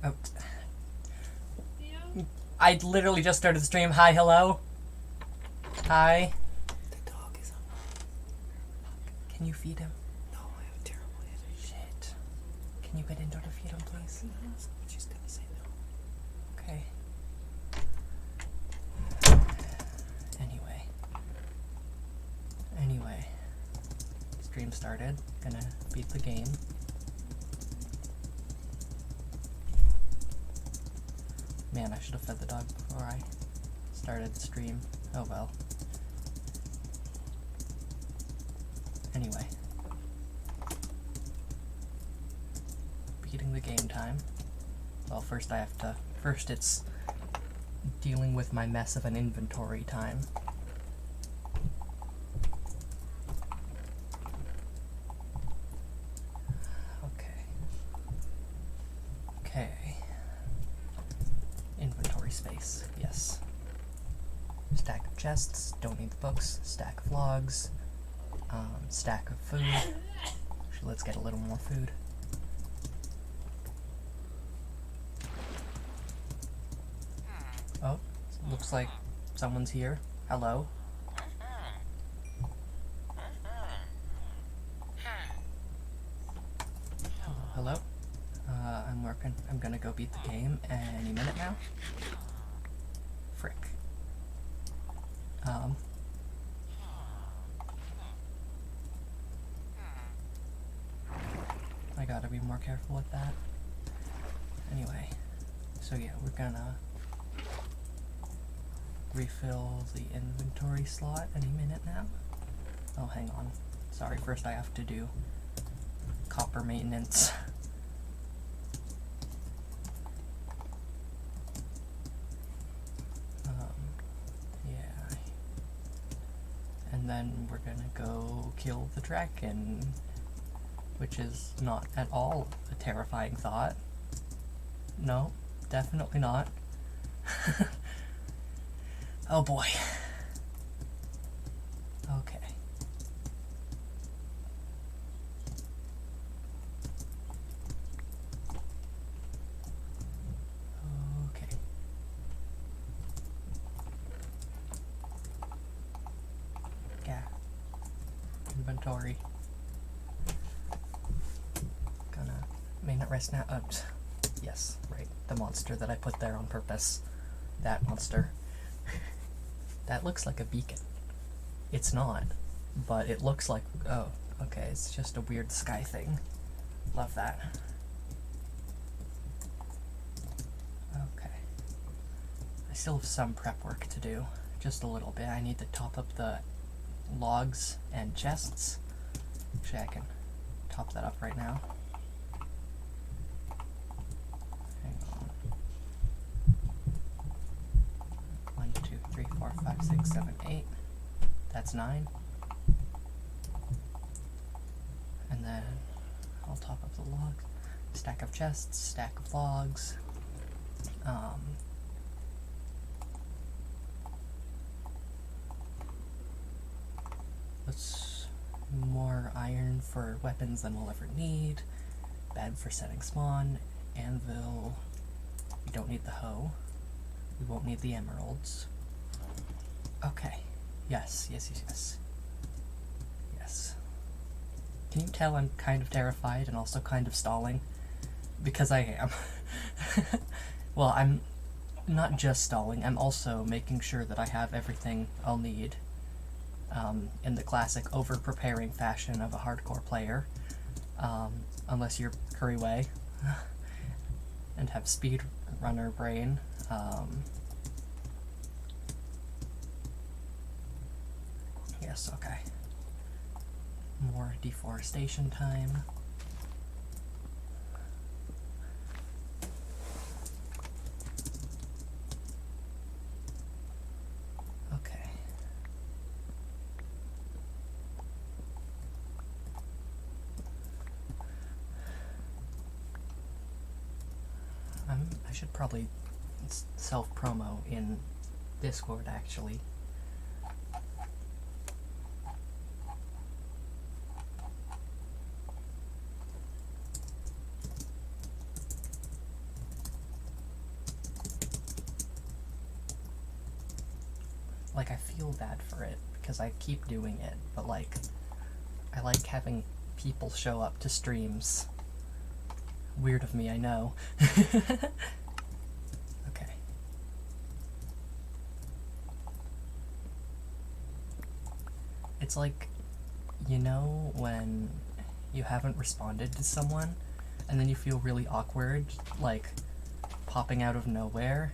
Oh. I literally just started the stream. Hi, hello. Hi. The dog is on. Can you feed him? No, I have a terrible headache. Shit. Can you get in door to feed him, please? But she's gonna say no. Okay. Anyway. Stream started. Gonna beat the game. Man, I should have fed the dog before I started the stream. Oh well. Anyway. Beating the game time. Well, first it's dealing with my mess of an inventory time. Okay. Inventory space, yes. Stack of chests, don't need the books. Stack of logs. Stack of food. Actually, let's get a little more food. Oh, looks like someone's here. Hello. Hello. I'm working. I'm gonna go beat the game any minute now. Frick. I gotta be more careful with that. Anyway, so yeah, we're gonna refill the inventory slot any minute now. Oh, hang on. Sorry, first I have to do copper maintenance. Yeah. And then we're gonna go kill the dragon, which is not at all a terrifying thought. No, definitely not. Oh boy. Okay. Okay. Yeah. Inventory. Gonna mainnet rest now. Yes, right. The monster that I put there on purpose. That monster. That looks like a beacon. It's not, but it looks like, oh, okay, it's just a weird sky thing. Love that. Okay. I still have some prep work to do, just a little bit. I need to top up the logs and chests. Actually, I can top that up right now. Hang on. 1, 2, 3, 4, 5, 6, 7, 8. That's 9. And then I'll top up the logs. Stack of chests, stack of logs. Let's more iron for weapons than we'll ever need. Bed for setting spawn. Anvil. We don't need the hoe. We won't need the emeralds. Okay. Yes. Yes. Can you tell I'm kind of terrified and also kind of stalling? Because I am. Well, I'm not just stalling, I'm also making sure that I have everything I'll need. In the classic over-preparing fashion of a hardcore player. Unless you're Curry Way and have speedrunner brain. Yes, okay. More deforestation time. Okay. I should probably self-promo in Discord, actually. like, I feel bad for it because I keep doing it, but, like, I like having people show up to streams. Weird of me, I know. Okay. It's like, you know, when you haven't responded to someone and then you feel really awkward, like popping out of nowhere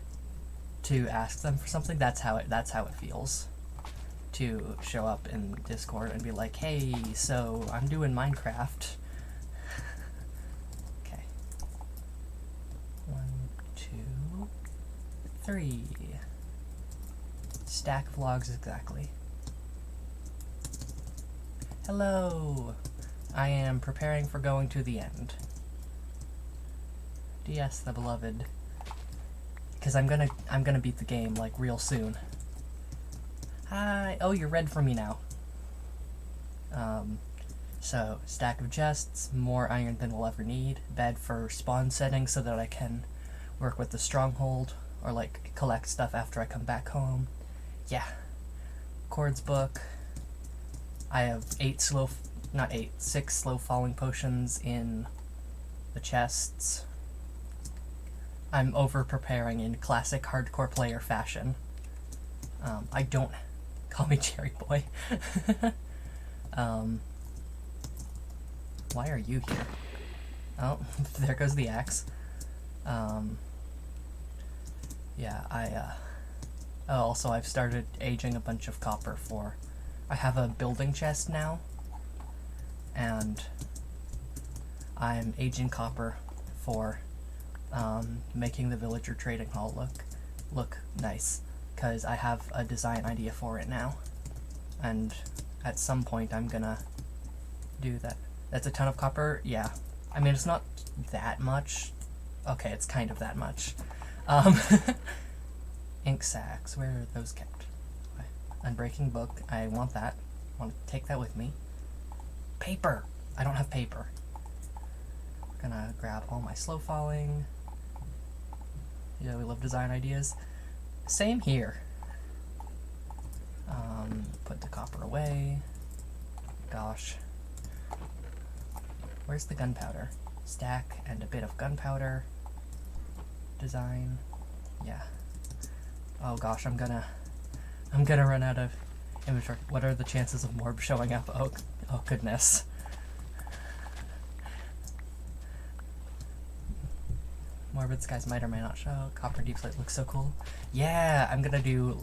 to ask them for something. That's how it feels. To show up in Discord and be like, hey, so I'm doing Minecraft. Okay. 1, 2, 3. Stack vlogs exactly. Hello! I am preparing for going to the end. DS the beloved. Because I'm gonna beat the game, like, real soon. Hi! Oh, you're red for me now. So, stack of chests, more iron than we'll ever need, bed for spawn settings so that I can work with the stronghold, or, like, collect stuff after I come back home. Yeah. Chords book. I have 6 slow falling potions in the chests. I'm over preparing in classic hardcore player fashion. I don't call me Cherry Boy. Why are you here? Oh, there goes the axe. Yeah, also I've started aging a bunch of copper for... I have a building chest now, and I'm aging copper for making the villager trading hall look nice, because I have a design idea for it now, and at some point I'm gonna do that. That's a ton of copper? Yeah. I mean, it's not that much. Okay, it's kind of that much. Ink sacks, where are those kept? Unbreaking book, I want that. I want to take that with me. Paper! I don't have paper. Gonna grab all my slow falling. Yeah, we love design ideas. Same here. Put the copper away. Gosh. Where's the gunpowder? Stack and a bit of gunpowder. Design. Yeah. Oh gosh, I'm gonna run out of inventory. What are the chances of Morb showing up? Oh goodness. Morbid skies might or may not show. Copper deep slate looks so cool. Yeah, I'm gonna do,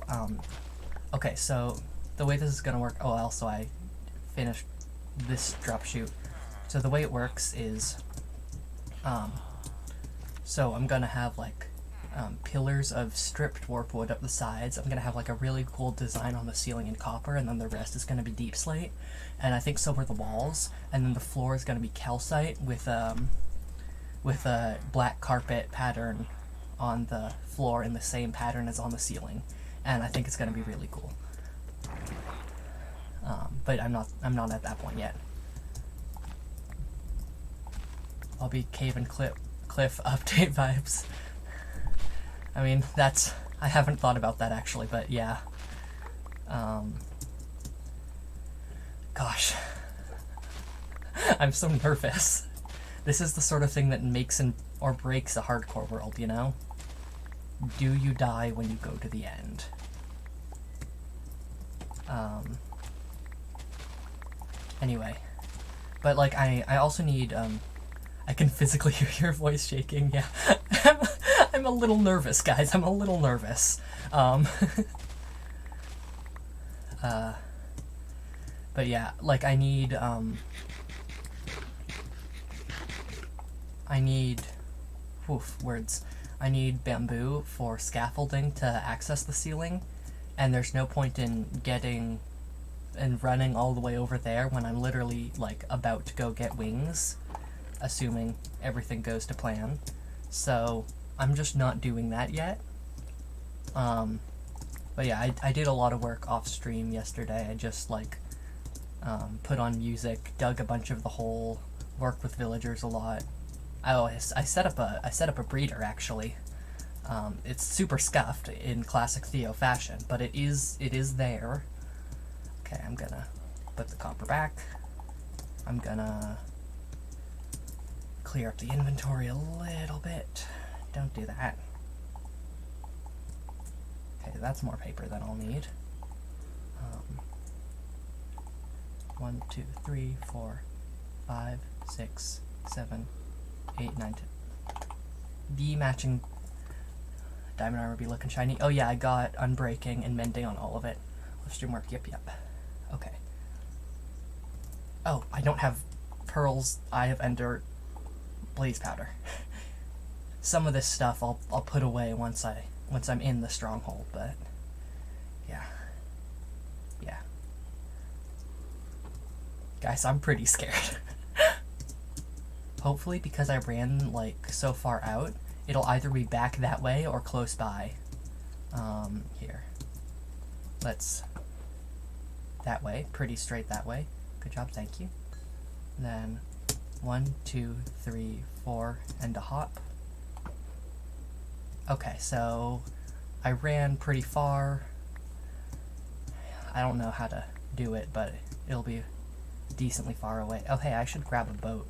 okay, so the way this is gonna work, also I finished this drop shoot. So the way it works is, so I'm gonna have like, pillars of stripped warp wood up the sides. I'm gonna have like a really cool design on the ceiling in copper, and then the rest is gonna be deep slate. And I think so are the walls, and then the floor is gonna be calcite with a black carpet pattern on the floor in the same pattern as on the ceiling. And I think it's gonna be really cool. But I'm not at that point yet. I'll be cave and cliff update vibes. I mean, I haven't thought about that actually, but yeah. Gosh. I'm so nervous. This is the sort of thing that makes or breaks a hardcore world, you know? Do you die when you go to the end? Anyway. But, like, I also need, I can physically hear your voice shaking, yeah. I'm a little nervous, guys. I'm a little nervous. But yeah, like, I need words. I need bamboo for scaffolding to access the ceiling, and there's no point in getting and running all the way over there when I'm literally, like, about to go get wings, assuming everything goes to plan. So I'm just not doing that yet. But yeah, I did a lot of work off stream yesterday. I just, like, put on music, dug a bunch of the hole, worked with villagers a lot. I set up a breeder, actually. It's super scuffed in classic Theo fashion, but it is there. Okay, I'm gonna put the copper back. I'm gonna clear up the inventory a little bit. Don't do that. Okay, that's more paper than I'll need. 1, 2, 3, 4, 5, 6, 7, 8, 9, 10. The matching diamond armor be looking shiny. Oh yeah, I got unbreaking and mending on all of it. Let's do mark. Yep. Okay. Oh, I don't have pearls. I have ender blaze powder. Some of this stuff I'll put away once I'm in the stronghold, but yeah. Guys, I'm pretty scared. Hopefully, because I ran like so far out, it'll either be back that way or close by. Here. That way, pretty straight that way. Good job, thank you. And then 1, 2, 3, 4, and a hop. Okay, so I ran pretty far. I don't know how to do it, but it'll be decently far away. Oh hey, I should grab a boat.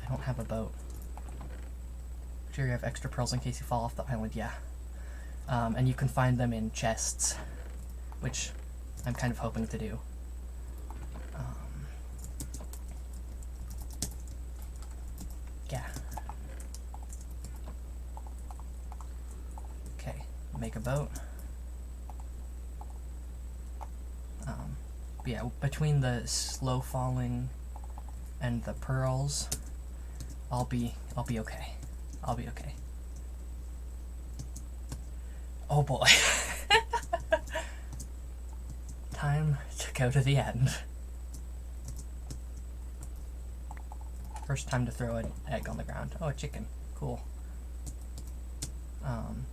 I don't have a boat. Sure you have extra pearls in case you fall off the island, yeah. And you can find them in chests, which I'm kind of hoping to do. Yeah. Okay, make a boat. Yeah, between the slow falling and the pearls, I'll be okay. I'll be okay. Oh boy. Time to go to the end. First time to throw an egg on the ground. Oh, a chicken. Cool. I'm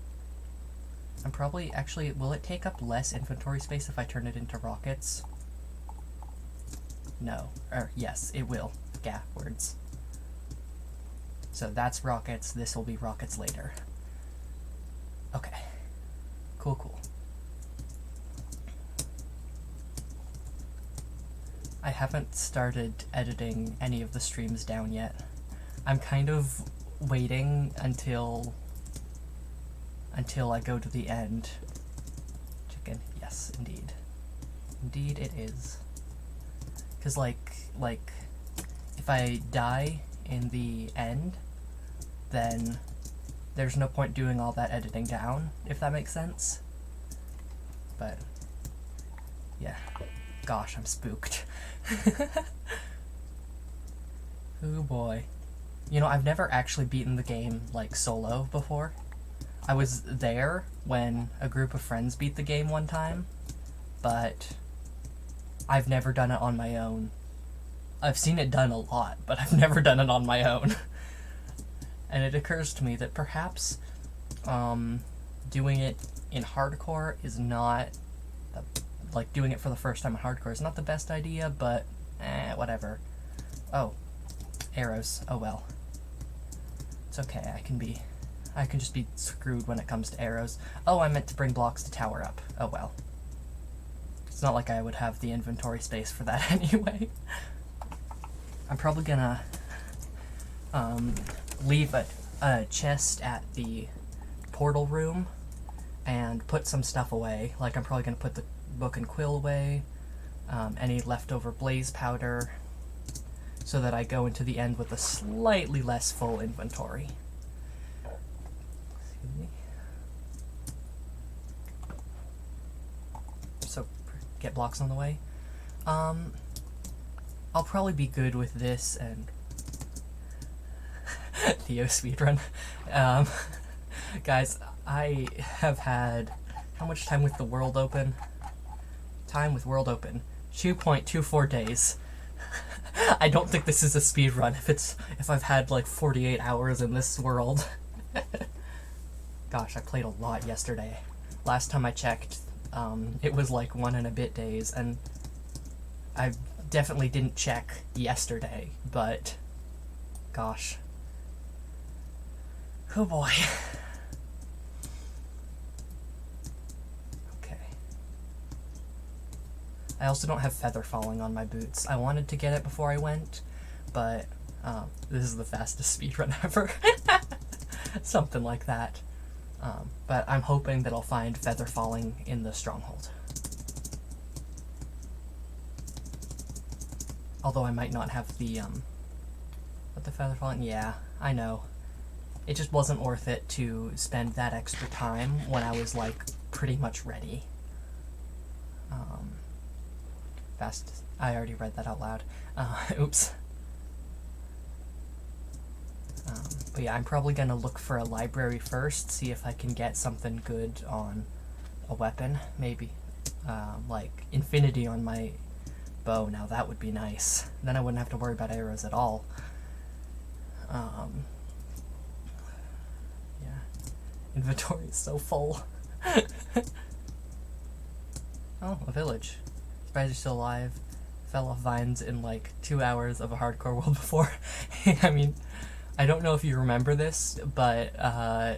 probably, actually, will it take up less inventory space if I turn it into rockets? No. Yes, it will. Yeah, words. So that's rockets, this will be rockets later. Okay. Cool. I haven't started editing any of the streams down yet. I'm kind of waiting until I go to the end. Chicken, yes, indeed. Indeed it is. Because, like, if I die in the end, then there's no point doing all that editing down, if that makes sense. But, yeah. Gosh, I'm spooked. Oh boy. You know, I've never actually beaten the game, like, solo before. I was there when a group of friends beat the game one time, but I've never done it on my own. I've seen it done a lot, but I've never done it on my own. And it occurs to me that perhaps doing it in hardcore is not, like doing it for the first time in hardcore is not the best idea, but whatever. Oh, arrows. Oh well. It's okay, I can just be screwed when it comes to arrows. Oh, I meant to bring blocks to tower up. Oh well. It's not like I would have the inventory space for that anyway. I'm probably gonna leave a chest at the portal room and put some stuff away. Like, I'm probably gonna put the book and quill away, any leftover blaze powder, so that I go into the end with a slightly less full inventory. Excuse me. So, get blocks on the way. I'll probably be good with this and Theo speedrun. Guys, I have had how much time with the world open? Time with world open. 2.24 days. I don't think this is a speedrun if I've had like 48 hours in this world. Gosh, I played a lot yesterday. Last time I checked, it was like 1 and a bit days, and I definitely didn't check yesterday, but gosh. Oh boy. I also don't have feather falling on my boots. I wanted to get it before I went, but this is the fastest speedrun ever. Something like that. But I'm hoping that I'll find feather falling in the stronghold. Although I might not have the, what, the feather falling? Yeah, I know. It just wasn't worth it to spend that extra time when I was, like, pretty much ready. I already read that out loud. Oops. But yeah, I'm probably gonna look for a library first, see if I can get something good on a weapon. Maybe, like, infinity on my bow. Now that would be nice. Then I wouldn't have to worry about arrows at all. Yeah. Inventory is so full. Oh, a village. Surprised you're still alive. Fell off vines in like 2 hours of a hardcore world before. I mean, I don't know if you remember this, but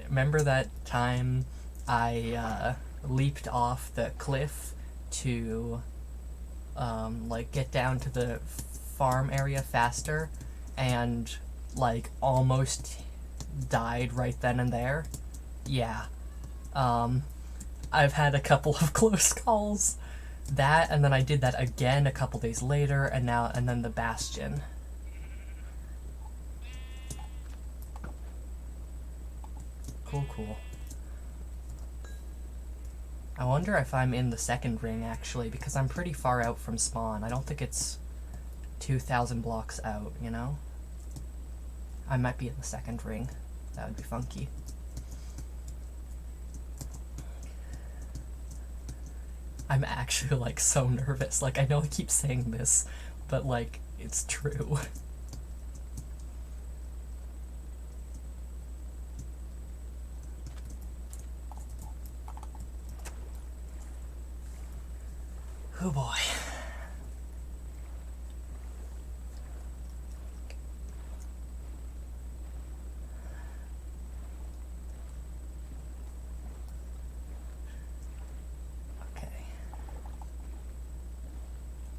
remember that time I leaped off the cliff to like get down to the farm area faster and like almost died right then and there? Yeah. I've had a couple of close calls. That, and then I did that again a couple days later, and then the Bastion. Cool. I wonder if I'm in the second ring, actually, because I'm pretty far out from spawn. I don't think it's 2,000 blocks out, you know? I might be in the second ring. That would be funky. I'm actually, like, so nervous. Like, I know I keep saying this, but, like, it's true. Oh boy.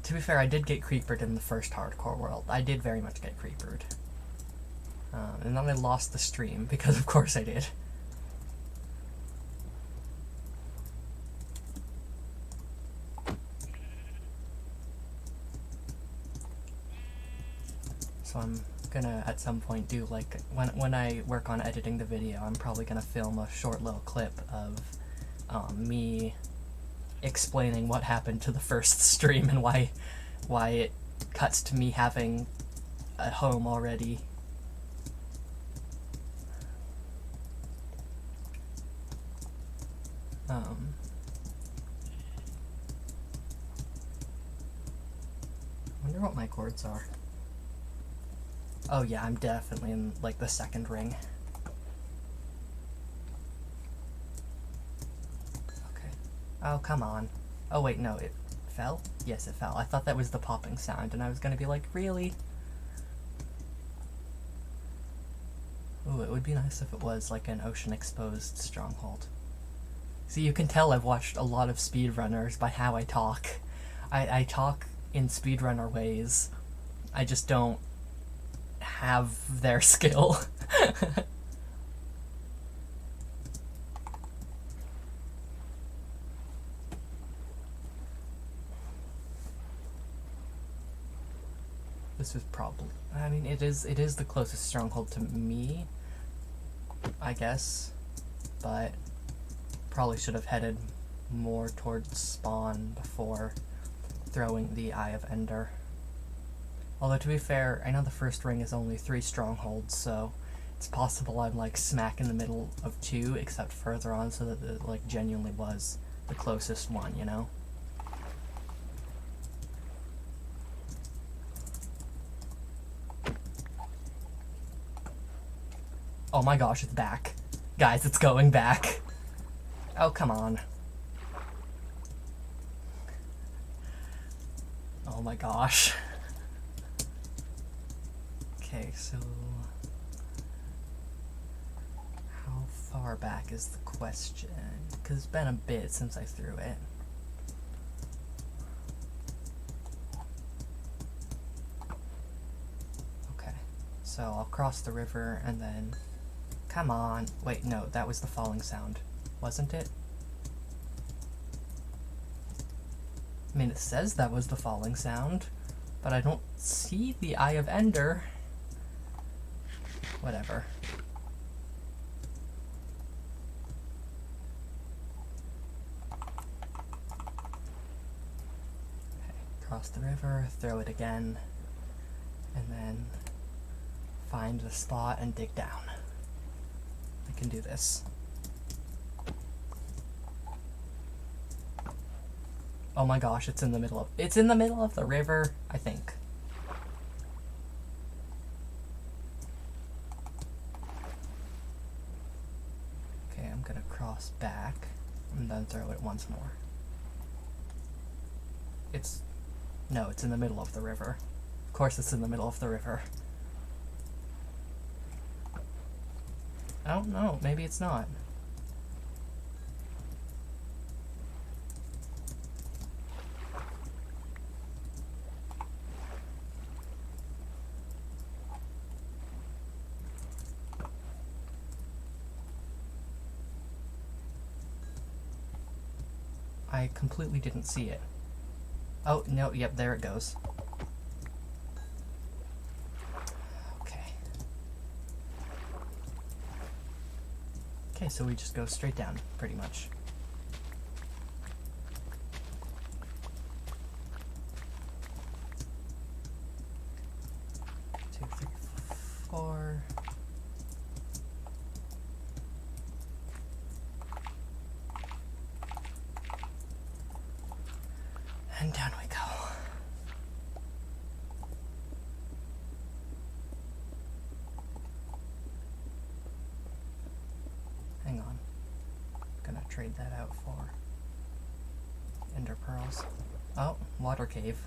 To be fair, I did get creepered in the first hardcore world. I did very much get creepered. And then I lost the stream, because of course I did. So I'm gonna, at some point, do, like, when I work on editing the video, I'm probably gonna film a short little clip of me explaining what happened to the first stream and why it cuts to me having a home already. Wonder what my chords are. Oh yeah, I'm definitely in, like, the second ring. Okay. Oh, come on. Oh wait, no, it fell? Yes, it fell. I thought that was the popping sound, and I was gonna be like, really? Ooh, it would be nice if it was, like, an ocean-exposed stronghold. See, you can tell I've watched a lot of speedrunners by how I talk. I talk in speedrunner ways. I just don't have their skill. This is probably, I mean, it is the closest stronghold to me, I guess, but probably should have headed more towards spawn before throwing the Eye of Ender. Although, to be fair, I know the first ring is only 3 strongholds, so it's possible I'm, like, smack in the middle of 2, except further on, so that it, like, genuinely was the closest one, you know? Oh my gosh, it's back. Guys, it's going back. Oh, come on. Oh my gosh. Okay, so how far back is the question? Because it's been a bit since I threw it. So I'll cross the river and then... Come on. Wait, no, that was the falling sound. Wasn't it? I mean, it says that was the falling sound, but I don't see the Eye of Ender. Whatever. Okay, cross the river, throw it again, and then find the spot and dig down. I can do this. Oh my gosh, it's in the middle of the river, I think. Okay, I'm gonna cross back and then throw it once more. No, it's in the middle of the river. Of course it's in the middle of the river. I don't know, maybe it's not. I completely didn't see it. Oh, no, yep, there it goes. Okay. Okay, so we just go straight down, pretty much. Two, three, four. And down we go. Hang on. Gonna trade that out for ender pearls. Oh, water cave.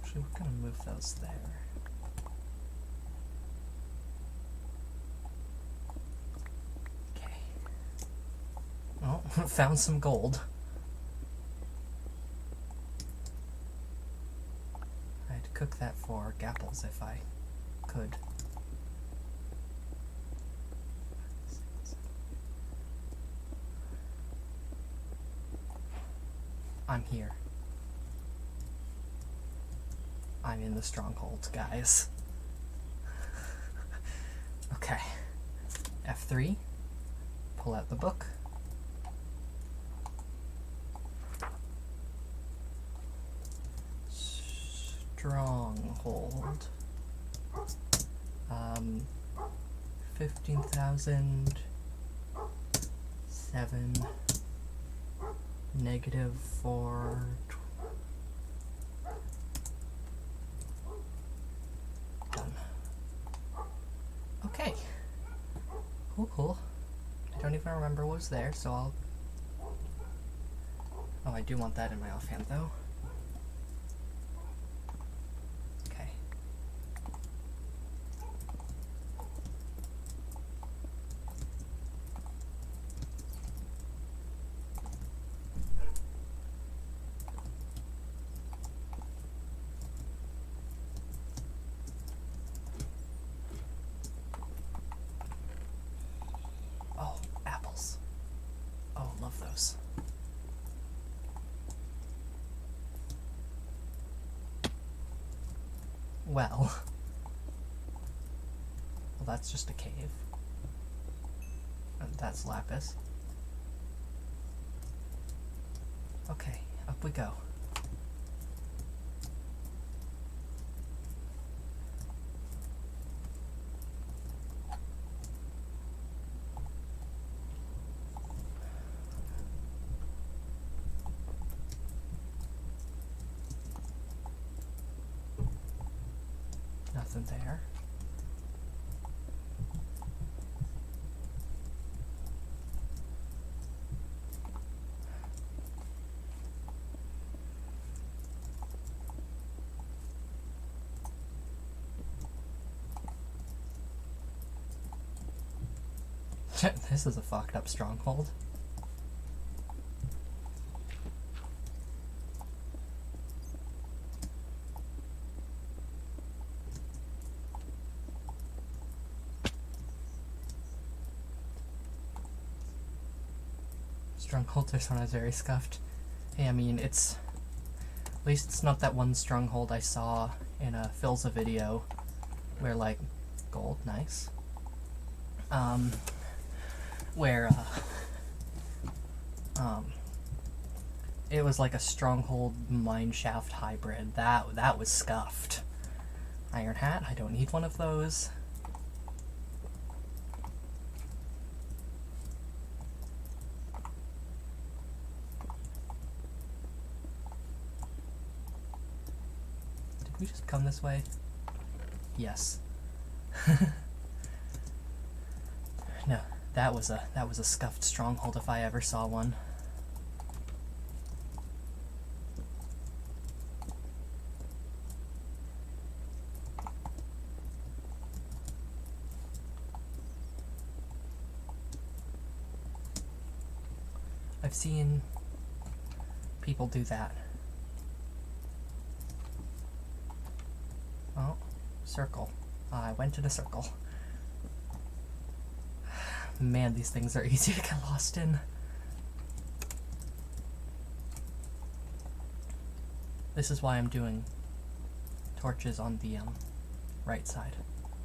Actually, we're gonna move those there. Okay. Oh, found some gold. I'd cook that for gapples if I could. I'm here. I'm in the stronghold, guys. Okay. F3. Pull out the book. Stronghold. 15,000. 7. -4. Done. Okay. Cool. I don't even remember what was there, so I'll... Oh, I do want that in my offhand, though. Okay. Oh, apples. Oh, love those. Well, that's just a cave. And that's lapis. Okay, up we go. Nothing there. This is a fucked up stronghold. Strongholds are sometimes very scuffed. Hey, I mean, at least it's not that one stronghold I saw in Phil's video where, like, gold, nice. Where, it was like a stronghold mineshaft hybrid. That was scuffed. Iron hat, I don't need one of those. Did we just come this way? Yes. No, that was a scuffed stronghold if I ever saw one. I've seen people do that. Oh, circle. I went to the circle. Man, these things are easy to get lost in. This is why I'm doing torches on the right side.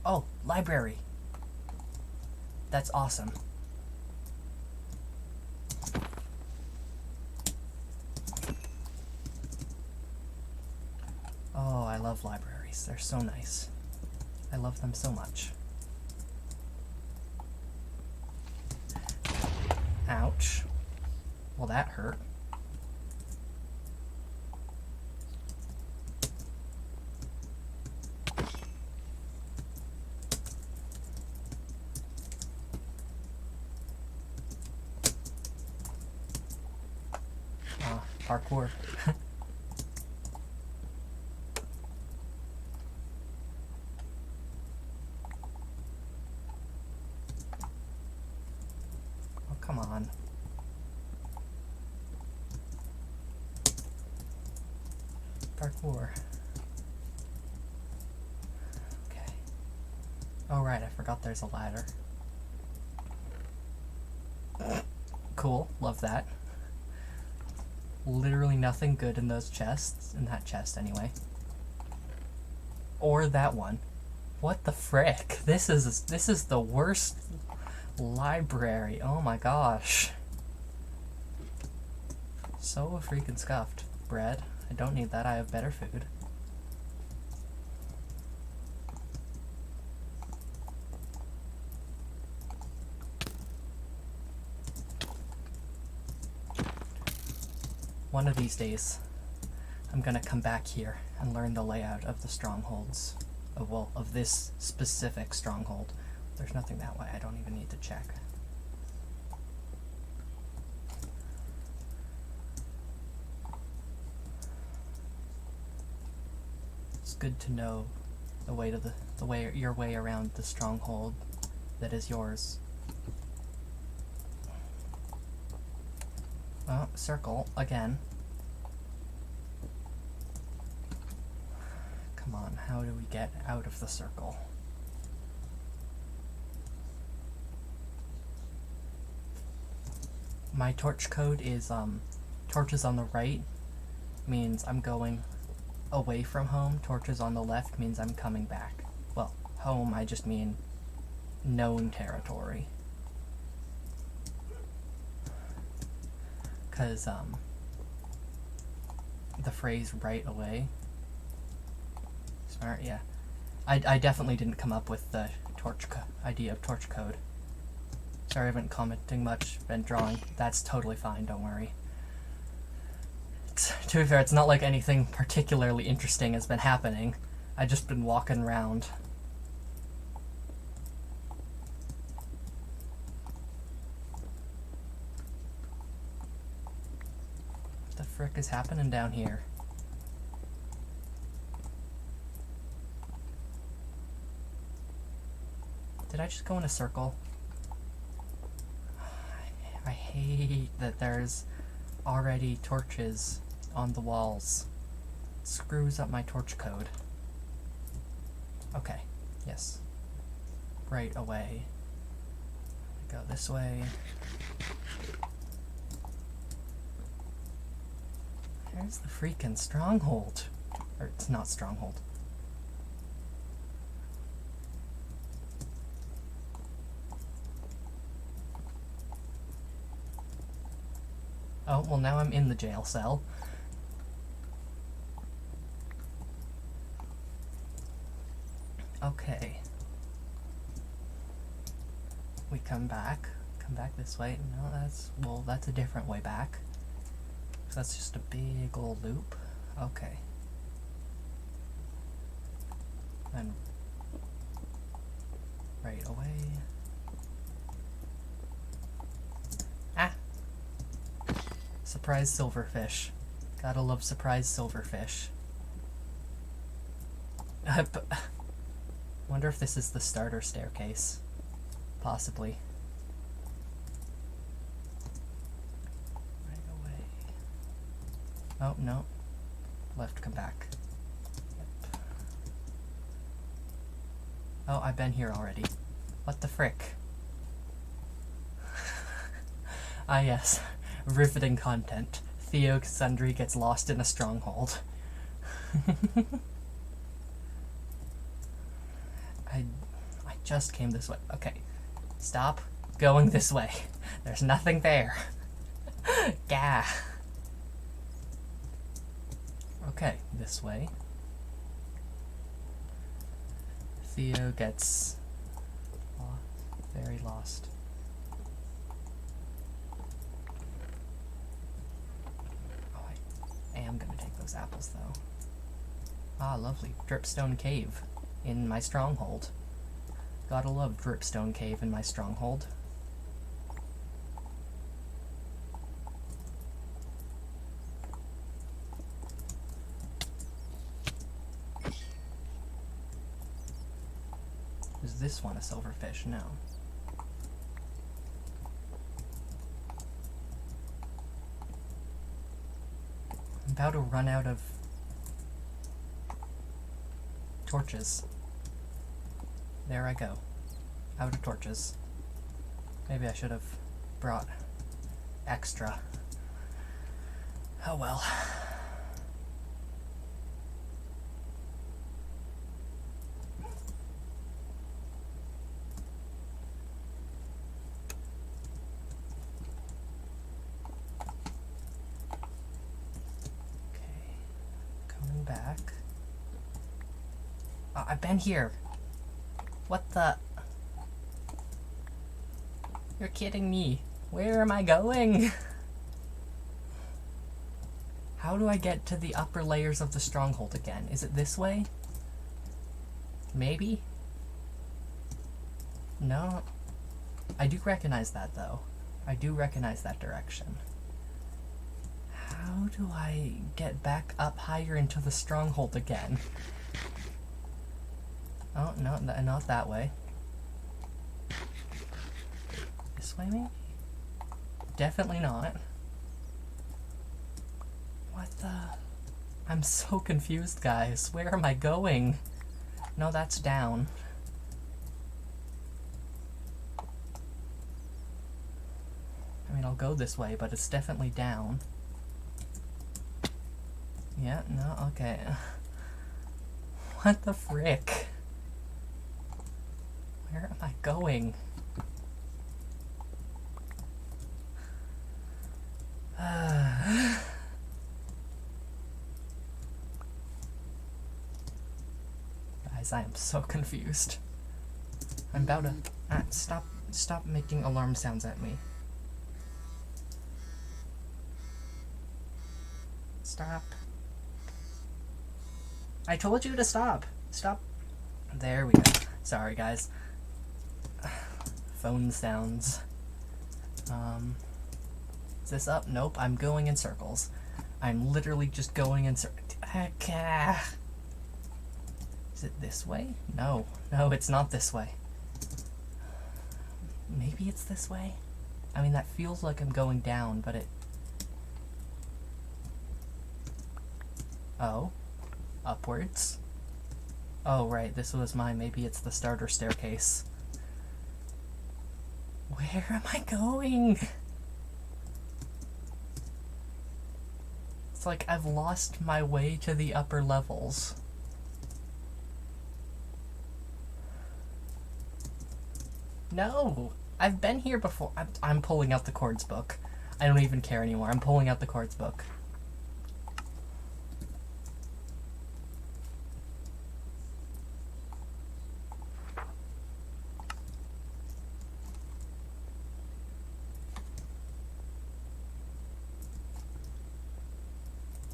Oh, library! That's awesome. Oh, I love libraries. They're so nice. I love them so much. Ouch. Well, that hurt. Parkour. Oh, come on. Parkour. Okay. Oh, right, I forgot there's a ladder. Cool, love that. Literally nothing good in those chests, in that chest anyway. Or that one. What the frick? This is the worst library. Oh my gosh. So freaking scuffed. Bread. I don't need that, I have better food. One of these days, I'm gonna come back here and learn the layout of the strongholds. Of this specific stronghold. There's nothing that way, I don't even need to check. It's good to know your way around the stronghold that is yours. Oh, circle again. Come on, how do we get out of the circle? My torch code is torches on the right means I'm going away from home. Torches on the left means I'm coming back. Well, home I just mean known territory. Because the phrase right away. Smart, yeah. I definitely didn't come up with the idea of torch code. Sorry, I haven't commenting much, been drawing. That's totally fine, don't worry. To be fair, it's not like anything particularly interesting has been happening. I've just been walking around. What the frick is happening down here? Did I just go in a circle? hate that there's already torches on the walls. It screws up my torch code. Okay, yes. Right away. Go this way. There's the freaking stronghold. Or it's not stronghold. Oh, well now I'm in the jail cell. Okay. We come back this way. No, that's a different way back. So that's just a big old loop. Okay. And right away. Ah! Surprise silverfish. Gotta love surprise silverfish. Wonder if this is the starter staircase. Possibly. Right away. Oh, no. Left, come back. Yep. Oh, I've been here already. What the frick? Ah, yes. Riveting content. Theo Sundry gets lost in a stronghold. I just came this way. Okay. Stop going this way. There's nothing there. Gah. Okay, this way. Theo gets very lost. Oh, I am gonna take those apples though. Ah, lovely. Dripstone Cave in my stronghold. Gotta love Dripstone Cave in my stronghold. Is this one a silverfish? No. I'm about to run out of torches. There I go. Out of torches. Maybe I should have brought extra. Oh well. Okay. Coming back. I've been here. What the? You're kidding me. Where am I going? How do I get to the upper layers of the stronghold again? Is it this way? Maybe? No. I do recognize that though. I do recognize that direction. How do I get back up higher into the stronghold again? Oh, no, not that way. This way, maybe? Definitely not. What the? I'm so confused, guys. Where am I going? No, that's down. I mean, I'll go this way, but it's definitely down. Yeah, no, okay. What the frick? Where am I going? Guys, I am so confused. I'm about to... stop making alarm sounds at me. Stop. I told you to stop. Stop. There we go. Sorry, guys. Phone sounds. Is this up? Nope, I'm going in circles. I'm literally just going in circles. Is it this way? No. No, it's not this way. Maybe it's this way? I mean, that feels like I'm going down, but it... Oh. Upwards. Oh, right, this was mine. Maybe it's the starter staircase. Where am I going? It's like I've lost my way to the upper levels. No! I've been here before. I'm pulling out the chords book. I don't even care anymore. I'm pulling out the chords book.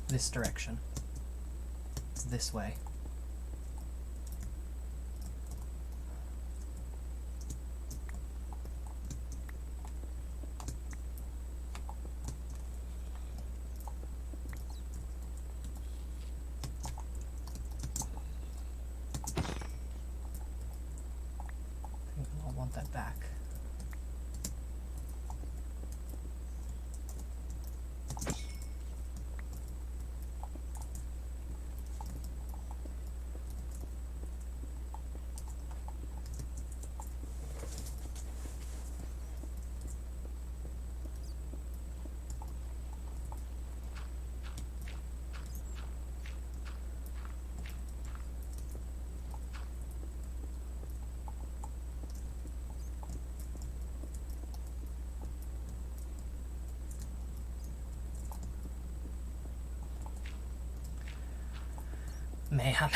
This direction. It's this way. I think I'll want that back. Man.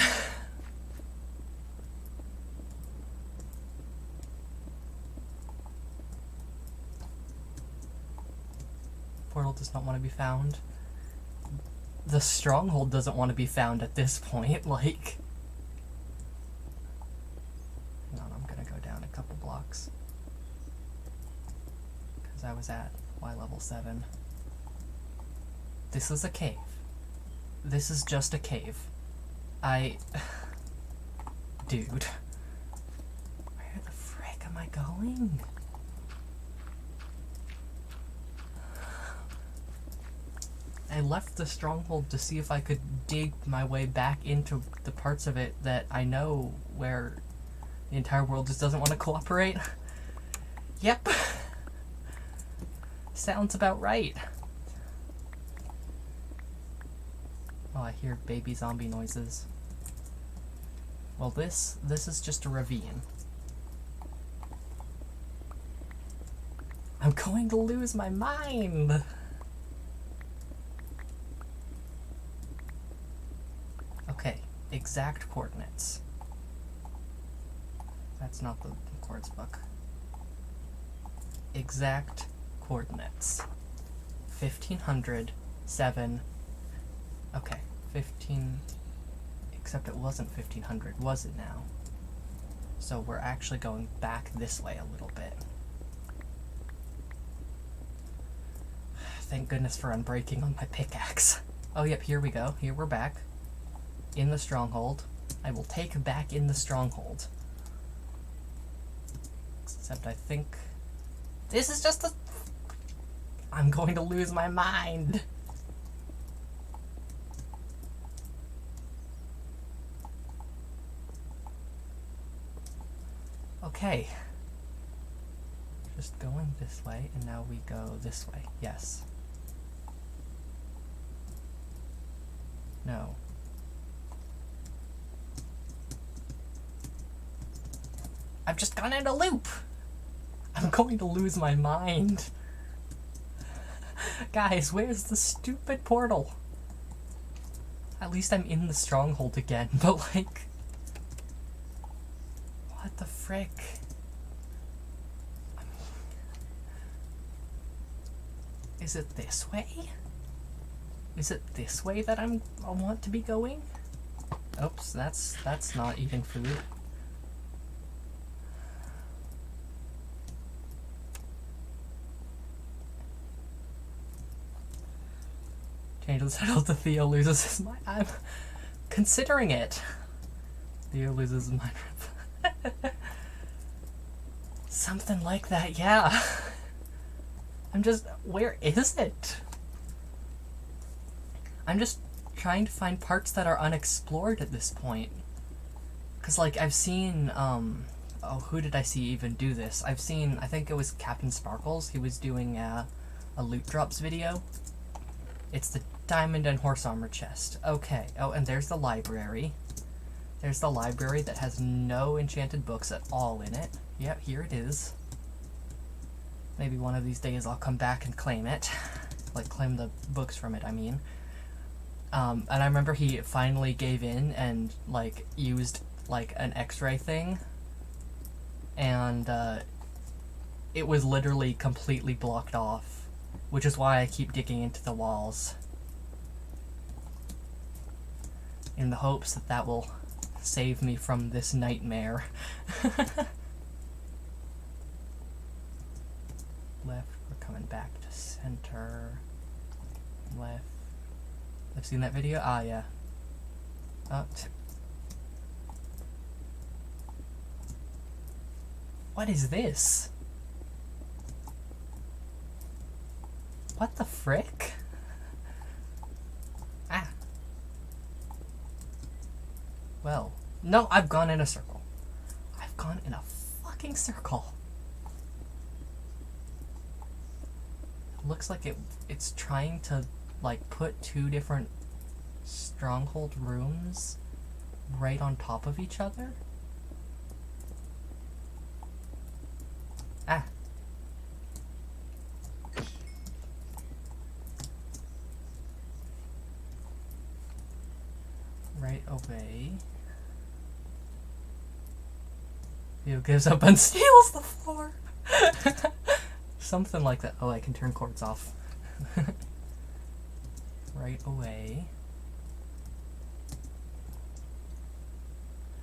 Portal does not want to be found. The stronghold doesn't want to be found at this point, like... Hang on, I'm gonna go down a couple blocks. Because I was at Y level 7. This is a cave. This is just a cave. Dude. Where the frick am I going? I left the stronghold to see if I could dig my way back into the parts of it that I know where the entire world just doesn't want to cooperate. Yep. Sounds about right. Oh, I hear baby zombie noises. Well, this is just a ravine. I'm going to lose my mind! Okay, exact coordinates. That's not the chords book. Exact coordinates. 1500, 7... Okay, 15... Except it wasn't 1500, was it now? So we're actually going back this way a little bit. Thank goodness for unbreaking on my pickaxe. Oh yep, here we go. Here we're back. In the stronghold. I will take back in the stronghold. Except I think... This is just a... I'm going to lose my mind! Okay. Just going this way, and now we go this way. Yes. No. I've just gone in a loop! I'm going to lose my mind. Guys, where's the stupid portal? At least I'm in the stronghold again, but like... What the frick? Is it this way? Is it this way that I want to be going? Oops, that's not eating food. Change the title to Theo loses his mind. I'm considering it. Theo loses his mind. Something like that, yeah. Where is it? I'm just trying to find parts that are unexplored at this point. Cause like I've seen, who did I see even do this? I think it was Captain Sparkles. He was doing a loot drops video. It's the diamond and horse armor chest. Okay. Oh, and there's the library. There's the library that has no enchanted books at all in it. Yep, here it is. Maybe one of these days I'll come back and claim it. Like, claim the books from it, I mean. And I remember he finally gave in and, like, used, like, an x-ray thing. And, it was literally completely blocked off. Which is why I keep digging into the walls. In the hopes that that will save me from this nightmare. Left, we're coming back to center. Left. I've seen that video? Ah, yeah. Oh, what is this? What the frick? Ah. Well, no, I've gone in a circle. I've gone in a fucking circle. It looks like it's trying to, like, put two different stronghold rooms right on top of each other. Ah. Right away. Theo gives up and steals the floor. Something like that. Oh, I can turn cords off. Right away.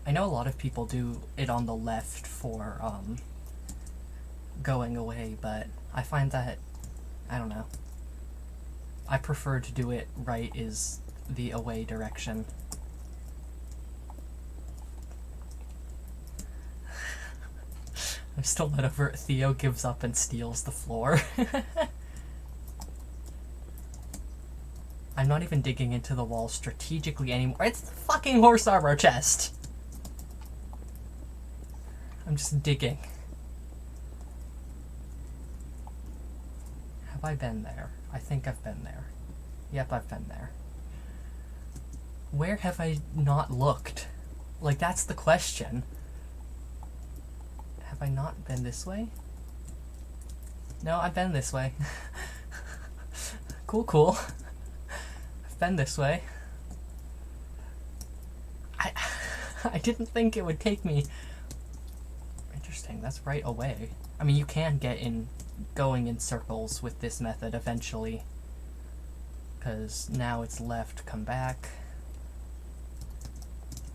I know a lot of people do it on the left for going away, but I find that, I don't know. I prefer to do it right is the away direction. I'm still not over it. Theo gives up and steals the floor. I'm not even digging into the wall strategically anymore. It's the fucking horse armor chest! I'm just digging. Have I been there? I think I've been there. Yep, I've been there. Where have I not looked? Like, that's the question. Have I not been this way? No, I've been this way. Cool. I've been this way. I didn't think it would take me... Interesting, that's right away. I mean, you can get in going in circles with this method eventually. Because now it's left, come back.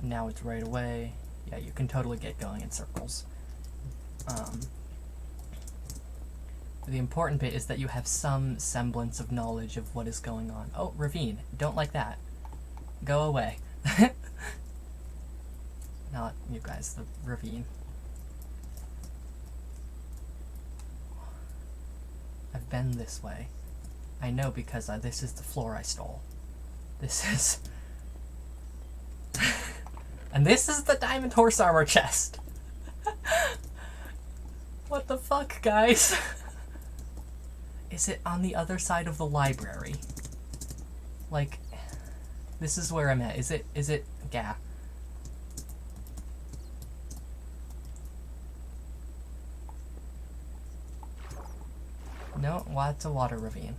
Now it's right away. Yeah, you can totally get going in circles. The important bit is that you have some semblance of knowledge of what is going on. Oh, ravine. Don't like that. Go away. Not you guys, the ravine. I've been this way. I know because this is the floor I stole. This is... And this is the diamond horse armor chest. What the fuck, guys? Is it on the other side of the library? Like, this is where I'm at. Is it, yeah. No, well, it's a water ravine.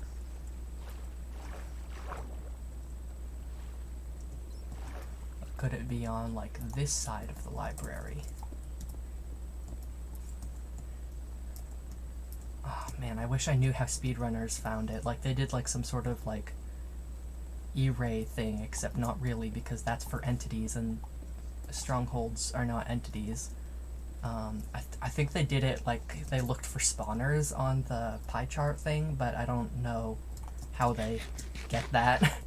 Could it be on, like, this side of the library? Oh, man, I wish I knew how speedrunners found it. Like, they did, like, some sort of, like, E-ray thing, except not really, because that's for entities, and strongholds are not entities. I think they did it, like, they looked for spawners on the pie chart thing, but I don't know how they get that.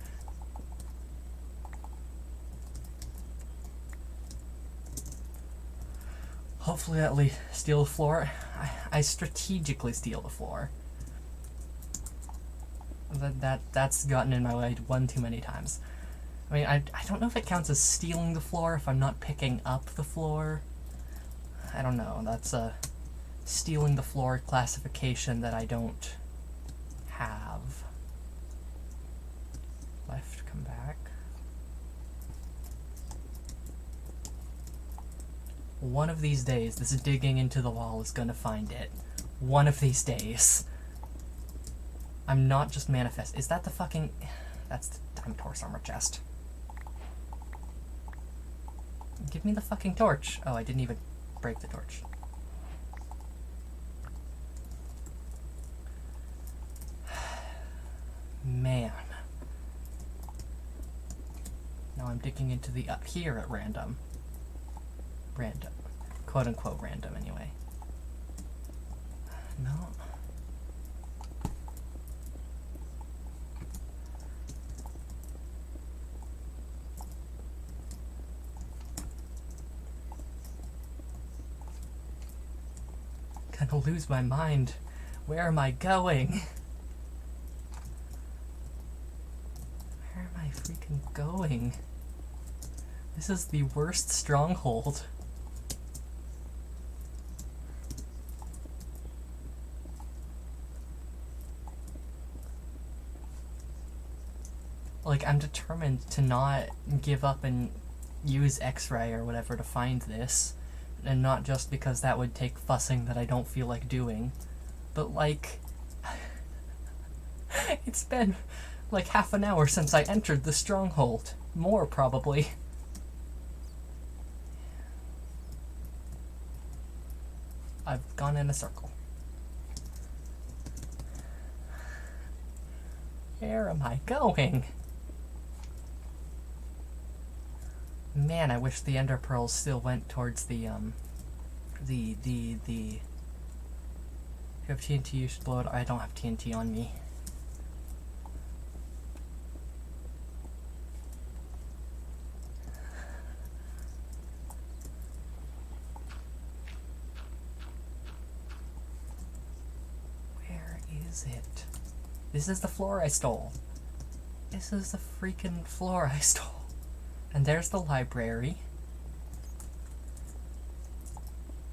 Hopefully at least steal the floor. I strategically steal the floor. That's gotten in my way one too many times. I mean, I don't know if it counts as stealing the floor if I'm not picking up the floor. I don't know. That's a stealing the floor classification that I don't have. Left, come back. One of these days, this digging into the wall is gonna find it. One of these days. I'm not just manifest. Is that the fucking... That's the damn torch armor chest. Give me the fucking torch. Oh, I didn't even break the torch. Man. Now I'm digging into the up here at random. Random. Quote unquote random, anyway. No. Gonna lose my mind. Where am I going? Where am I freaking going? This is the worst stronghold. Like, I'm determined to not give up and use X-ray or whatever to find this. And not just because that would take fussing that I don't feel like doing. But, like... it's been, like, half an hour since I entered the stronghold. More, probably. I've gone in a circle. Where am I going? Man, I wish the Ender Pearls still went towards the, If you have TNT, you should blow it. I don't have TNT on me. Where is it? This is the floor I stole. This is the freaking floor I stole. And there's the library.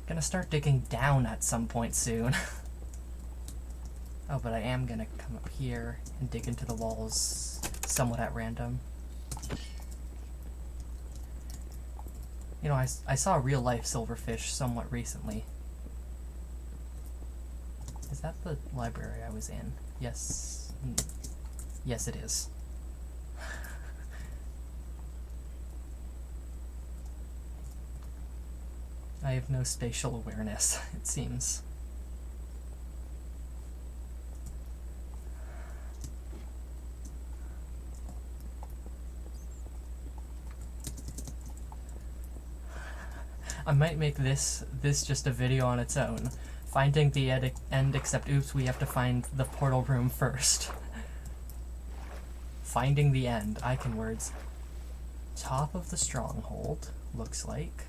Gonna start digging down at some point soon. Oh, but I am gonna come up here and dig into the walls somewhat at random. You know, I saw a real-life silverfish somewhat recently. Is that the library I was in? Yes. Yes, it is. I have no spatial awareness, it seems. I might make this just a video on its own. Finding the end, except oops, we have to find the portal room first. Finding the end, I can words. Top of the stronghold, looks like.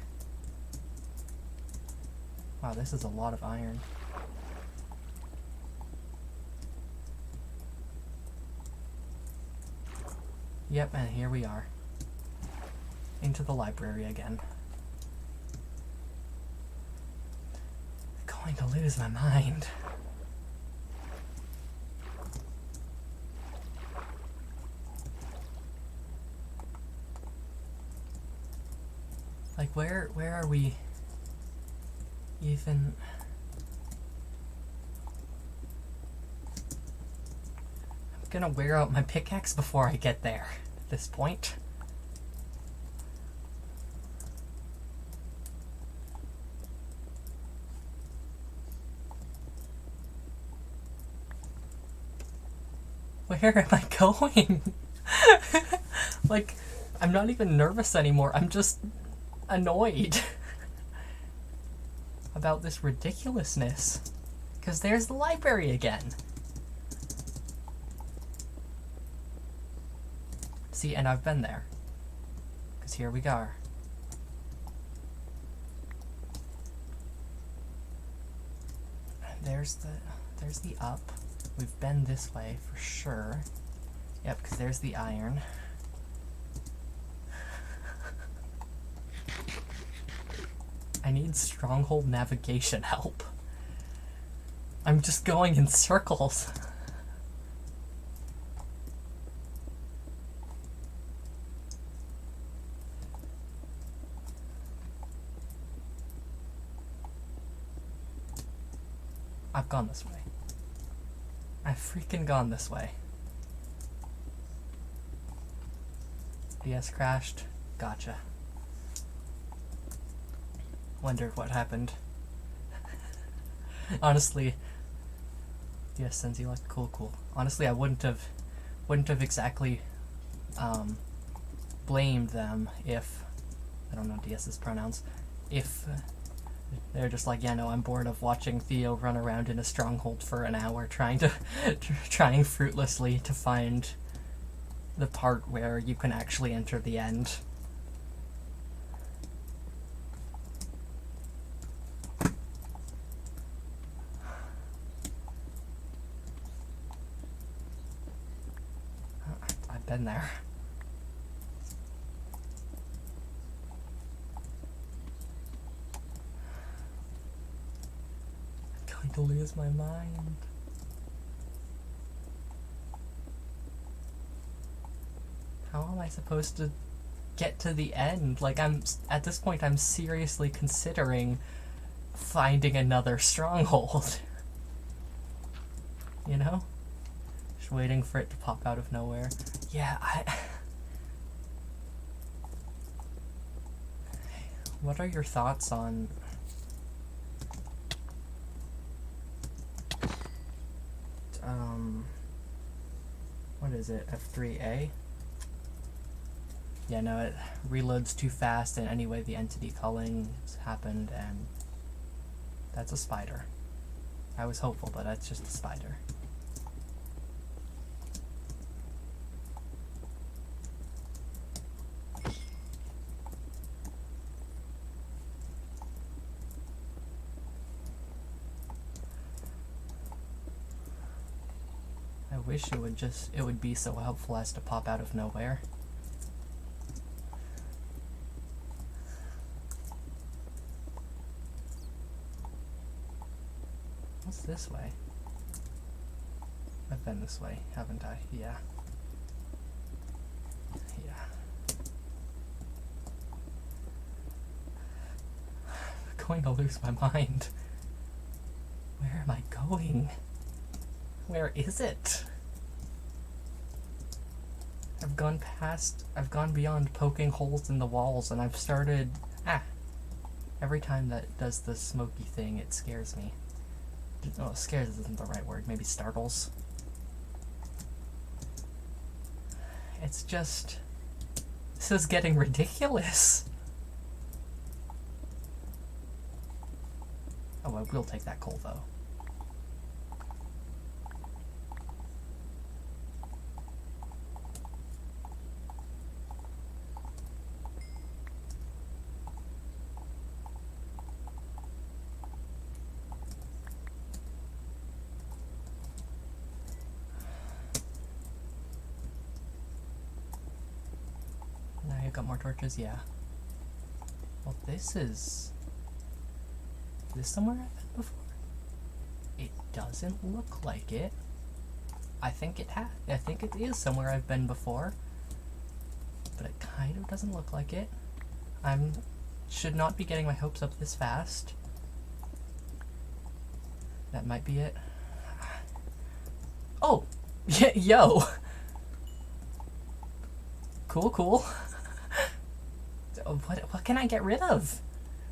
Wow, this is a lot of iron. Yep, and here we are. Into the library again. I'm going to lose my mind. Like, where are we even... I'm gonna wear out my pickaxe before I get there at this point. Where am I going? Like, I'm not even nervous anymore. I'm just annoyed about this ridiculousness. Because there's the library again. See, and I've been there. Because here we go. There's the up. We've been this way for sure. Yep, because there's the iron. I need stronghold navigation help. I'm just going in circles. I've gone this way. I've freaking gone this way. DS crashed. Gotcha. Wondered what happened. Honestly, DS sends you like cool. Honestly, I wouldn't have exactly blamed them if, I don't know DS's pronouns, if they're just like, yeah, no, I'm bored of watching Theo run around in a stronghold for an hour trying fruitlessly to find the part where you can actually enter the end. I've been there. I'm going to lose my mind. How am I supposed to get to the end? Like, at this point, I'm seriously considering finding another stronghold. You know? Just waiting for it to pop out of nowhere. Yeah, What are your thoughts on... What is it? F3A? Yeah, no, it reloads too fast, and anyway, the entity culling has happened, and that's a spider. I was hopeful, but that's just a spider. I wish it would be so helpful as to pop out of nowhere. What's this way? I've been this way, haven't I? Yeah. I'm going to lose my mind. Where am I going? Where is it? I've gone beyond poking holes in the walls, and I've started... Every time that does the smoky thing, it scares me. Oh, scares isn't the right word, maybe startles. It's just... This is getting ridiculous. Oh, I will take that coal, though. Now you've got more torches? Yeah. Well, this is... Is this somewhere I've been before? It doesn't look like it. I think it is somewhere I've been before. But it kind of doesn't look like it. Should not be getting my hopes up this fast. That might be it. Oh! Yo! Cool. What can I get rid of?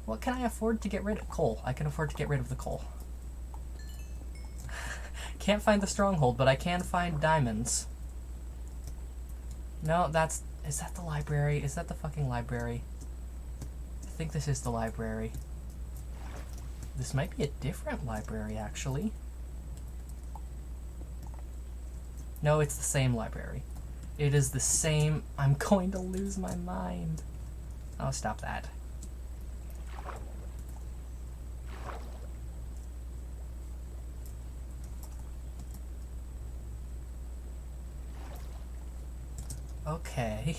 What can I afford to get rid of? Coal. I can afford to get rid of the coal. Can't find the stronghold, but I can find diamonds. No, is that the library? Is that the fucking library? I think this is the library. This might be a different library, actually. No, it's the same library. It is the same... I'm going to lose my mind. Oh, stop that. Okay.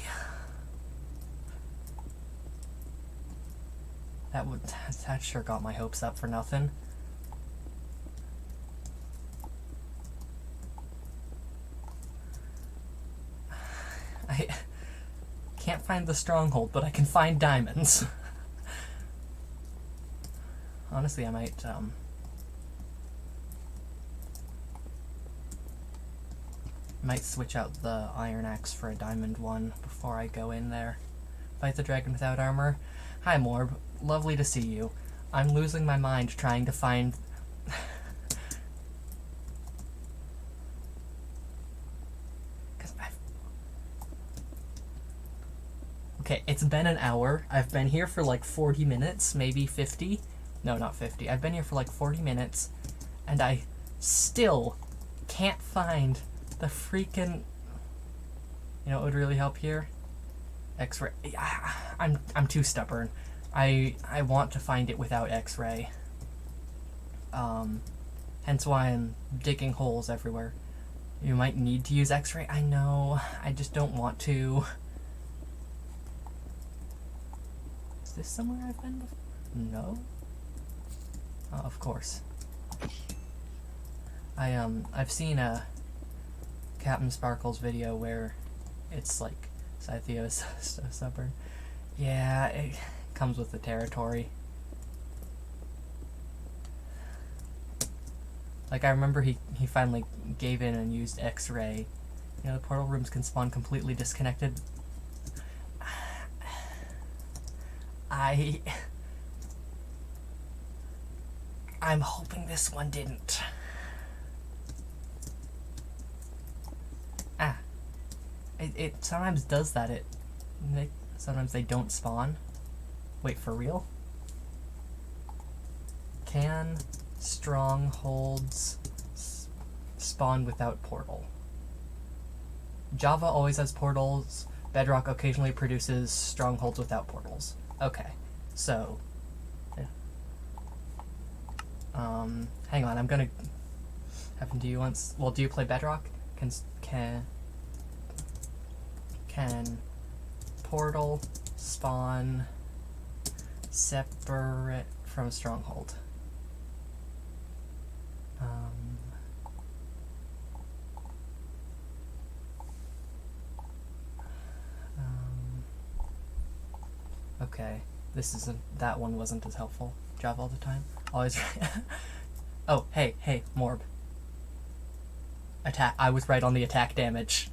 That sure got my hopes up for nothing. I can't find the stronghold, but I can find diamonds. Honestly, I might switch out the iron axe for a diamond one before I go in there. Fight the dragon without armor. Hi, Morb. Lovely to see you. I'm losing my mind trying to find... Okay, it's been an hour. I've been here for like 40 minutes, maybe 50. No, not 50. I've been here for like 40 minutes, and I still can't find the freaking... You know what would really help here? X-ray. I'm too stubborn. I want to find it without X-ray. Hence why I'm digging holes everywhere. You might need to use X-ray. I know. I just don't want to. Is this somewhere I've been before? No. Oh, of course. I've seen a Captain Sparkle's video where it's like Scytheo is so stubborn. Yeah, it comes with the territory. Like, I remember he finally gave in and used X-ray. You know, the portal rooms can spawn completely disconnected. I'm hoping this one didn't. It sometimes does that. Sometimes they don't spawn. Wait, for real? Can strongholds spawn without portal? Java always has portals. Bedrock occasionally produces strongholds without portals. Okay, so... Yeah. Hang on, I'm gonna... Happen to you once... Well, do you play Bedrock? Can portal spawn separate from stronghold? Okay, that one wasn't as helpful. Java all the time. Always. Oh, hey, Morb. Attack. I was right on the attack damage.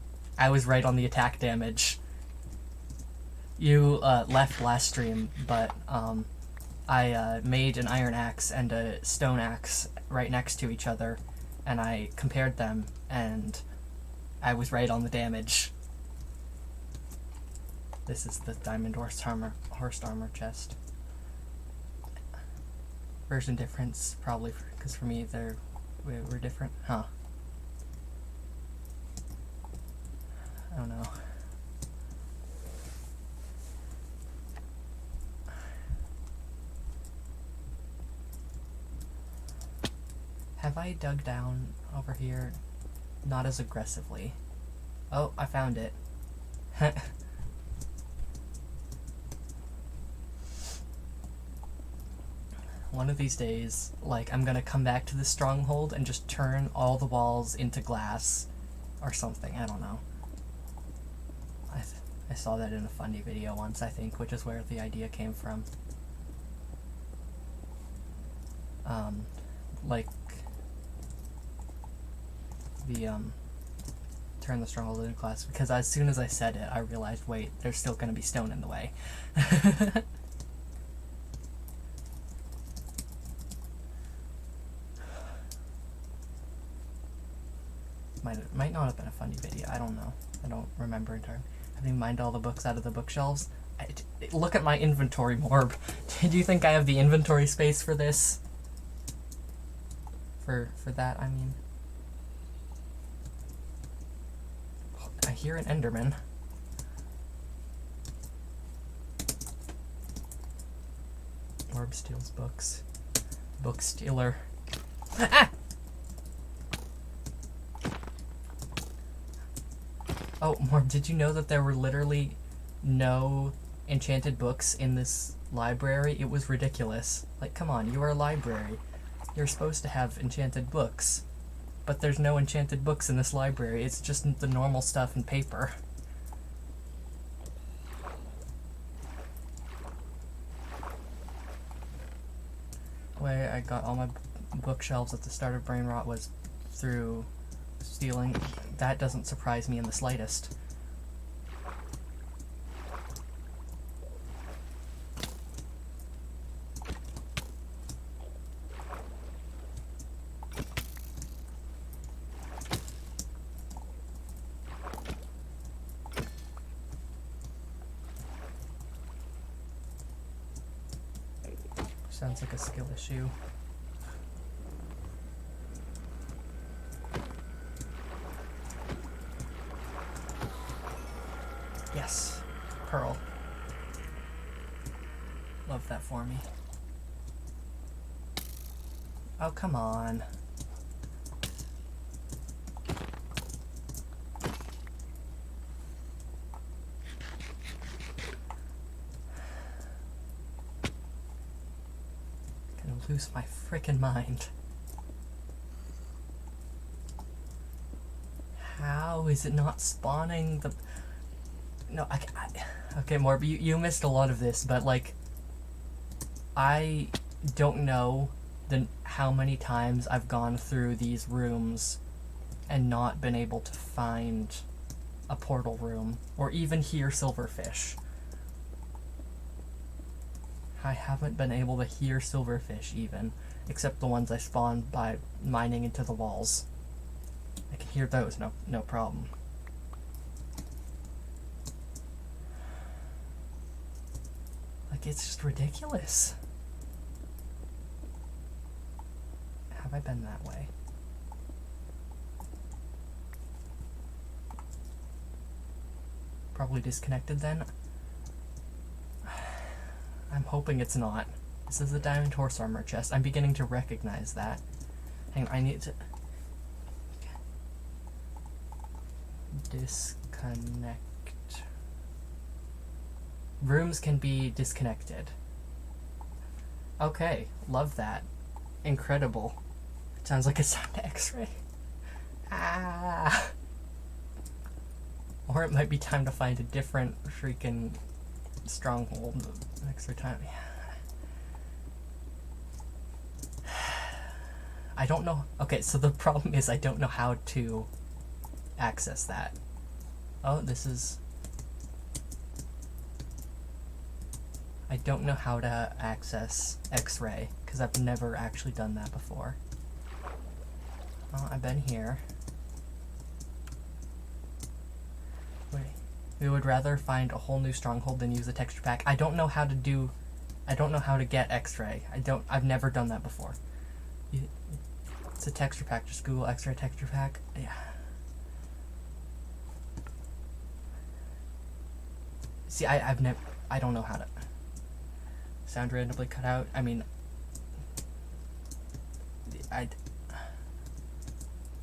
You left last stream, but I made an iron axe and a stone axe right next to each other, and I compared them, and I was right on the damage. This is the diamond horse armor chest. Version difference, probably, because for me we're different. Huh. I don't know. Have I dug down over here? Not as aggressively. Oh, I found it. One of these days, like, I'm gonna come back to the stronghold and just turn all the walls into glass or something. I don't know. I saw that in a funny video once, I think, which is where the idea came from. Like, the, turn the stronghold into glass, because as soon as I said it, I realized, wait, there's still gonna be stone in the way. Might not have been a funny video, I don't know. I don't remember entirely. Having mined all the books out of the bookshelves. Look at my inventory, Morb. Do you think I have the inventory space for this? For that, I mean. I hear an Enderman. Morb steals books. Book stealer. Ah! Oh, Morb, did you know that there were literally no enchanted books in this library? It was ridiculous. Like, come on, you are a library. You're supposed to have enchanted books. But there's no enchanted books in this library. It's just the normal stuff in paper. The way I got all my bookshelves at the start of Brain Rot was through stealing. That doesn't surprise me in the slightest. Sounds like a skill issue. Yes, Pearl. Love that for me. Oh, come on. Gonna lose my frickin' mind. How is it not spawning the... No, okay, Morb, you missed a lot of this, but, like, I don't know how many times I've gone through these rooms and not been able to find a portal room, or even hear silverfish. I haven't been able to hear silverfish, even, except the ones I spawned by mining into the walls. I can hear those, no problem. Like, it's just ridiculous. Have I been that way? Probably disconnected then. I'm hoping it's not. This is the Diamond Horse Armor chest. I'm beginning to recognize that. Hang on, I need to... Disconnect. Rooms can be disconnected. Okay, love that. Incredible. It sounds like it's time to X-ray. Ah! Or it might be time to find a different freaking stronghold extra time. I don't know. Okay, so the problem is I don't know how to access that. Oh, this is... I don't know how to access X-ray, because I've never actually done that before. Well, I've been here. Wait. We would rather find a whole new stronghold than use a texture pack. I don't know how to do... I don't know how to get X-ray. I've never done that before. It's a texture pack. Just Google X-ray texture pack. Yeah. See, I've never... I don't know how to... Sound randomly cut out. I mean...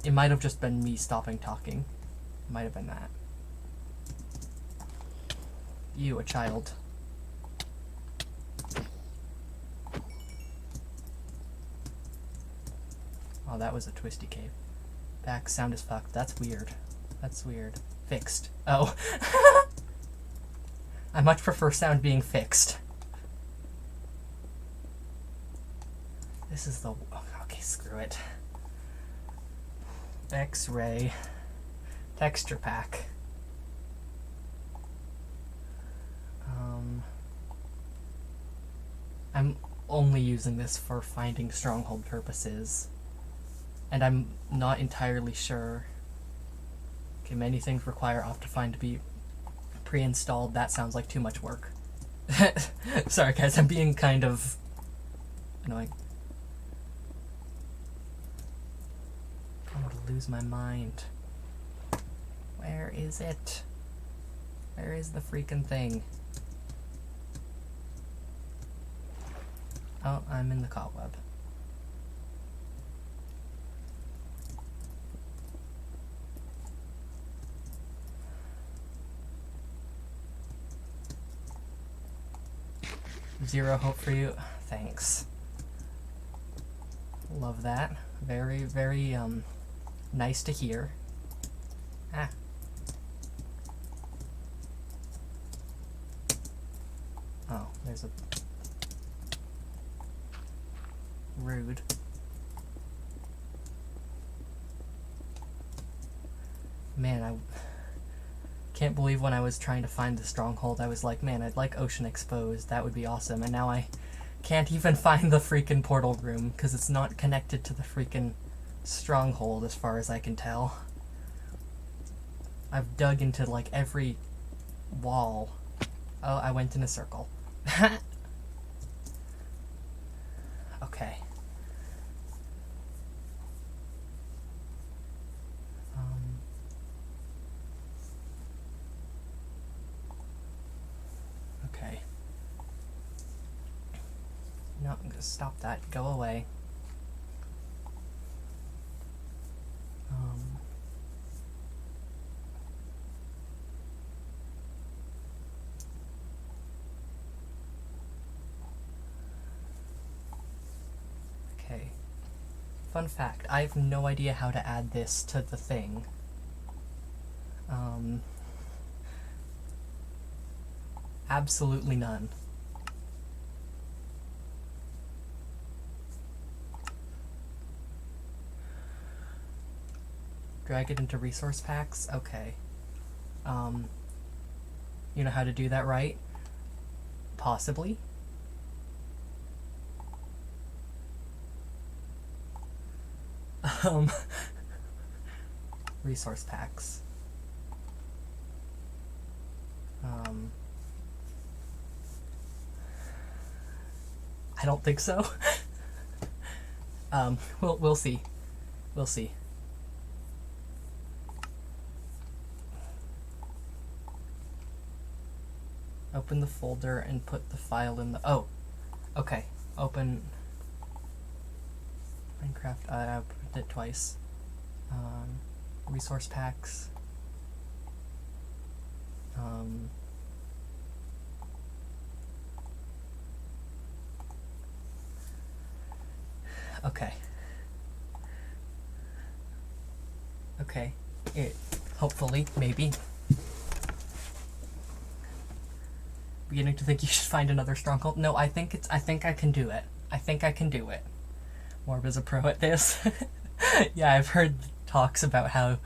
It might have just been me stopping talking. It might have been that. You, a child. Oh, that was a twisty cave. Back sound as fuck. That's weird. That's weird. Fixed. Oh. I much prefer sound being fixed. This is the... Okay, screw it. X-ray. Texture pack. I'm only using this for finding stronghold purposes. And I'm not entirely sure. Okay, many things require Optifine to be pre-installed. That sounds like too much work. Sorry guys, I'm being kind of annoying. I'm gonna lose my mind. Where is it? Where is the freaking thing? Oh, I'm in the cobweb. Zero hope for you. Thanks. Love that. Very, very, nice to hear. Ah. Oh, there's a... Rude. Man, I can't believe when I was trying to find the stronghold, I was like, man, I'd like Ocean Exposed, that would be awesome, and now I can't even find the freaking portal room, because it's not connected to the freaking stronghold, as far as I can tell. I've dug into, like, every wall. Oh, I went in a circle. Okay. Okay. No, I'm gonna stop that. Go away. Okay. Fun fact, I have no idea how to add this to the thing. Absolutely none. Drag it into resource packs? Okay. You know how to do that, right? Possibly. Resource packs. I don't think so. We'll see. We'll see. Open the folder and put the file in the... Oh! Okay. Open... Minecraft... I put it twice. Resource packs. Okay. Okay. Hopefully, maybe. Beginning to think you should find another stronghold. No, I think I can do it. I think I can do it. Morb is a pro at this. Yeah, I've heard talks about how,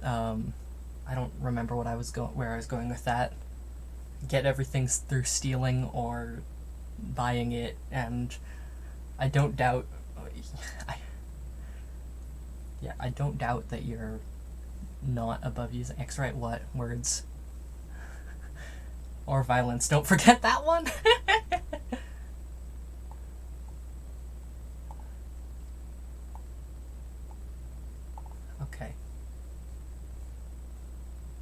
I don't remember where I was going with that. Get everything through stealing or buying it, and I don't doubt, I don't doubt that you're not above using X-Right what words. Or violence, don't forget that one! Okay.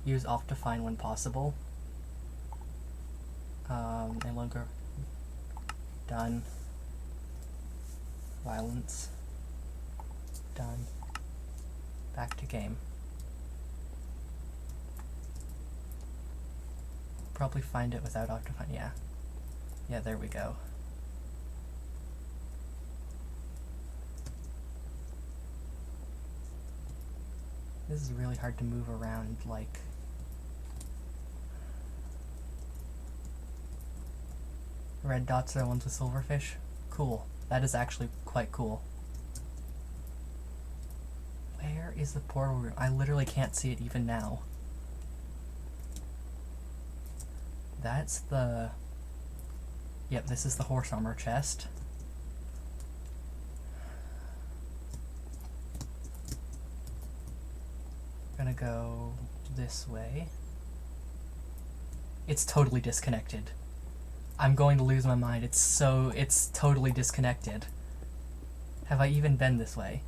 Use off define when possible. No longer done. Violence. Done. Back to game. Probably find it without Optifine, yeah. Yeah, there we go. This is really hard to move around, like... Red dots are the ones with silverfish? Cool. That is actually quite cool. Where is the portal room? I literally can't see it even now. That's the... Yep, this is the horse armor chest. Gonna go this way. It's totally disconnected. I'm going to lose my mind. It's totally disconnected. Have I even been this way?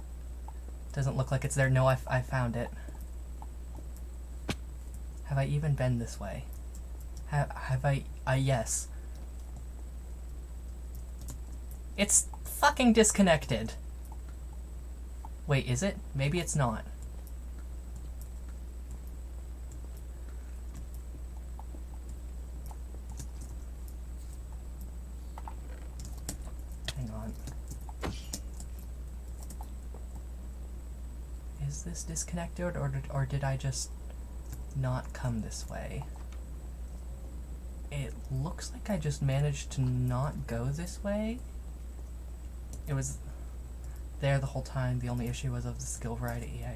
Doesn't look like it's there. No, I found it. Have I even been this way? Have I... yes. It's fucking disconnected. Wait, is it? Maybe it's not. Is this disconnected, or did I just not come this way? It looks like I just managed to not go this way. It was there the whole time. The only issue was of the skill variety. Yeah.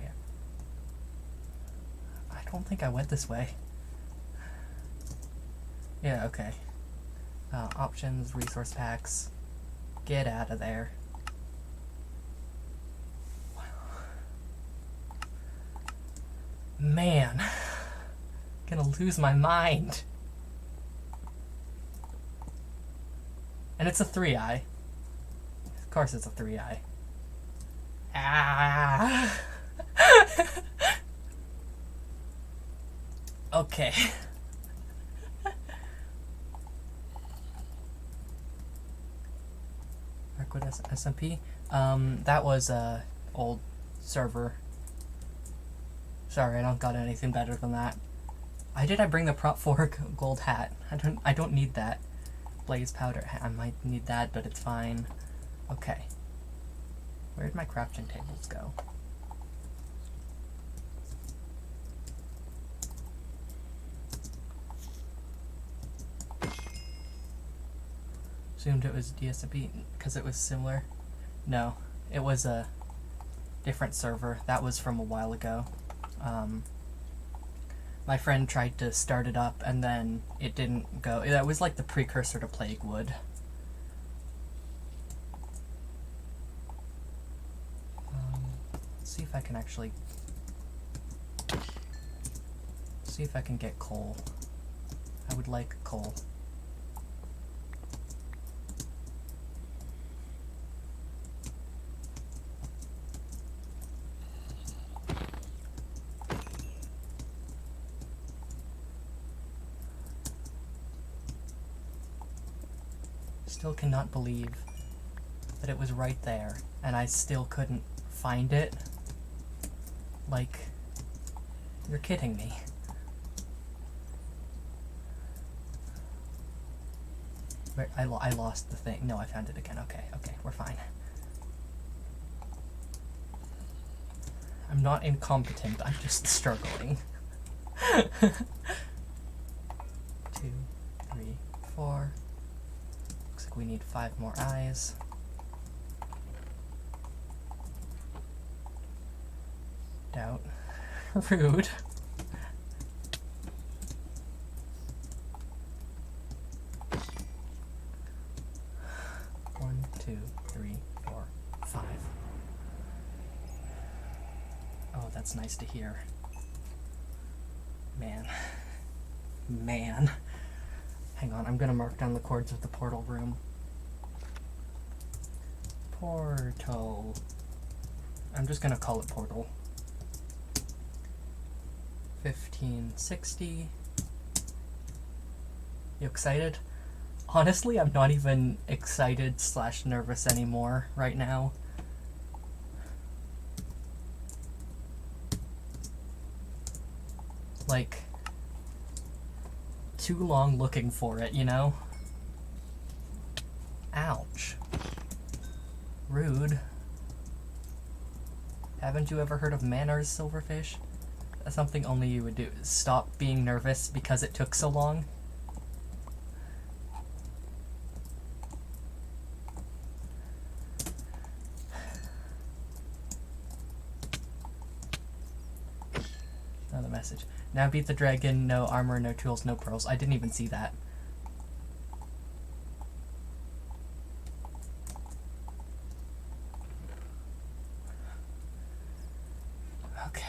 I don't think I went this way. Yeah, okay. Options, resource packs. Get out of there. Wow. Man. Gonna lose my mind. And it's a 3-eye. Of course it's a 3-eye. Ah! Okay. Darkwood SMP? That was a old server. Sorry, I don't got anything better than that. Why did I bring the Prop 4 gold hat? I don't need that. Blaze powder. I might need that, but it's fine. Okay. Where did my crafting tables go? Assumed it was DSP because it was similar. No, it was a different server. That was from a while ago. My friend tried to start it up and then it didn't go. That was like the precursor to Plaguewood. Let's see if I can actually... see if I can get coal. I would like coal. Still cannot believe that it was right there and I still couldn't find it. Like, you're kidding me. Wait, I lost the thing. No, I found it again. Okay, we're fine. I'm not incompetent, I'm just struggling. 2, 3, 4. Looks like we need 5 more eyes. Doubt. Rude. One, 2, 3, 4, 5. Oh, that's nice to hear. Man. Hang on, I'm gonna mark down the chords of the portal room. Portal. I'm just gonna call it portal. 1560. You excited? Honestly, I'm not even excited / nervous anymore right now. Like, too long looking for it, you know? Ouch. Rude. Haven't you ever heard of Manar's silverfish? That's something only you would do. Stop being nervous because it took so long. Another message. Now beat the dragon, no armor, no tools, no pearls. I didn't even see that. Okay.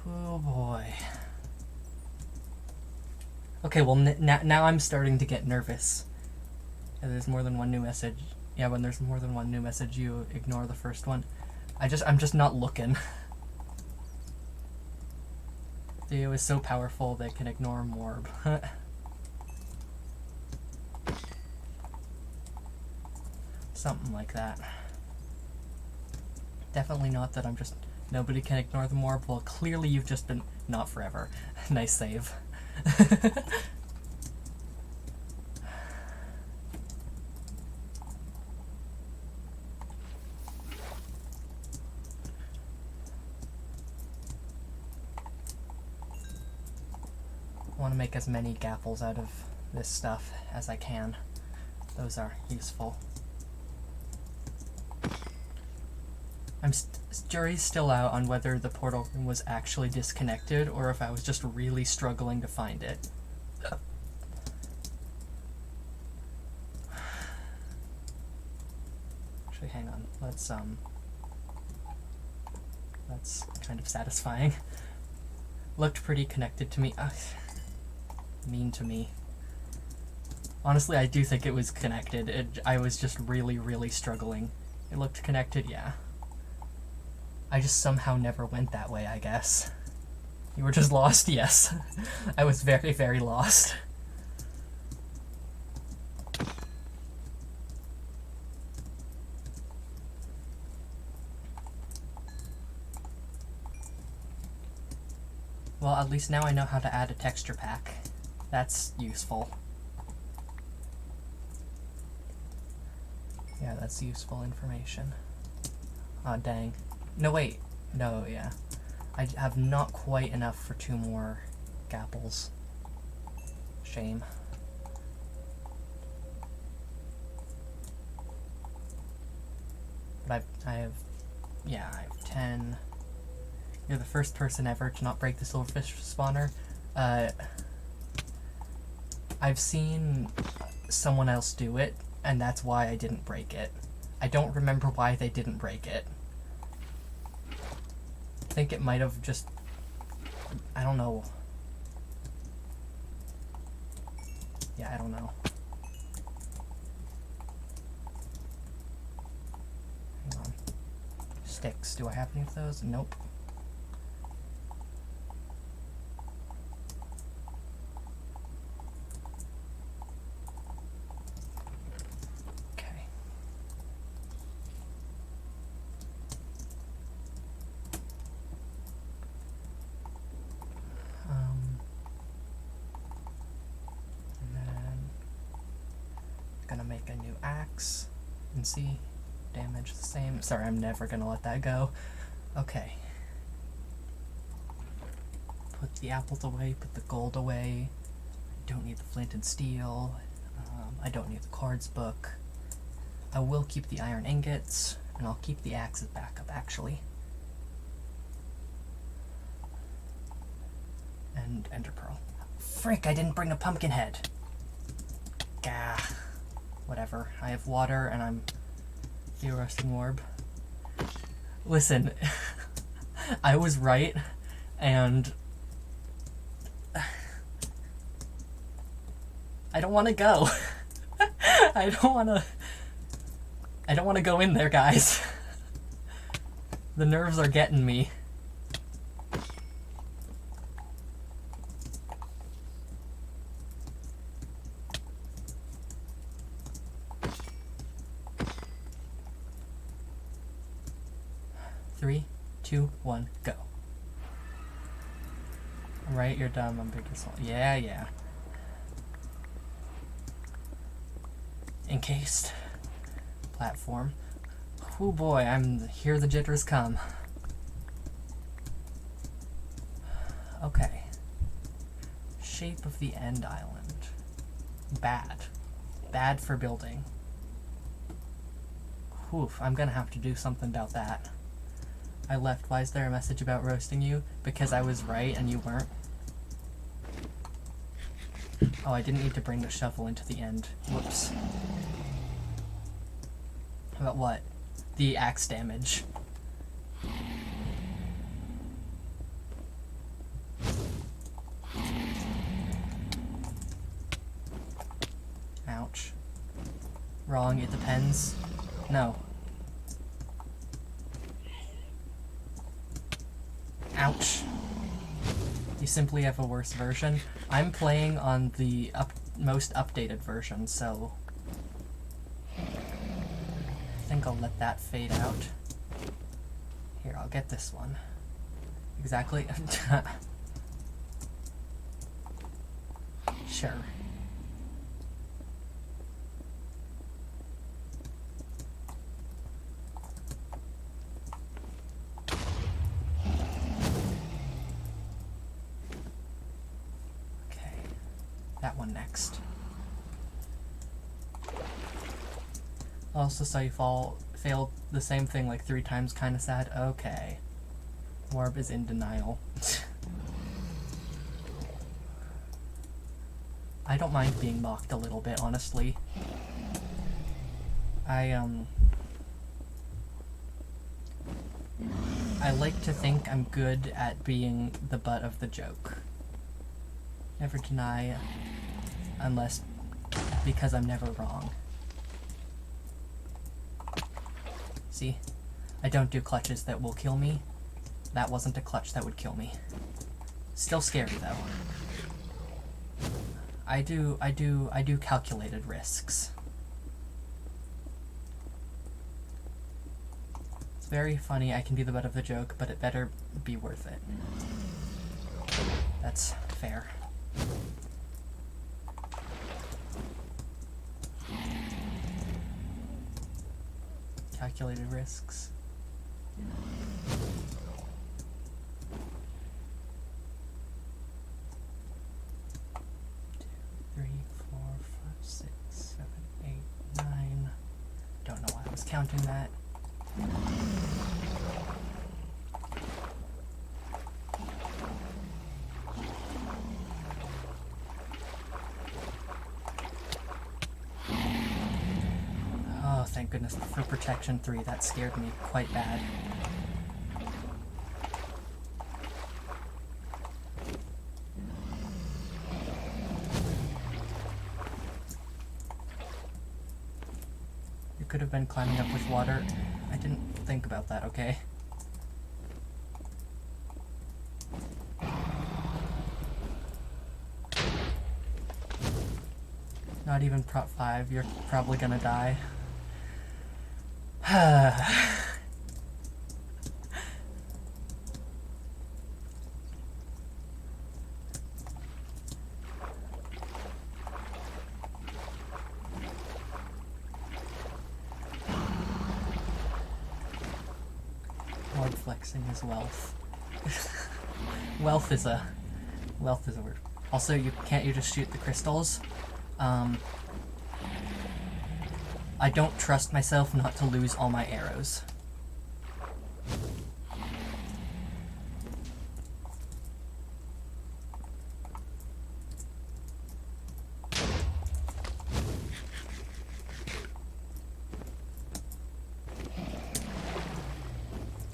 Oh boy. Okay, well now I'm starting to get nervous. Yeah, there's more than one new message. Yeah, when there's more than one new message, you ignore the first one. I'm just not looking. Theo is so powerful they can ignore Morb. Something like that. Definitely not that I'm just... Nobody can ignore the Morb. Well, clearly you've just been... Not forever. Nice save. want to make as many gapples out of this stuff as I can. Those are useful. Jury's still out on whether the portal room was actually disconnected or if I was just really struggling to find it. Actually, hang on. That's kind of satisfying. Looked pretty connected to me. Mean to me. Honestly, I do think it was connected. I was just really, really struggling. It looked connected, yeah. I just somehow never went that way, I guess. You were just lost? Yes. I was very, very lost. Well, at least now I know how to add a texture pack. That's useful. Yeah, that's useful information. Aw, dang. No, wait. No, yeah. I have not quite enough for 2 more gapples. Shame. But I have 10. You're the first person ever to not break the silverfish spawner. I've seen someone else do it, and that's why I didn't break it. I don't remember why they didn't break it. I think it might have just... I don't know. Yeah, I don't know. Hang on. Sticks. Do I have any of those? Nope. Make a new axe and see damage the same. Sorry, I'm never gonna let that go. Okay. Put the apples away, put the gold away. Don't need the flint and steel. I don't need the cards book. I will keep the iron ingots, and I'll keep the axe as backup, actually. And ender pearl. Frick, I didn't bring a pumpkin head. Gah. Whatever. I have water and I'm the rusting orb. Listen, I was right, and I don't want to go. I don't want to go in there, guys. The nerves are getting me. Three, 2, 1, go. Right, you're dumb. I'm big as well. Yeah, yeah. Encased platform. Oh boy, I'm here. The jitters come. Okay. Shape of the end island. Bad. Bad for building. Oof, I'm gonna have to do something about that. I left. Why is there a message about roasting you? Because I was right and you weren't. Oh, I didn't need to bring the shovel into the end. Whoops. About what? The axe damage. Ouch. Wrong, it depends. No. Ouch. You simply have a worse version. I'm playing on the most updated version, so I think I'll let that fade out. Here, I'll get this one. Exactly. Sure. Okay. next. Also saw you failed the same thing like 3 times, kinda sad. Okay. Warb is in denial. I don't mind being mocked a little bit, honestly. I like to think I'm good at being the butt of the joke. Never deny unless because I'm never wrong. See? I don't do clutches that will kill me. That wasn't a clutch that would kill me. Still scary though. I do calculated risks. It's very funny, I can be the butt of the joke, but it better be worth it. That's fair. Calculated risks. 3, 4, 5, 6, 7, 8, 9. Don't know why I was counting that. Oh, thank goodness for protection 3. That scared me quite bad. You could have been climbing up with water. I didn't think about that, okay? Not even Prop 5, you're probably gonna die. Lord flexing is wealth. Wealth is a word. Also, can't you just shoot the crystals? I don't trust myself not to lose all my arrows.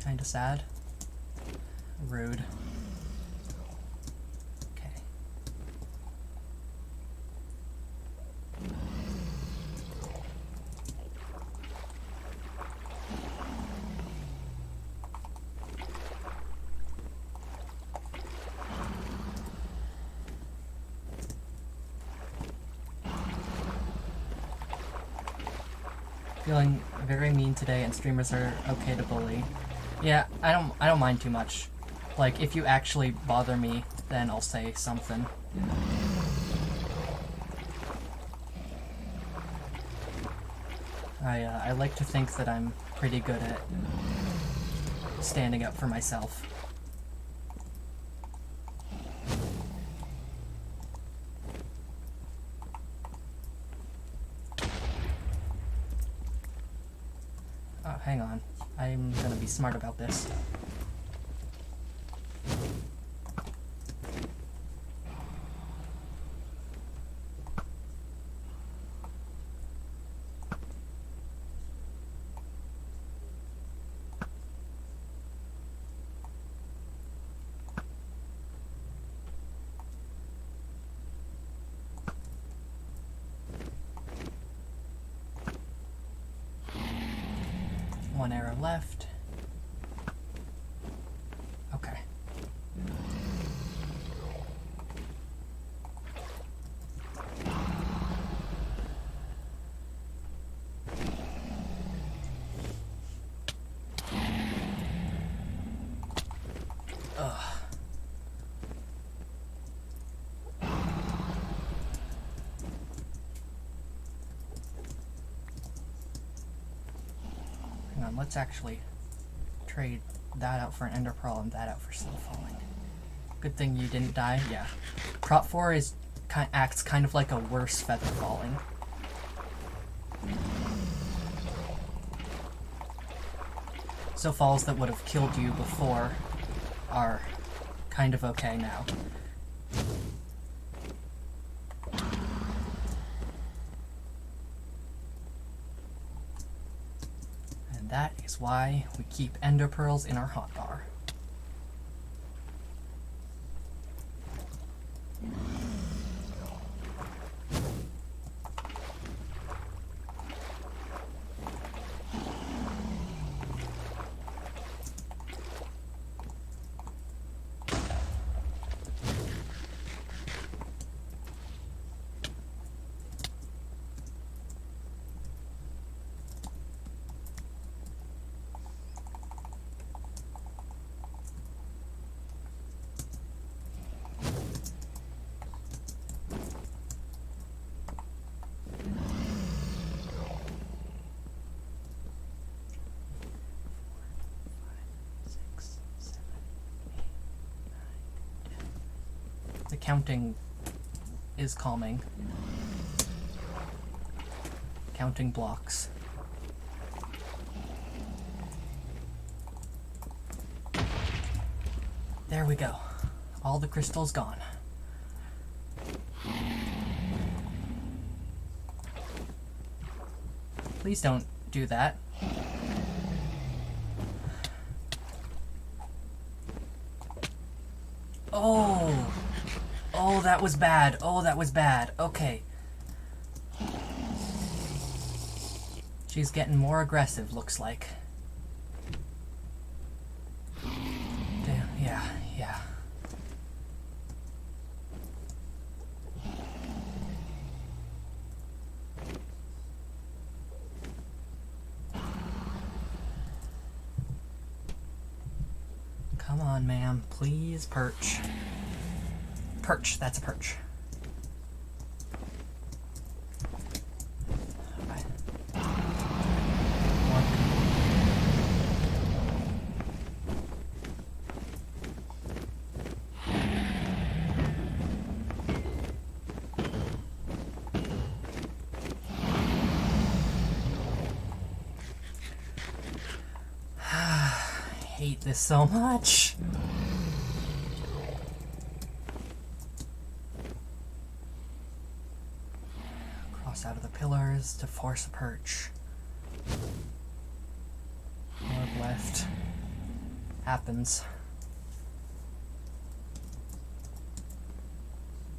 Kinda sad. Rude. Okay. Feeling very mean today, and streamers are okay to bully. Yeah, I don't mind too much. Like, if you actually bother me, then I'll say something. I like to think that I'm pretty good at standing up for myself. Oh, hang on. I'm gonna be smart about this. One arrow left. Okay. Ugh. Hang on, let's actually trade that out for an ender pearl and that out for slow falling. Good thing you didn't die. Yeah. Prop 4 is acts kind of like a worse feather falling. So falls that would have killed you before are kind of okay now. And that is why we keep ender pearls in our hotbar. The counting is calming. Counting blocks. There we go. All the crystals gone. Please don't do that. Oh! Oh, that was bad. Oh, that was bad. Okay. She's getting more aggressive, looks like. Damn, yeah. Come on, ma'am. Please, perch. Perch, that's a perch. I hate this so much. Cross out of the pillars to force a perch. Orb left. Happens.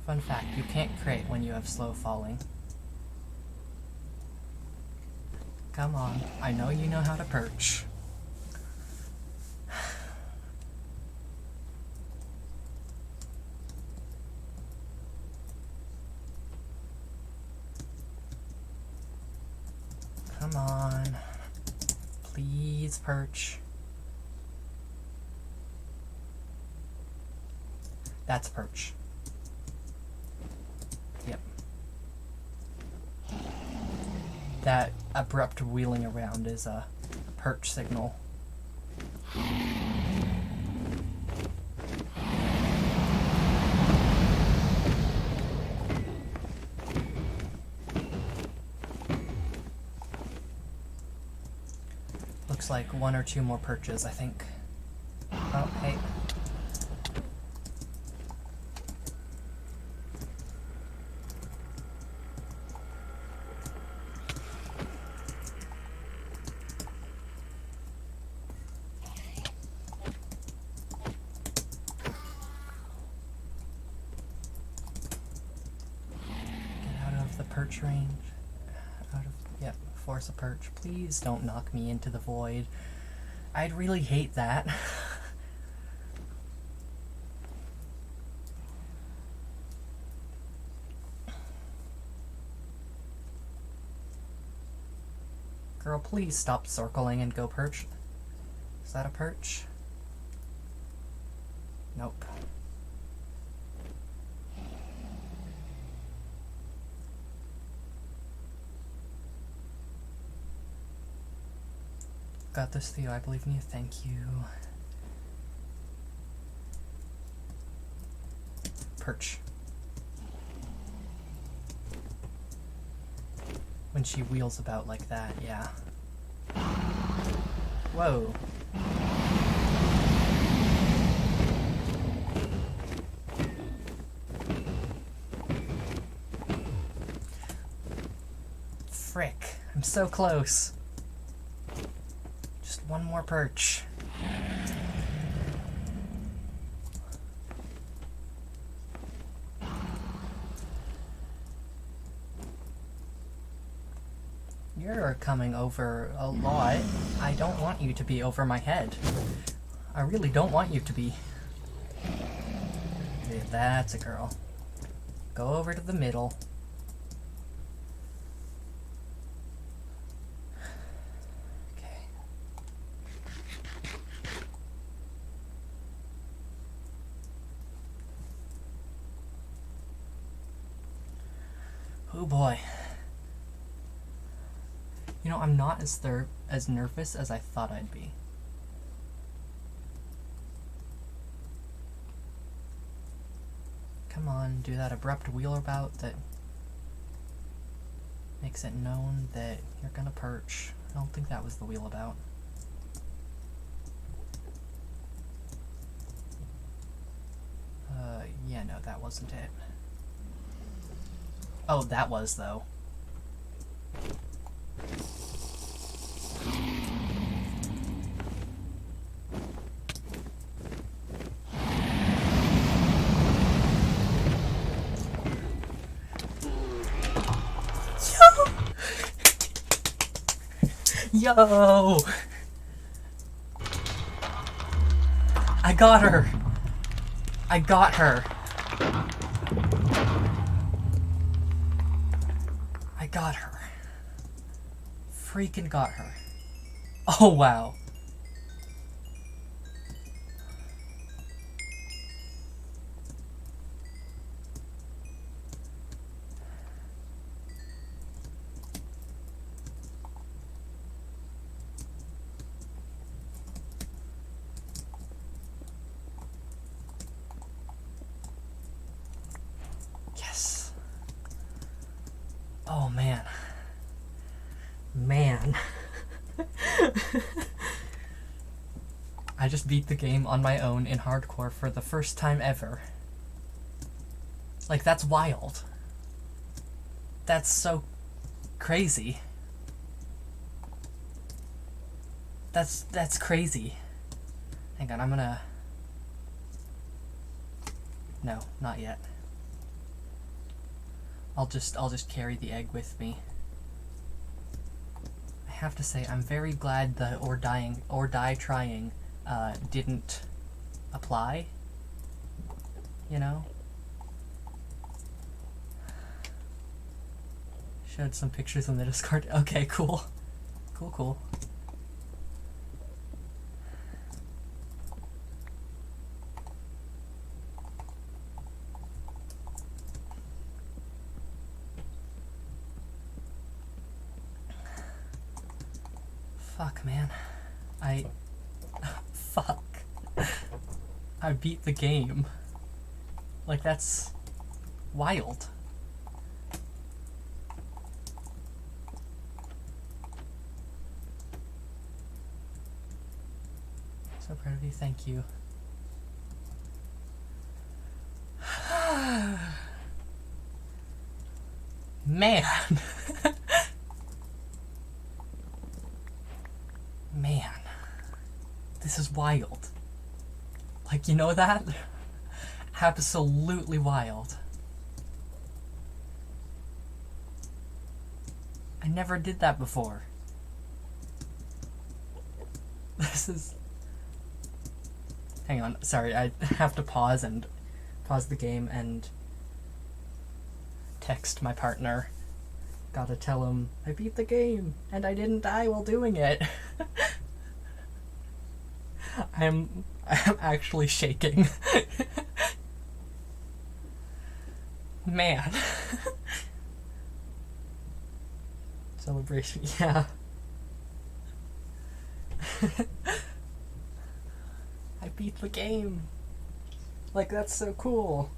Fun fact, you can't crate when you have slow falling. Come on, I know you know how to perch. Come on. Please perch. That's perch. Yep. That abrupt wheeling around is a perch signal. Looks like one or two more perches, I think. Oh, hey. Perch range. Yep, force a perch. Please don't knock me into the void. I'd really hate that. Girl, please stop circling and go perch. Is that a perch? Nope. Got this, Theo. I believe in you. Thank you. Perch. when she wheels about like that, yeah. Whoa. Frick, I'm so close. Just one more perch. You're coming over a lot. I don't want you to be over my head. I really don't want you to be. Okay, that's a girl. Go over to the middle. Okay. Oh boy. You know, I'm not as nervous as I thought I'd be. Come on, do that abrupt wheelabout that makes it known that you're gonna perch. I don't think that was the wheelabout. Yeah, no, that wasn't it. Oh, that was, though. Yo! I got her! I got her! I got her. Freaking got her. Oh, wow. Yes. Oh, man. Man. I just beat the game on my own in hardcore for the first time ever. Like, that's wild. That's so crazy. That's crazy. Hang on, I'm gonna... No, not yet. I'll just carry the egg with me. I have to say, I'm very glad the or die trying didn't apply. You know? Showed some pictures in the Discord. Okay, cool. Cool. Fuck, man. Fuck. I beat the game. Like, that's wild. So proud of you, thank you. Man. Man. This is wild. Like, you know that? Absolutely wild. I never did that before. This is... Hang on, sorry, I have to pause the game and text my partner. Gotta tell him, I beat the game, and I didn't die while doing it. I'm actually shaking. Man. Celebration, yeah. I beat the game. Like, that's so cool.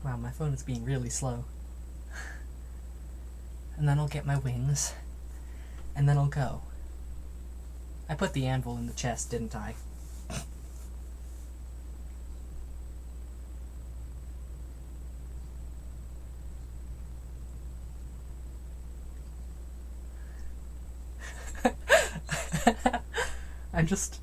Wow, Wow, my phone is being really slow. And then I'll get my wings. And then I'll go. I put the anvil in the chest, didn't I? I'm just...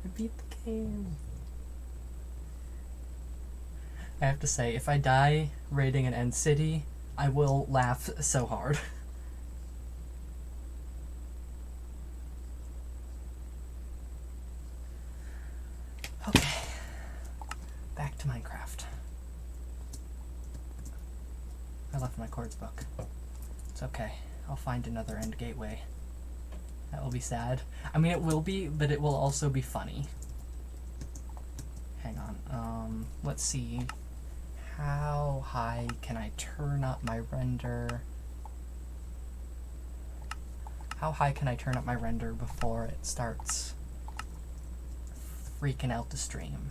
I beat the game. I have to say, if I die raiding an end city, I will laugh so hard. Okay. Back to Minecraft. I left my chords book. It's okay. I'll find another end gateway. That will be sad. I mean, it will be, but it will also be funny. Hang on. Let's see. How high can I turn up my render? How high can I turn up my render before it starts freaking out the stream?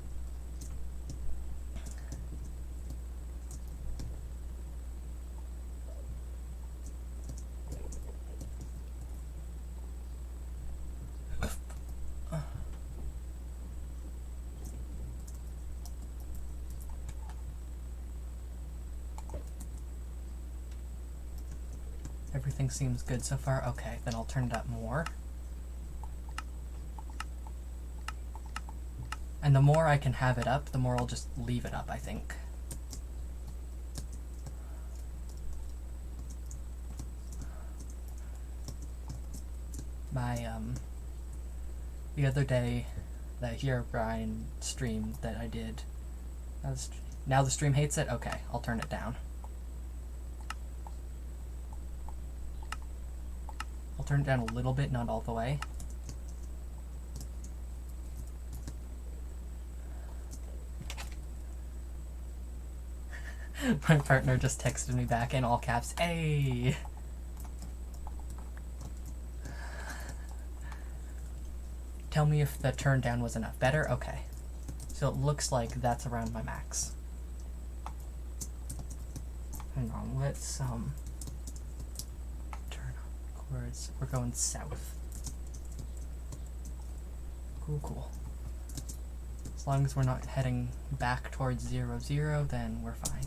Everything seems good so far. Okay, then I'll turn it up more. And the more I can have it up, the more I'll just leave it up, I think. My, the other day, the Herobrine stream that I did, now the stream hates it? Okay, I'll turn it down. I'll turn it down a little bit, not all the way. My partner just texted me back in all caps, "Hey!" Tell me if the turn down was enough. Better? Okay. So it looks like that's around my max. Hang on, let's, turn on chords. We're going south. Cool. As long as we're not heading back towards 0, 0, then we're fine.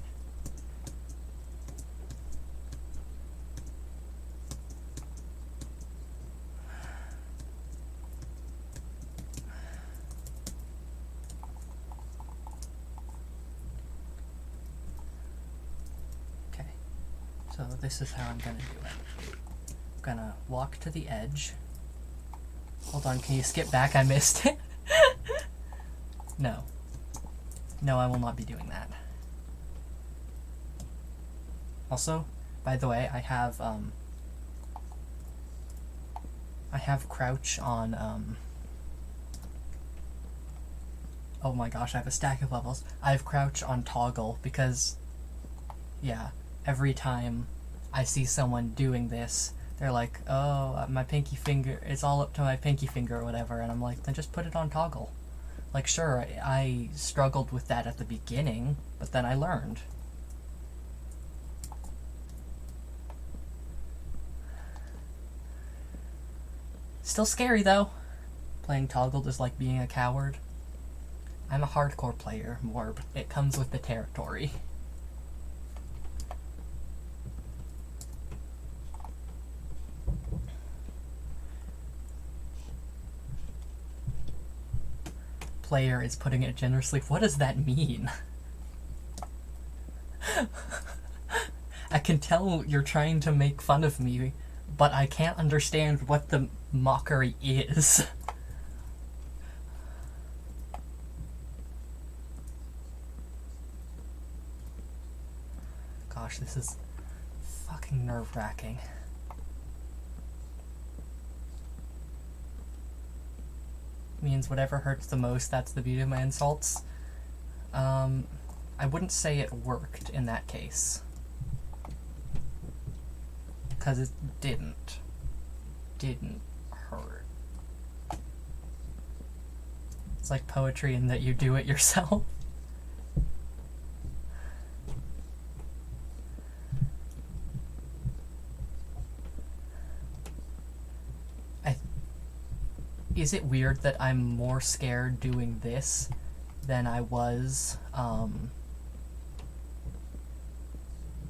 Okay, so this is how I'm gonna do it. I'm gonna walk to the edge. Hold on, can you skip back? I missed it. No. No, I will not be doing that. Also, by the way, I have crouch on, oh my gosh, I have a stack of levels. I have crouch on toggle because, yeah, every time I see someone doing this, they're like, oh, my pinky finger, it's all up to my pinky finger or whatever, and I'm like, then just put it on toggle. Like, sure, I struggled with that at the beginning, but then I learned. Still scary, though. Playing toggled is like being a coward. I'm a hardcore player, Morb. It comes with the territory. Player is putting it generously. What does that mean? I can tell you're trying to make fun of me, but I can't understand what the mockery is. Gosh, this is fucking nerve-wracking. Means whatever hurts the most, that's the beauty of my insults. I wouldn't say it worked in that case. Because it didn't hurt. It's like poetry in that you do it yourself. Is it weird that I'm more scared doing this than I was,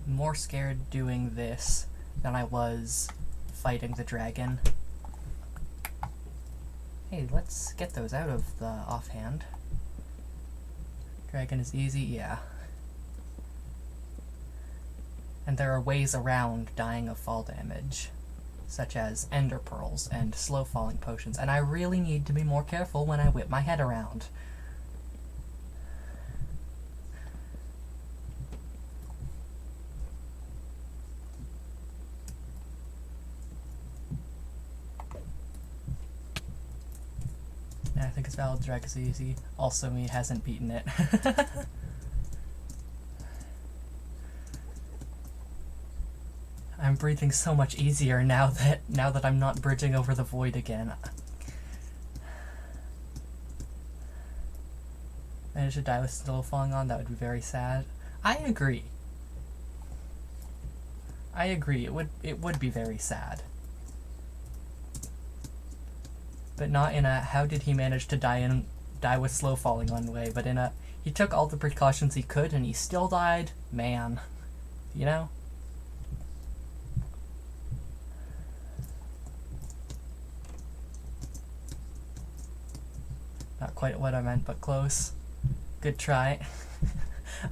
more scared doing this than I was fighting the dragon? Hey, let's get those out of the offhand. Dragon is easy, yeah. And there are ways around dying of fall damage, such as ender pearls and slow falling potions, and I really need to be more careful when I whip my head around. And I think it's valid. Drag is easy. Also, me hasn't beaten it. I'm breathing so much easier now that I'm not bridging over the void again. And I should die with still falling on. That would be very sad. I agree. It would be very sad. But not in a how did he manage to die with slow falling on way, but in a he took all the precautions he could and he still died. Man, you know? Not quite what I meant, but close. Good try.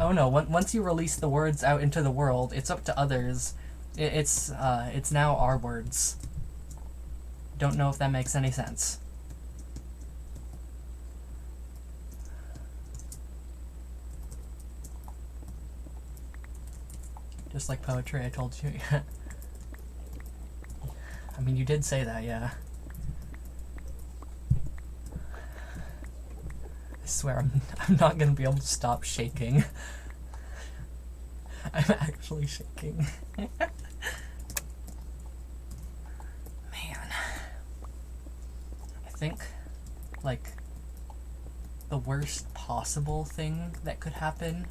Oh no, once you release the words out into the world, it's up to others. It's now our words. Don't know if that makes any sense. Just like poetry, I told you. I mean, you did say that, yeah. I swear, I'm not gonna be able to stop shaking. I'm actually shaking. Man. I think, like, the worst possible thing that could happen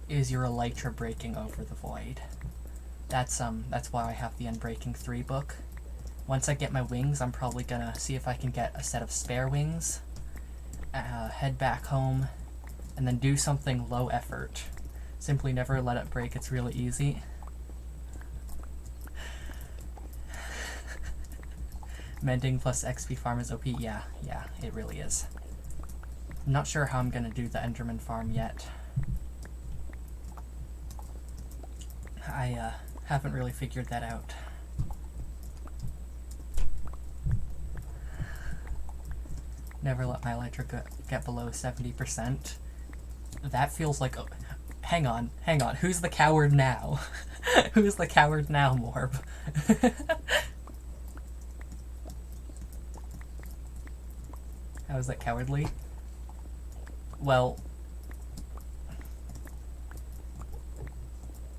is your elytra breaking over the void. That's why I have the Unbreaking 3 book. Once I get my wings, I'm probably gonna see if I can get a set of spare wings, head back home, and then do something low effort. Simply never let it break, it's really easy. Mending plus XP farm is OP, yeah, it really is. I'm not sure how I'm gonna do the Enderman farm yet. I haven't really figured that out. Never let my elytra get below 70%. That feels like... Oh, hang on. Who's the coward now? Who's the coward now, Morb? How is that cowardly? Well...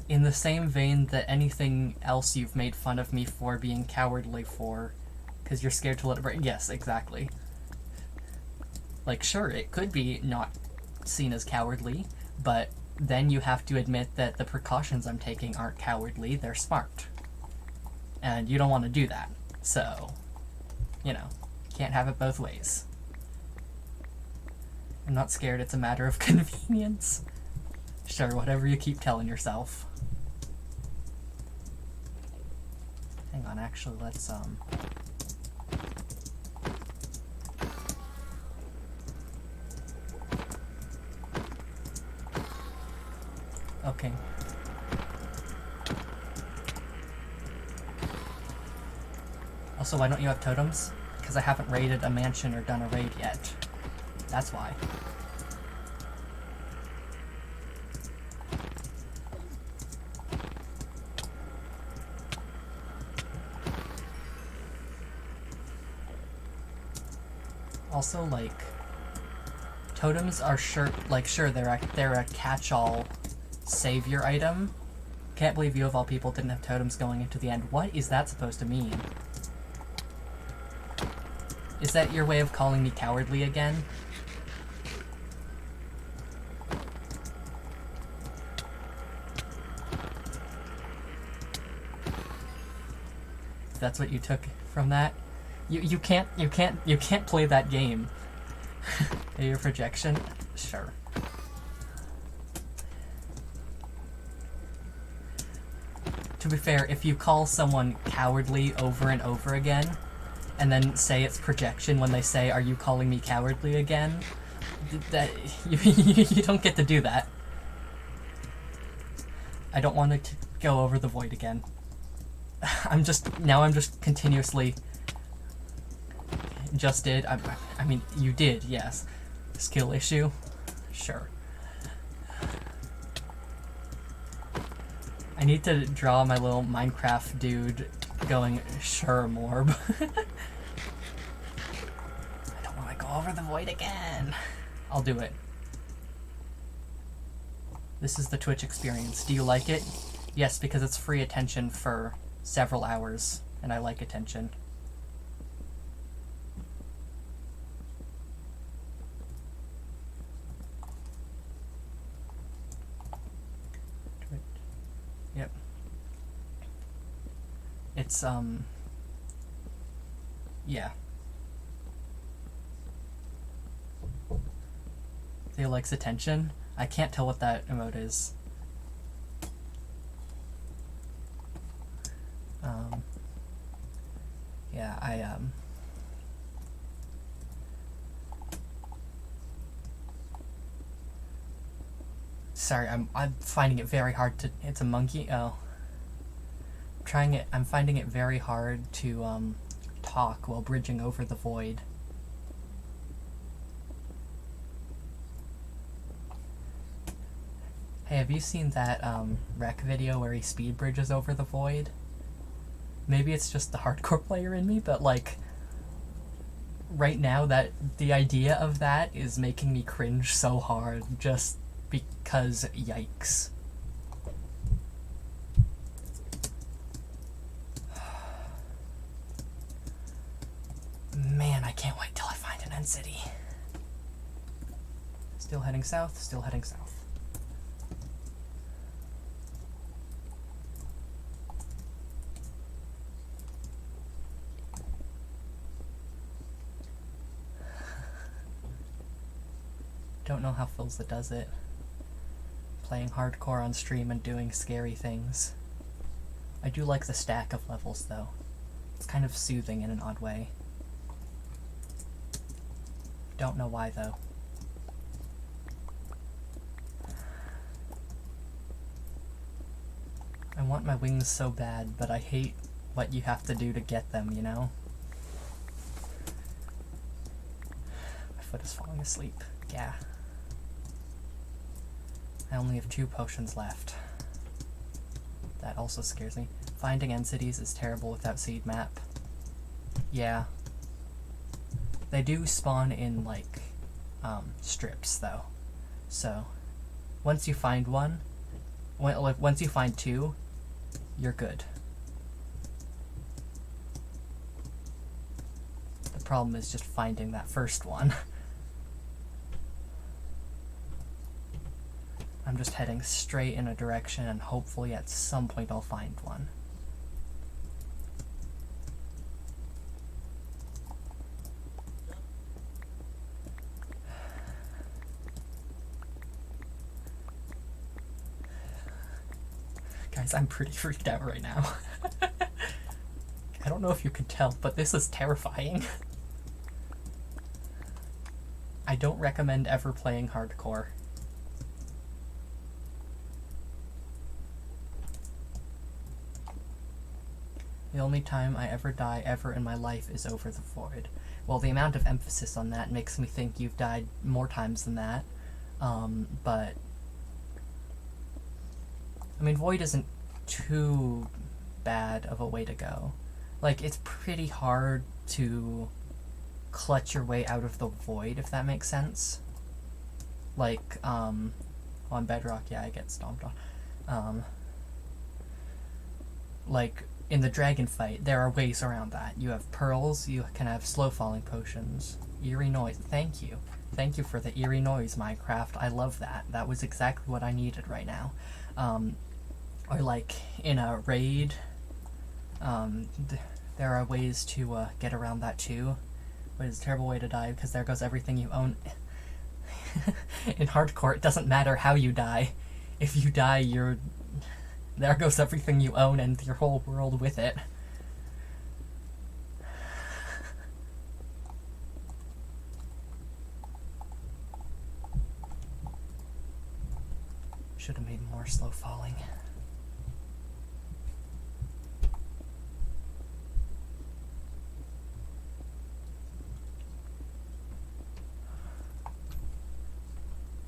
in the same vein that anything else you've made fun of me for being cowardly for, because you're scared to let it break. Yes, exactly. Like, sure, it could be not seen as cowardly, but then you have to admit that the precautions I'm taking aren't cowardly, they're smart. And you don't want to do that. So, you know, can't have it both ways. I'm not scared, it's a matter of convenience. Sure, whatever you keep telling yourself. Hang on, actually, let's, okay. Also, why don't you have totems? Because I haven't raided a mansion or done a raid yet. That's why. Also, like, totems are sure, they're a catch-all savior item. Can't believe you of all people didn't have totems going into the end. What is that supposed to mean? Is that your way of calling me cowardly again? That's what you took from that? You can't play that game. Your projection? Sure. To be fair, if you call someone cowardly over and over again, and then say it's projection when they say, "Are you calling me cowardly again?" That you don't get to do that. I don't want to go over the void again. I'm just continuously. Just did. I mean, you did, yes. Skill issue? Sure. I need to draw my little Minecraft dude going, sure, Morb. I don't want to go over the void again. I'll do it. This is the Twitch experience. Do you like it? Yes, because it's free attention for several hours, and I like attention. Yep. It's, yeah. Theo likes attention. I can't tell what that emote is. Yeah, sorry, I'm finding it very hard to. It's a monkey. Oh, I'm finding it very hard to talk while bridging over the void. Hey, have you seen that rec video where he speed bridges over the void? Maybe it's just the hardcore player in me, but like right now that the idea of that is making me cringe so hard just because yikes. Man, I can't wait till I find an end city. Still heading south, still heading south. Don't know how Filza does it. Playing hardcore on stream and doing scary things. I do like the stack of levels though. It's kind of soothing in an odd way. Don't know why though. I want my wings so bad, but I hate what you have to do to get them, you know? My foot is falling asleep. Yeah. I only have 2 potions left. That also scares me. Finding end cities is terrible without seed map. Yeah. They do spawn in, like, strips, though. So, once you find one, once you find 2, you're good. The problem is just finding that first one. I'm just heading straight in a direction and hopefully at some point I'll find one. Guys, I'm pretty freaked out right now. I don't know if you can tell, but this is terrifying. I don't recommend ever playing hardcore. The only time I ever die ever in my life is over the void. Well, the amount of emphasis on that makes me think you've died more times than that. But I mean, void isn't too bad of a way to go. Like, it's pretty hard to clutch your way out of the void, if that makes sense. Like, on Bedrock, yeah, I get stomped on. Like, in the dragon fight, there are ways around that. You have pearls, you can have slow falling potions. Eerie noise. Thank you. Thank you for the eerie noise, Minecraft. I love that. That was exactly what I needed right now. Or like in a raid, there are ways to get around that too. But it's a terrible way to die because there goes everything you own. In hardcore, it doesn't matter how you die. If you die, there goes everything you own and your whole world with it. Should have made more slow falling.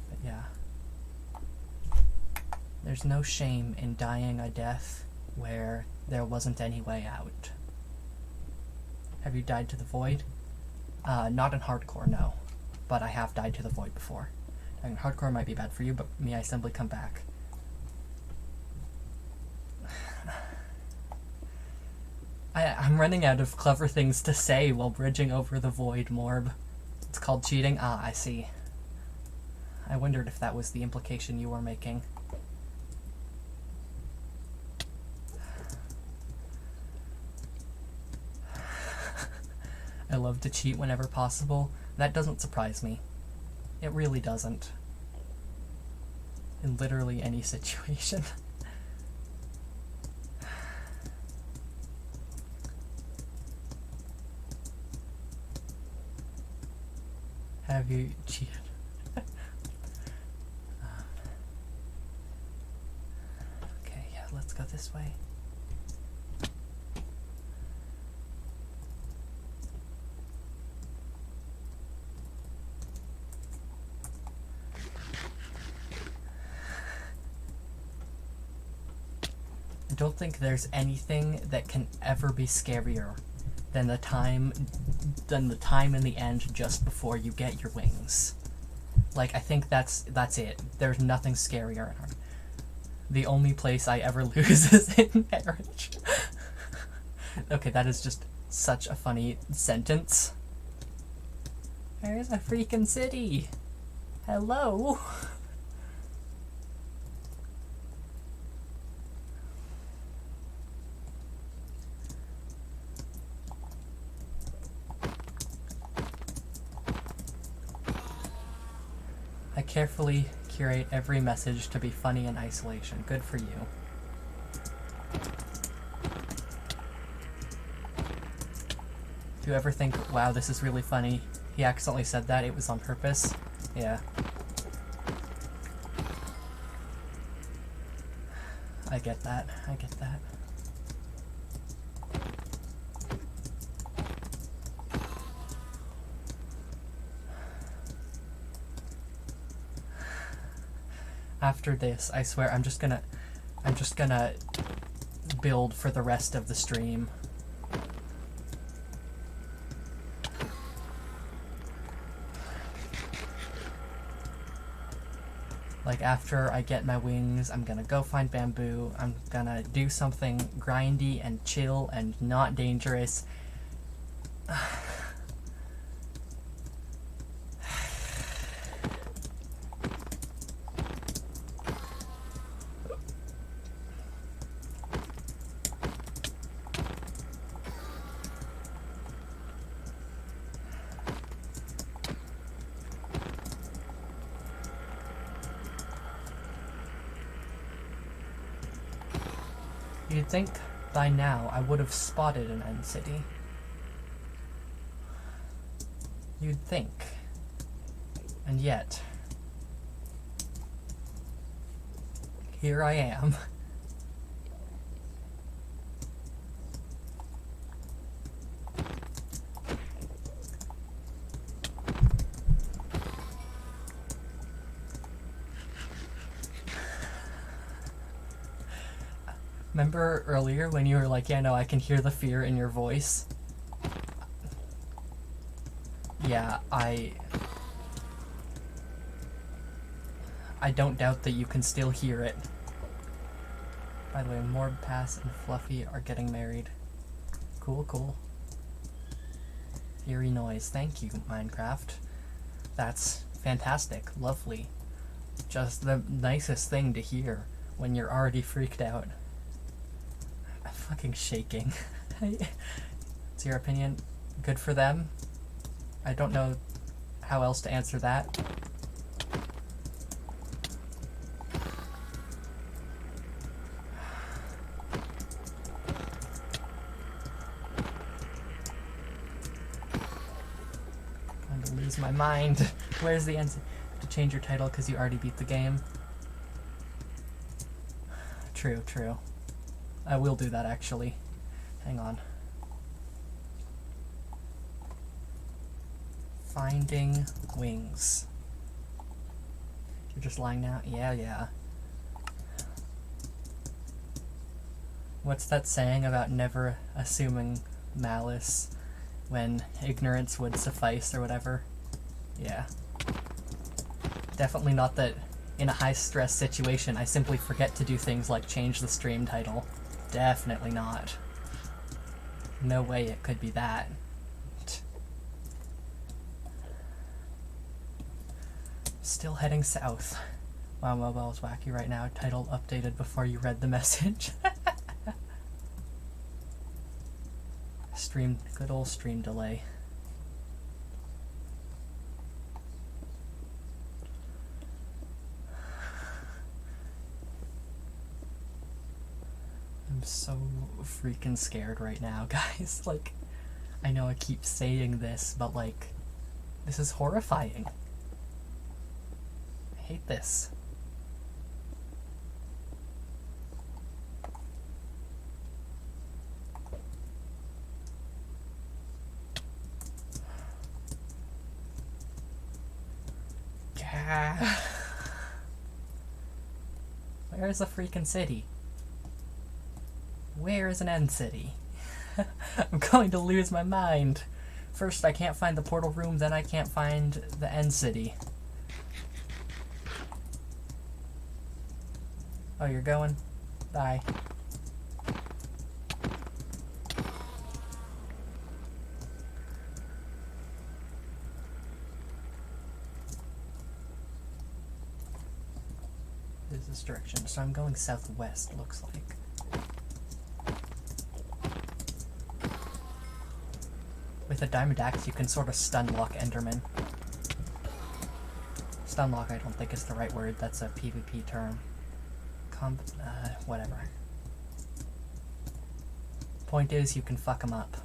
But yeah. There's no shame in dying a death where there wasn't any way out. Have you died to the void? Not in hardcore, no. But I have died to the void before. I mean, hardcore might be bad for you, but me, I simply come back. I'm running out of clever things to say while bridging over the void, Morb. It's called cheating? Ah, I see. I wondered if that was the implication you were making. I love to cheat whenever possible. That doesn't surprise me. It really doesn't. In literally any situation. Have you cheated? Okay, yeah, let's go this way. I don't think there's anything that can ever be scarier than the time in the end just before you get your wings. Like, I think that's it. There's nothing scarier. The only place I ever lose is in marriage. Okay, that is just such a funny sentence. There's a freaking city. Hello. I carefully curate every message to be funny in isolation. Good for you. If you ever think, wow, this is really funny, he accidentally said that, it was on purpose. Yeah. I get that. I get that. After this, I swear I'm just gonna build for the rest of the stream. Like, after I get my wings, I'm gonna go find bamboo, I'm gonna do something grindy and chill and not dangerous. You'd think by now I would have spotted an end city. You'd think. And yet, here I am. Remember earlier when you were like, yeah, no, I can hear the fear in your voice? Yeah, I don't doubt that you can still hear it. By the way, Mordpass and Fluffy are getting married. Cool, cool. Eerie noise. Thank you, Minecraft. That's fantastic. Lovely. Just the nicest thing to hear when you're already freaked out. I'm fucking shaking. It's your opinion? Good for them? I don't know how else to answer that. I'm gonna lose my mind. Where's the end? To change your title because you already beat the game. True, true. I will do that actually. Hang on. Finding wings. You're just lying now? Yeah, yeah. What's that saying about never assuming malice when ignorance would suffice or whatever? Yeah. Definitely not that in a high-stress situation I simply forget to do things like change the stream title. Definitely not. No way it could be that. Still heading south. Wow, mobile's wacky right now. Title updated before you read the message. Stream, good old stream delay. I'm so freaking scared right now, guys. Like, I know I keep saying this, but like, this is horrifying. I hate this. Yeah. Where is the freaking city? Where is an end city? I'm going to lose my mind. First I can't find the portal room, then I can't find the end city. Oh, you're going? Bye. This is this direction, so I'm going southwest, looks like. With a diamond axe, you can sort of stun lock Enderman. Stun lock, I don't think is the right word. That's a PvP term. Whatever. Point is, you can fuck him up.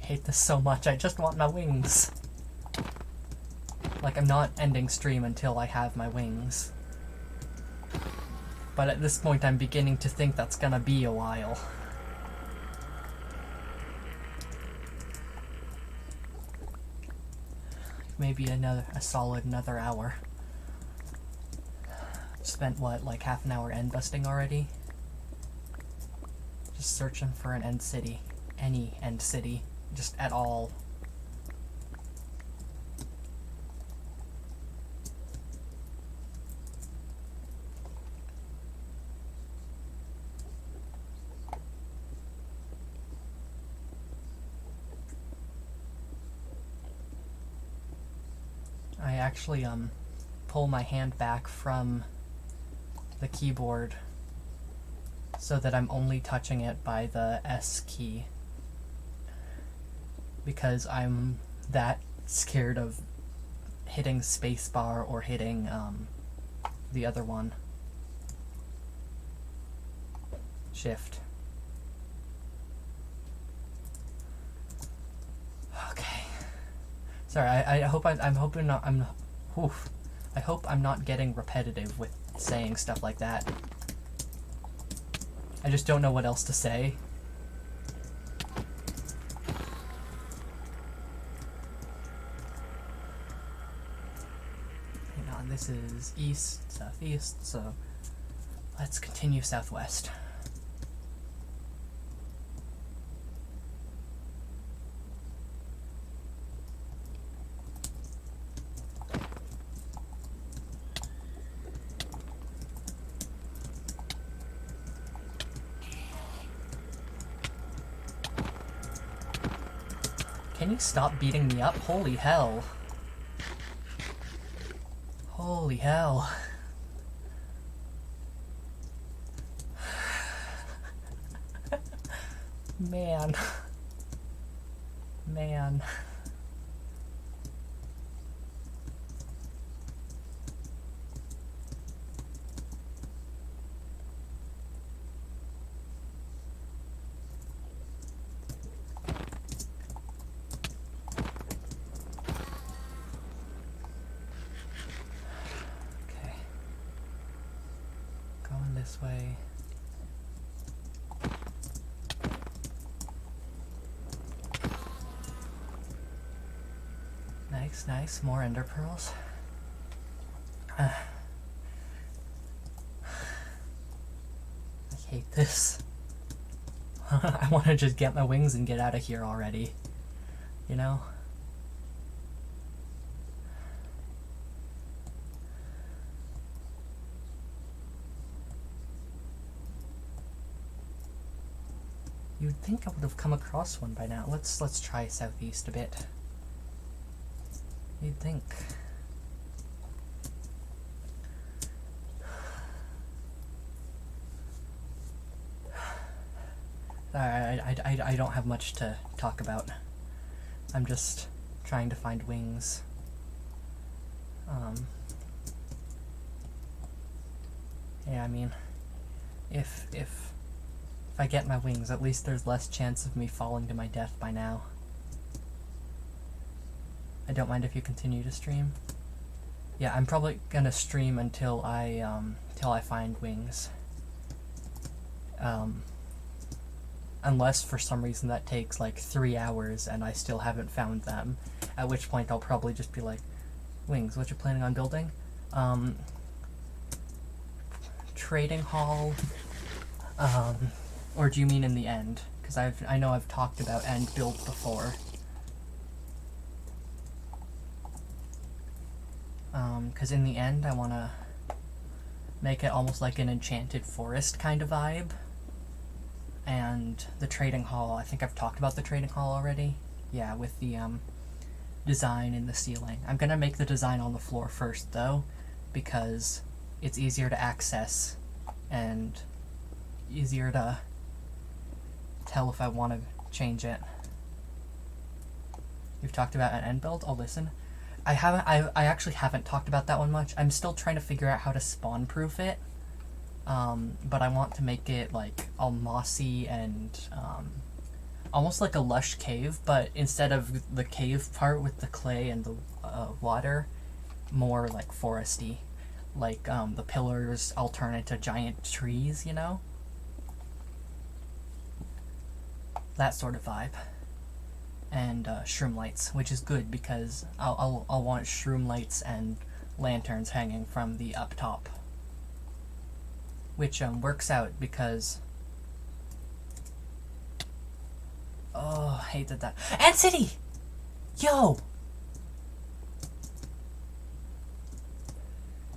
I hate this so much, I just want my wings. Like, I'm not ending stream until I have my wings. But at this point, I'm beginning to think that's gonna be a while. Maybe a solid another hour. Spent what, like half an hour end busting already? Just searching for an end city. Any end city. Just at all. I actually pull my hand back from the keyboard so that I'm only touching it by the S key, because I'm that scared of hitting spacebar or hitting the other one. Shift. Okay. Sorry, I hope I'm hoping not oof. I hope I'm not getting repetitive with saying stuff like that. I just don't know what else to say. on, this is east, southeast, so let's continue southwest. Can you stop beating me up? Holy hell. Holy hell. Man. Man. Okay. Going this way. Nice, nice. More ender pearls. I hate this. I want to just get my wings and get out of here already. You know? You'd think I would have come across one by now. Let's try southeast a bit. You'd think. I don't have much to talk about. I'm just trying to find wings. Yeah, I mean, if I get my wings, at least there's less chance of me falling to my death by now. I don't mind if you continue to stream. Yeah, I'm probably gonna stream until I find wings. Unless for some reason that takes like 3 hours and I still haven't found them, at which point I'll probably just be like, wings, what you planning on building? Trading hall, or do you mean in the end? Because I know I've talked about end build before. Because in the end I want to make it almost like an enchanted forest kind of vibe. And the trading hall, I think I've talked about the trading hall already. Yeah, with the design in the ceiling. I'm gonna make the design on the floor first though, because it's easier to access and easier to tell if I want to change it. You've talked about an end build? I'll listen. I actually haven't talked about that one much. I'm still trying to figure out how to spawn proof it. But I want to make it like all mossy and almost like a lush cave, but instead of the cave part with the clay and the water, more like foresty. Like the pillars all turn into giant trees, you know? That sort of vibe. And shroom lights, which is good because I'll want shroom lights and lanterns hanging from the up top. Which works out because... Oh, I hated that. Ant City! Yo!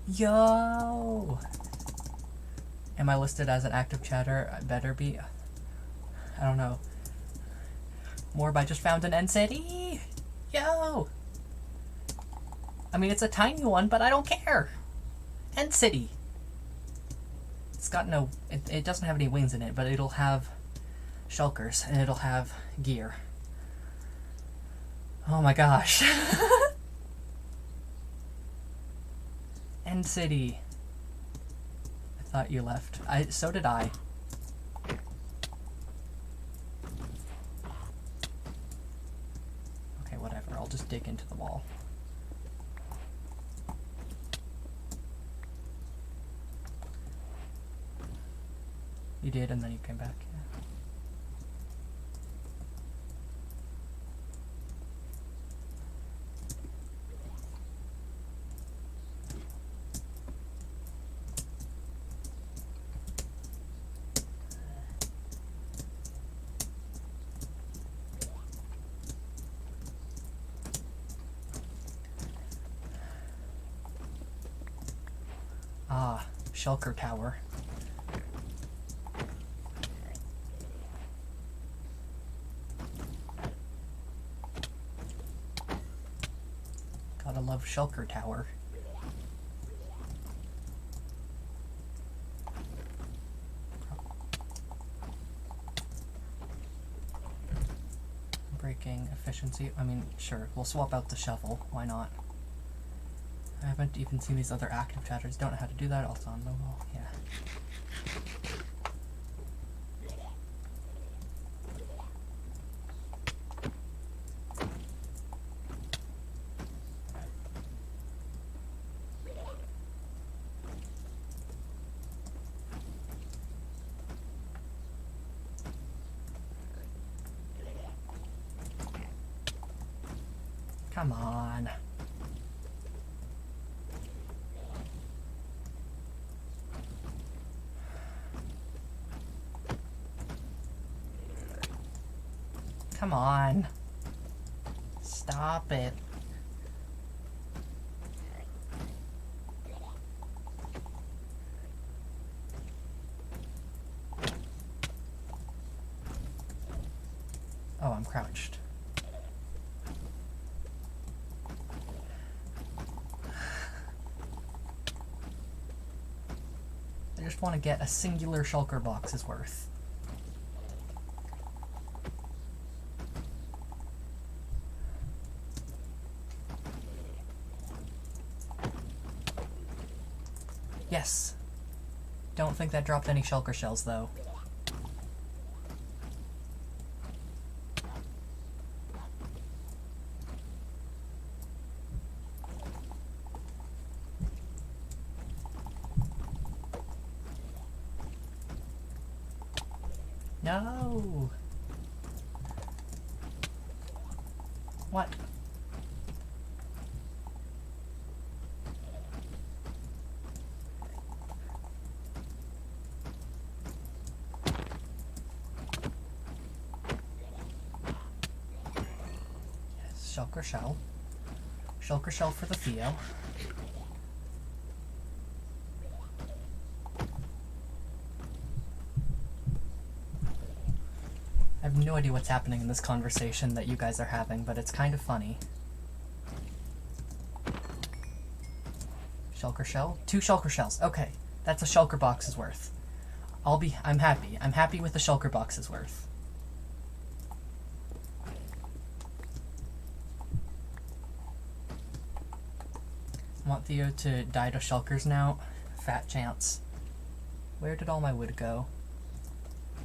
Yo! Am I listed as an active chatter? I better be. I don't know. Morb, I just found an Ant City! Yo! I mean, it's a tiny one, but I don't care! Ant City! It's got no... It doesn't have any wings in it, but it'll have shulkers, and it'll have gear. Oh my gosh. End City. I thought you left. So did I. Okay, whatever. I'll just dig into the wall. You did, and then you came back. Yeah. Ah, Shulker Tower. Gotta love Shulker Tower. Breaking efficiency. I mean, sure, we'll swap out the shovel. Why not? I haven't even seen these other active chatters. Don't know how to do that. Also on mobile. Yeah. Come on. Come on. Stop it. Oh, I'm crouched. I just want to get a singular shulker box's worth. Yes. Don't think that dropped any shulker shells, though. No! What? Yes, shulker shell. Shulker shell for the Theo. I have no idea what's happening in this conversation that you guys are having, but it's kind of funny. Shulker shell? 2 shulker shells. Okay, that's a shulker box's worth. I'm happy. I'm happy with the shulker box's worth. I want Theo to die to shulkers now. Fat chance. Where did all my wood go?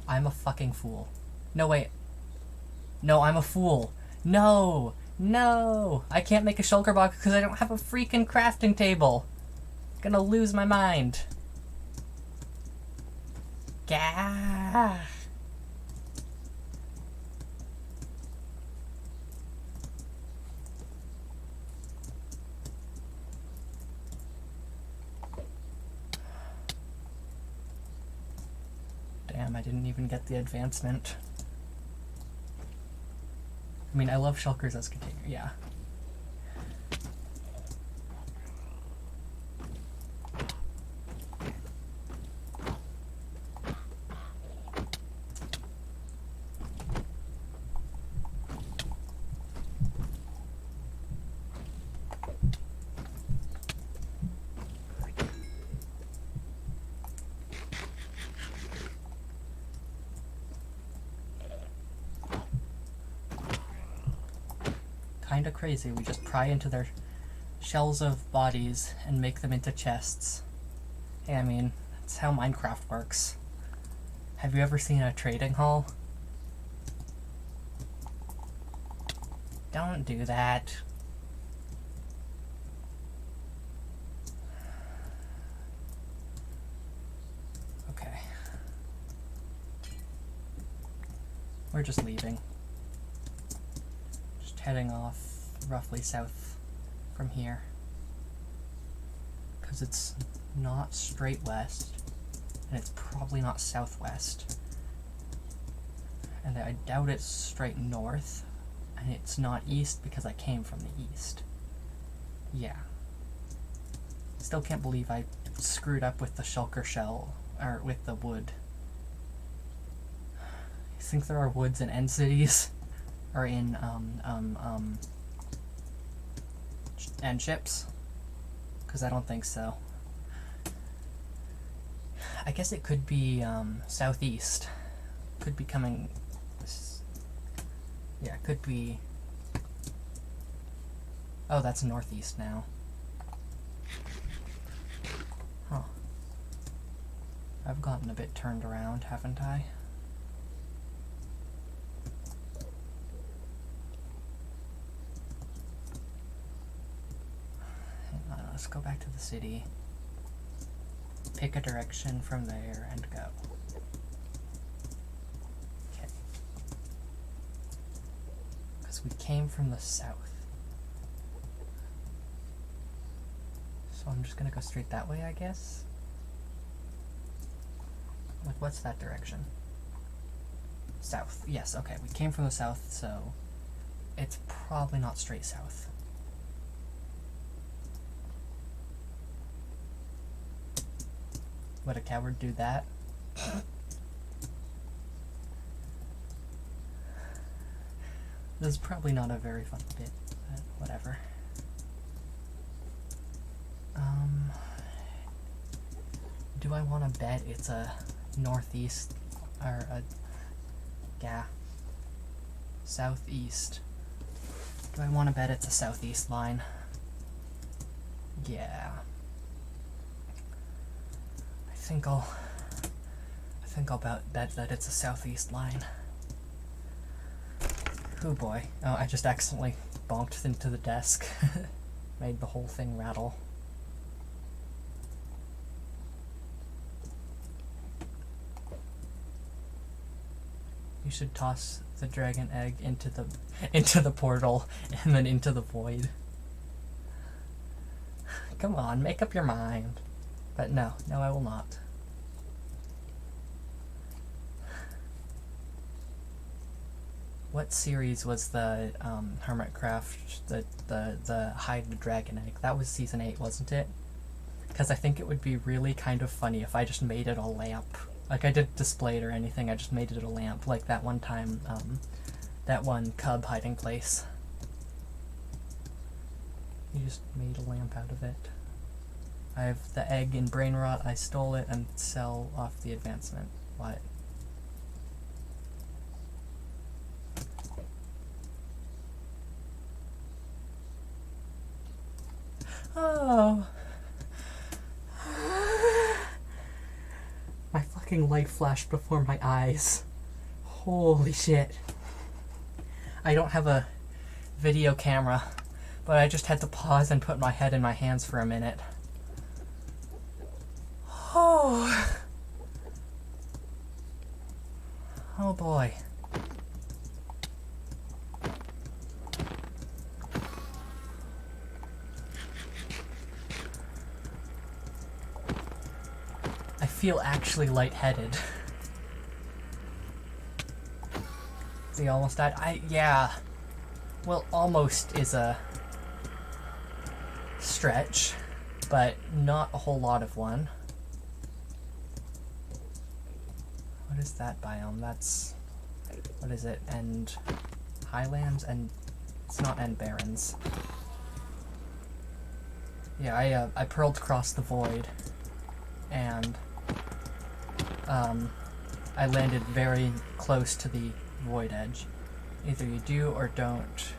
I'm a fucking fool. No, wait. No, I'm a fool. No! No! I can't make a shulker box because I don't have a freaking crafting table. I'm gonna lose my mind. Gah! Damn, I didn't even get the advancement. I mean, I love shulkers as container, yeah. Kinda crazy. We just pry into their shells of bodies and make them into chests. Hey, I mean, that's how Minecraft works. Have you ever seen a trading hall? Don't do that. Okay. We're just leaving. Just heading off roughly south from here. Because it's not straight west, and it's probably not southwest. And I doubt it's straight north, and it's not east because I came from the east. Yeah. Still can't believe I screwed up with the shulker shell, or with the wood. You think there are woods in end cities? Or in, end ships? Because I don't think so. I guess it could be, southeast. Could be coming... Yeah, it could be... Oh, that's northeast now. Huh. I've gotten a bit turned around, haven't I? Hang on, let's go back to the city. Pick a direction from there and go. Okay. Because we came from the south. So I'm just gonna go straight that way, I guess? Like, what's that direction? South. Yes, okay. We came from the south, so it's probably not straight south. Would a coward do that? This is probably not a very fun bit, but whatever. Do I want to bet it's a northeast, or a, yeah, southeast? Do I want to bet it's a southeast line? Yeah. I think I'll bet that it's a southeast line. Oh boy. Oh, I just accidentally bonked into the desk. Made the whole thing rattle. You should toss the dragon egg into the portal and then into the void. Come on, make up your mind. But no, I will not. What series was the Hermitcraft, the hide the dragon egg? That was season 8, wasn't it? Because I think it would be really kind of funny if I just made it a lamp. Like, I didn't display it or anything, I just made it a lamp, like that one time, that one cub hiding place. You just made a lamp out of it. I have the egg in brain rot, I stole it and sell off the advancement. What? Oh. My fucking light flashed before my eyes. Holy shit. I don't have a video camera, but I just had to pause and put my head in my hands for a minute. Oh. Oh boy. I feel actually lightheaded. He almost died. Yeah. Well, almost is a stretch, but not a whole lot of one. What is that biome? That's... what is it? End Highlands? And it's not End Barrens. Yeah, I pearled across the void, and I landed very close to the void edge. Either you do or don't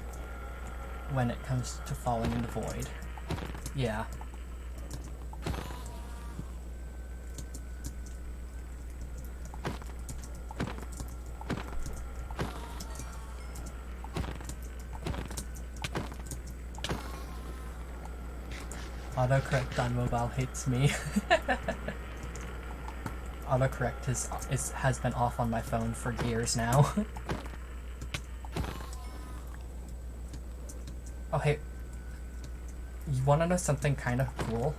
when it comes to falling in the void. Yeah. Autocorrect on mobile hates me. Autocorrect has been off on my phone for years now. Oh hey, you wanna know something kind of cool?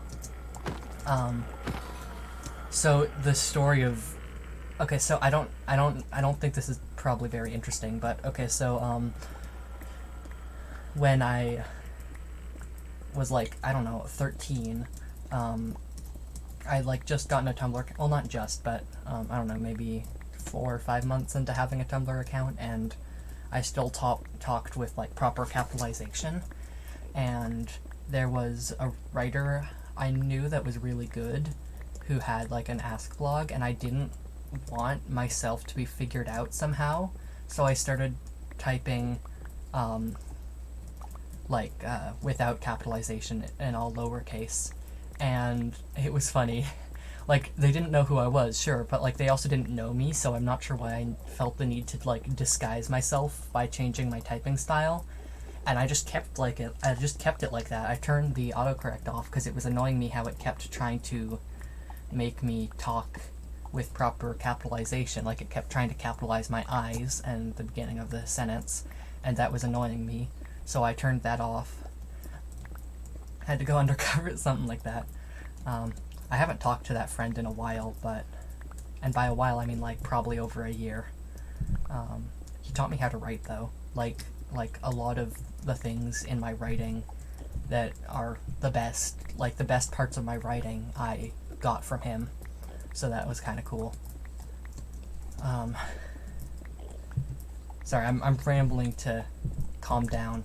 So the story of... okay, so I don't think this is probably very interesting, but okay, so when I was like, I don't know, 13, I like just gotten a Tumblr. Well, not just, but I don't know, maybe 4 or 5 months into having a Tumblr account, and I still talked with like proper capitalization. And there was a writer I knew that was really good, who had like an Ask blog, and I didn't want myself to be figured out somehow, so I started typing without capitalization and all lowercase, and it was funny. Like, they didn't know who I was, sure, but like they also didn't know me, so I'm not sure why I felt the need to like disguise myself by changing my typing style. And I just kept it like that. I turned the autocorrect off because it was annoying me how it kept trying to make me talk with proper capitalization. Like, it kept trying to capitalize my I's and the beginning of the sentence, and that was annoying me. So I turned that off. I had to go undercover at something like that. I haven't talked to that friend in a while, and by a while I mean like probably over a year. He taught me how to write, though. Like a lot of the things in my writing that are the best parts of my writing I got from him. So that was kind of cool. Sorry, I'm rambling to calm down.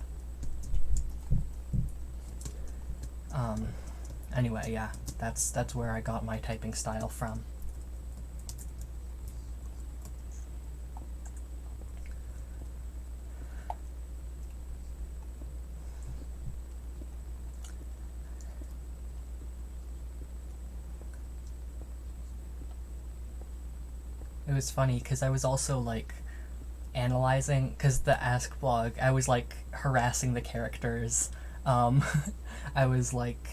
Anyway, yeah, that's where I got my typing style from. It was funny because I was also like analyzing, because the Ask blog, I was like harassing the characters. I was like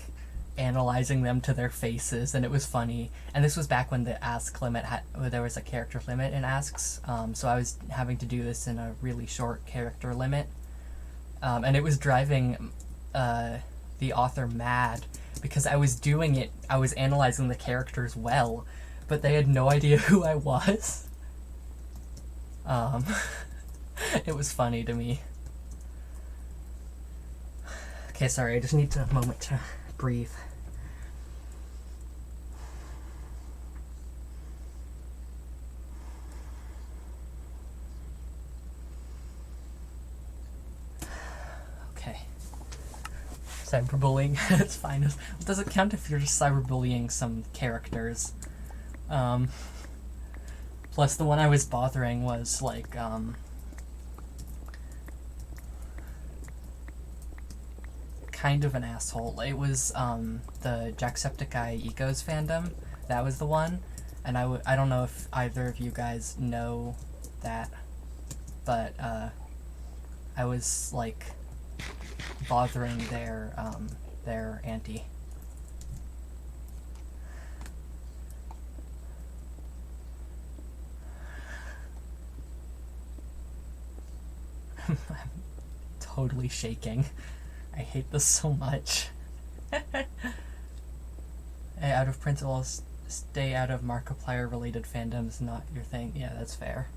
analyzing them to their faces, and it was funny. And this was back when the Ask limit there was a character limit in Asks, so I was having to do this in a really short character limit, and it was driving the author mad because I was analyzing the characters well, but they had no idea who I was. It was funny to me. Okay, sorry, I just need a moment to breathe. Okay. Cyberbullying, it's fine. It doesn't count if you're just cyberbullying some characters. Plus, the one I was bothering was like, kind of an asshole. It was the Jacksepticeye Ecos fandom. That was the one, and I don't know if either of you guys know that, but I was like bothering their auntie. I'm totally shaking. I hate this so much. Out of principle, stay out of Markiplier related fandoms, not your thing. Yeah, that's fair.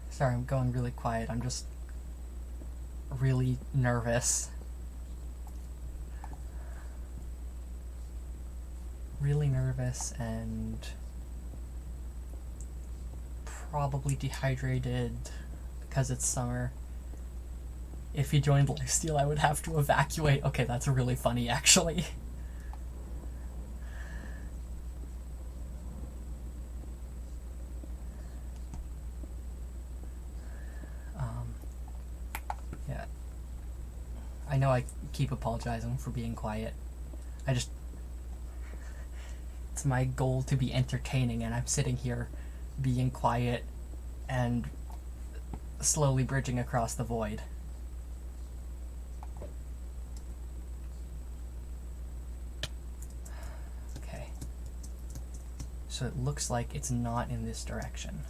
Sorry, I'm going really quiet. I'm just really nervous. Really nervous and probably dehydrated because it's summer. If you joined Lifesteal, I would have to evacuate. Okay, that's really funny, actually. Yeah. I know I keep apologizing for being quiet. It's my goal to be entertaining, and I'm sitting here being quiet and slowly bridging across the void. Okay. So it looks like it's not in this direction.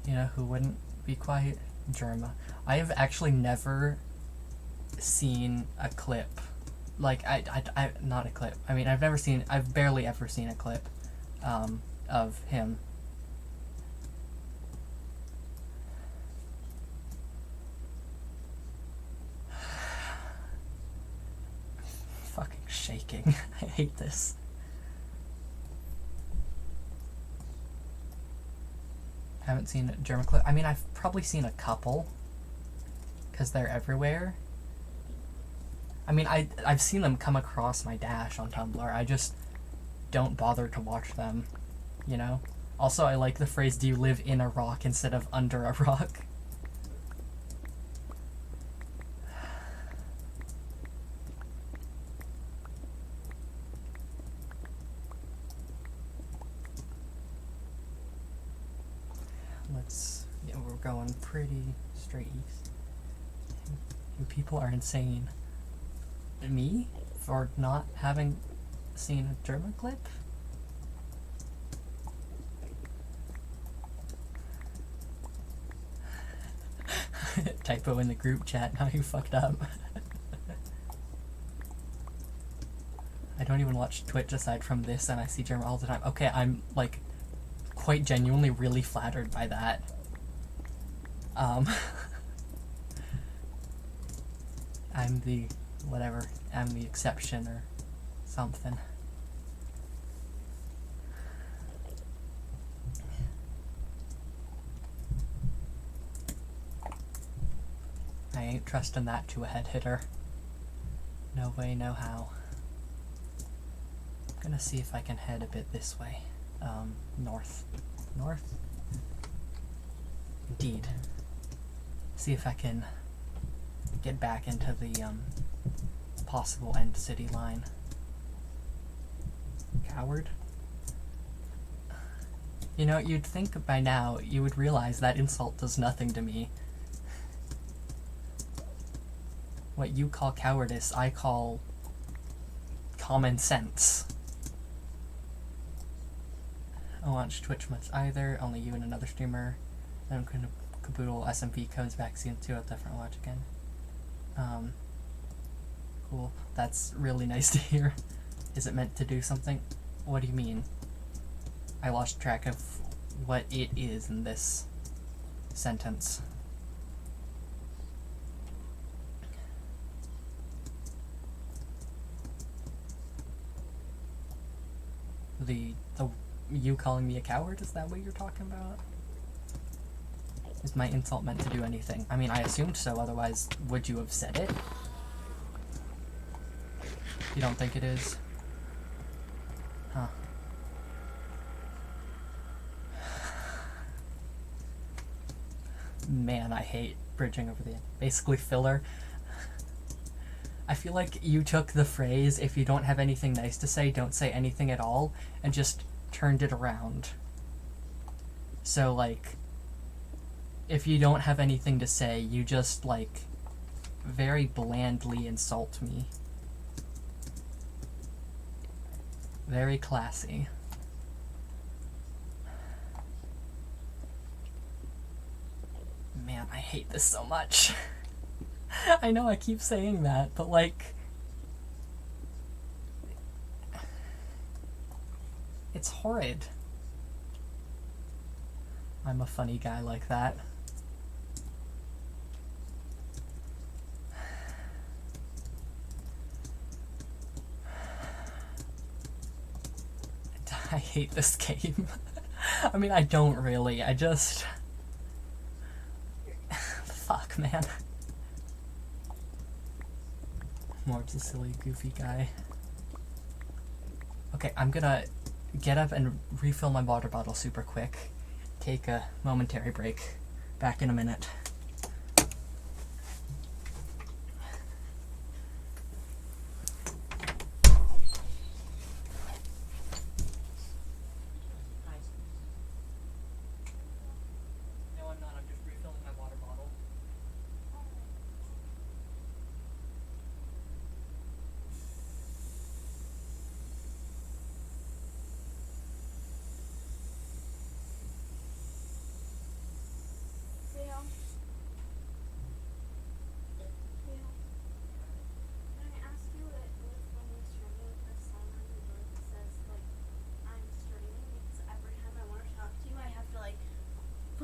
You know who wouldn't be quiet? Germa. I have actually never seen a clip. Like, I not a clip. I mean, I've barely ever seen a clip of him. Fucking shaking. I hate this. Haven't seen Germaclip. I mean, I've probably seen a couple, because they're everywhere. I mean, I've seen them come across my dash on Tumblr. I just don't bother to watch them, you know? Also, I like the phrase, do you live in a rock instead of under a rock? Yeah, we're going pretty straight east. You people are insane. Me? For not having seen a Germaclip? Typo in the group chat, now you fucked up. I don't even watch Twitch aside from this, and I see German all the time. Okay, I'm, like, quite genuinely really flattered by that. I'm the, whatever, I'm the exception or something. I ain't trusting that to a head hitter. No way, no how. I'm gonna see if I can head a bit this way. North. North? Indeed. See if I can get back into the, possible end city line. Coward? You know, you'd think by now you would realize that insult does nothing to me. What you call cowardice, I call common sense. I don't watch Twitch much either, only you and another streamer. Then I'm going to caboodle SMP codes back season 2, I'll definitely watch again. Cool. That's really nice to hear. Is it meant to do something? What do you mean? I lost track of what it is in this sentence. The you calling me a coward, is that what you're talking about? Is my insult meant to do anything? I mean, I assumed so, otherwise would you have said it? You don't think it is? Huh. Man, I hate bridging over the end. Basically filler. I feel like you took the phrase, if you don't have anything nice to say, don't say anything at all, and just turned it around. So, like, if you don't have anything to say, you just, like, very blandly insult me. Very classy. Man, I hate this so much. I know I keep saying that, but like... it's horrid. I'm a funny guy like that. I hate this game. I mean, I don't really, I just... fuck, man. Morb's a silly, goofy guy. Okay, I'm gonna get up and refill my water bottle super quick. Take a momentary break. Back in a minute. No, I'm not. I'm just refilling my water bottle. Yeah.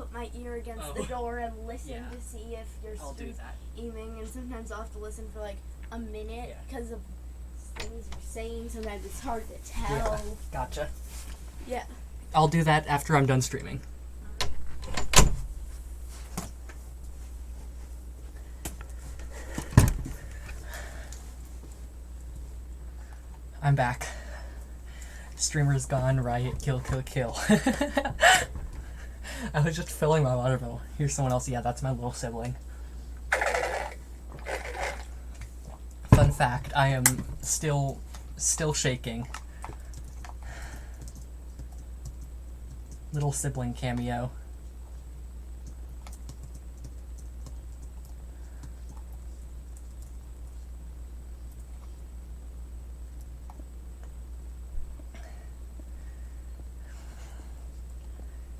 put my ear against the door and listen to see if you're I'll do that. screaming, and sometimes I'll have to listen for like a minute because of things you're saying. Sometimes it's hard to tell. Yeah, gotcha. Yeah. I'll do that after I'm done streaming. I'm back. Streamer's gone, riot, kill, kill, kill. I was just filling my water bottle. Here's someone else. Yeah, that's my little sibling. Fun fact, I am still shaking. Little sibling cameo.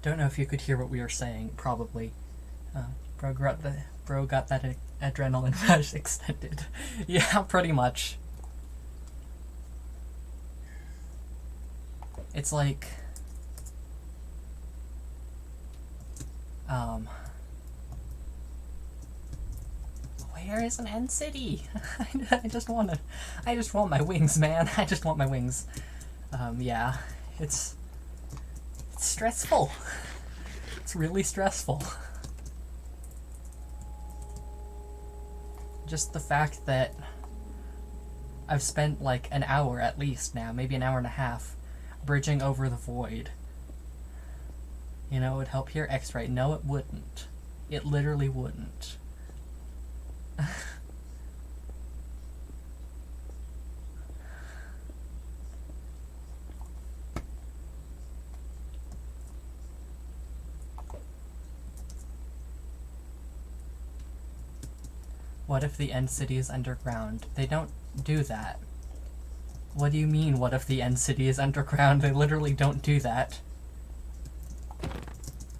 Don't know if you could hear what we were saying. Probably. Bro got that adrenaline rush extended. Yeah, pretty much. It's like where is an end city? I just want my wings, man. I just want my wings. Yeah, it's stressful. It's really stressful. Just the fact that I've spent like an hour at least now, maybe an hour and a half, bridging over the void. You know, it would help hear X-ray. No, it wouldn't. It literally wouldn't. What if the end city is underground? They don't do that. What do you mean, what if the end city is underground? They literally don't do that.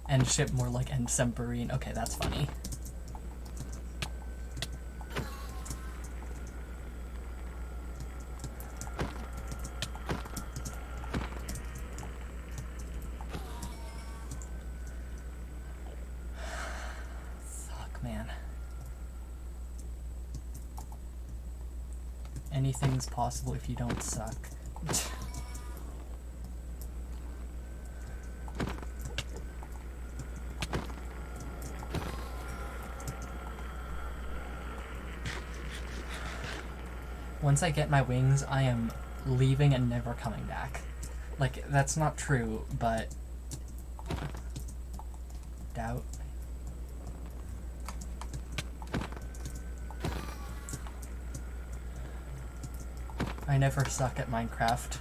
End ship, more like end submarine. Okay, that's funny. Fuck, man. Anything's possible if you don't suck. Once I get my wings, I am leaving and never coming back. Like, that's not true, but... doubt. I never suck at Minecraft.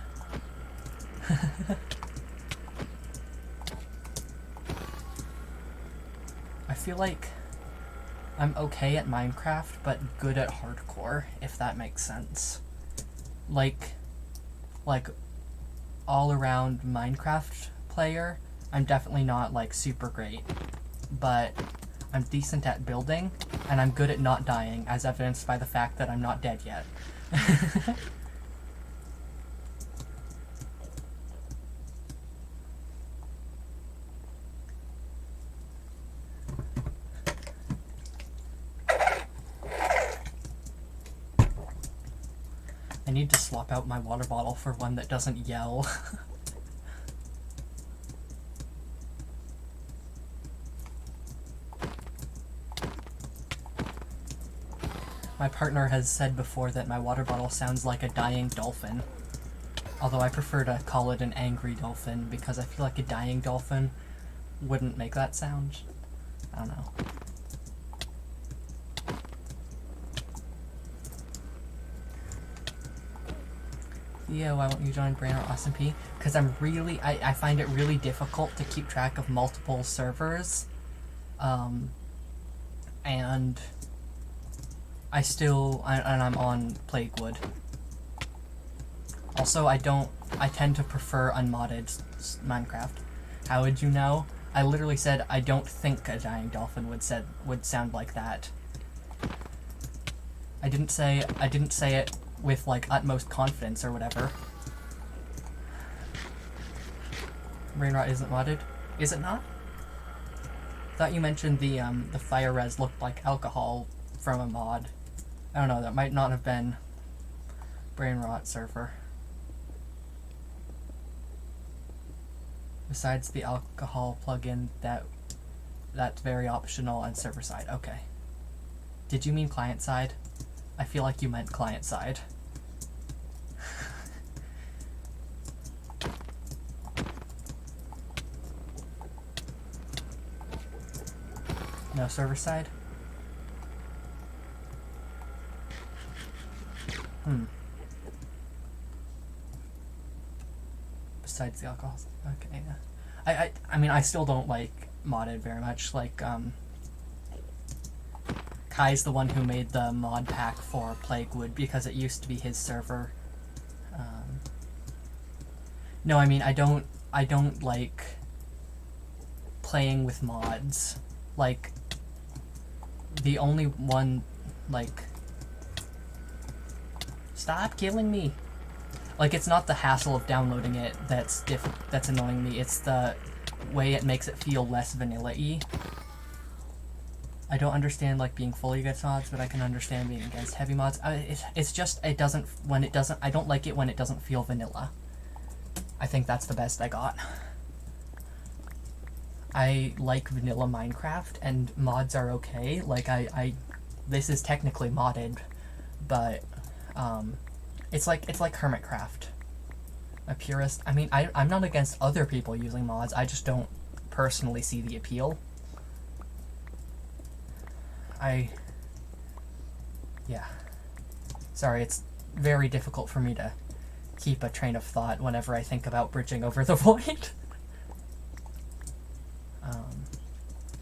I feel like I'm okay at Minecraft, but good at hardcore, if that makes sense. Like all around Minecraft player, I'm definitely not like super great, but I'm decent at building, and I'm good at not dying, as evidenced by the fact that I'm not dead yet. I need to swap out my water bottle for one that doesn't yell. My partner has said before that my water bottle sounds like a dying dolphin. Although I prefer to call it an angry dolphin because I feel like a dying dolphin wouldn't make that sound. I don't know. Yeah, why won't you join Brain or Austin P? Because I find it really difficult to keep track of multiple servers. And and I'm on Plaguewood. Also, I tend to prefer unmodded Minecraft. How would you know? I literally said I don't think a dying dolphin would sound like that. I didn't say it with like utmost confidence or whatever. Brainrot isn't modded. Is it not? Thought you mentioned the fire res looked like alcohol from a mod. I don't know, that might not have been Brain Rot Surfer. Besides the alcohol plugin, that's very optional and server side. Okay. Did you mean client side? I feel like you meant client side. No server side? Besides the alcohol. Okay, yeah. I mean, I still don't like modded very much. Like, Kai's the one who made the mod pack for Plaguewood because it used to be his server. No, I mean, I don't like playing with mods. Like, the only one, like... Stop killing me! Like, it's not the hassle of downloading it that's annoying me, it's the way it makes it feel less vanilla-y. I don't understand, like, being fully against mods, but I can understand being against heavy mods. It's just, I don't like it when it doesn't feel vanilla. I think that's the best I got. I like vanilla Minecraft, and mods are okay. Like, this is technically modded, but, it's like Hermitcraft. A purist. I mean, I'm not against other people using mods, I just don't personally see the appeal. Yeah. Sorry, it's very difficult for me to keep a train of thought whenever I think about bridging over the void.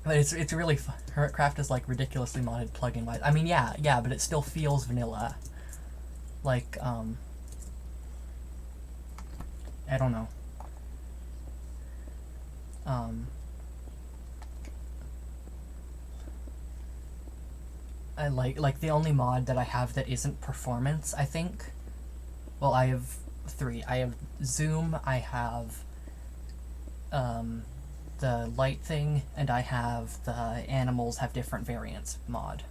But it's really fun. Hermitcraft is like ridiculously modded plugin wise. I mean, yeah, but it still feels vanilla. Like, I don't know. I like the only mod that I have that isn't performance, I think. Well, I have 3. I have Zoom, I have, the light thing, and I have the animals have different variants mod.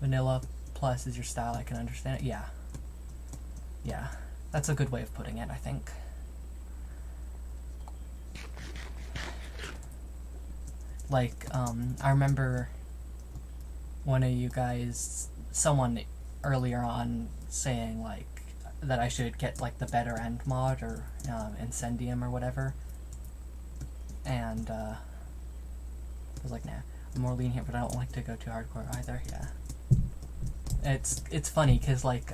Vanilla plus is your style, I can understand it. Yeah. Yeah. That's a good way of putting it, I think. Like, I remember one of you guys, someone earlier on saying, like, that I should get, like, the Better End mod, or, Incendium or whatever. And, I was like, nah, I'm more lenient, but I don't like to go too hardcore either, yeah. It's funny, cause, like,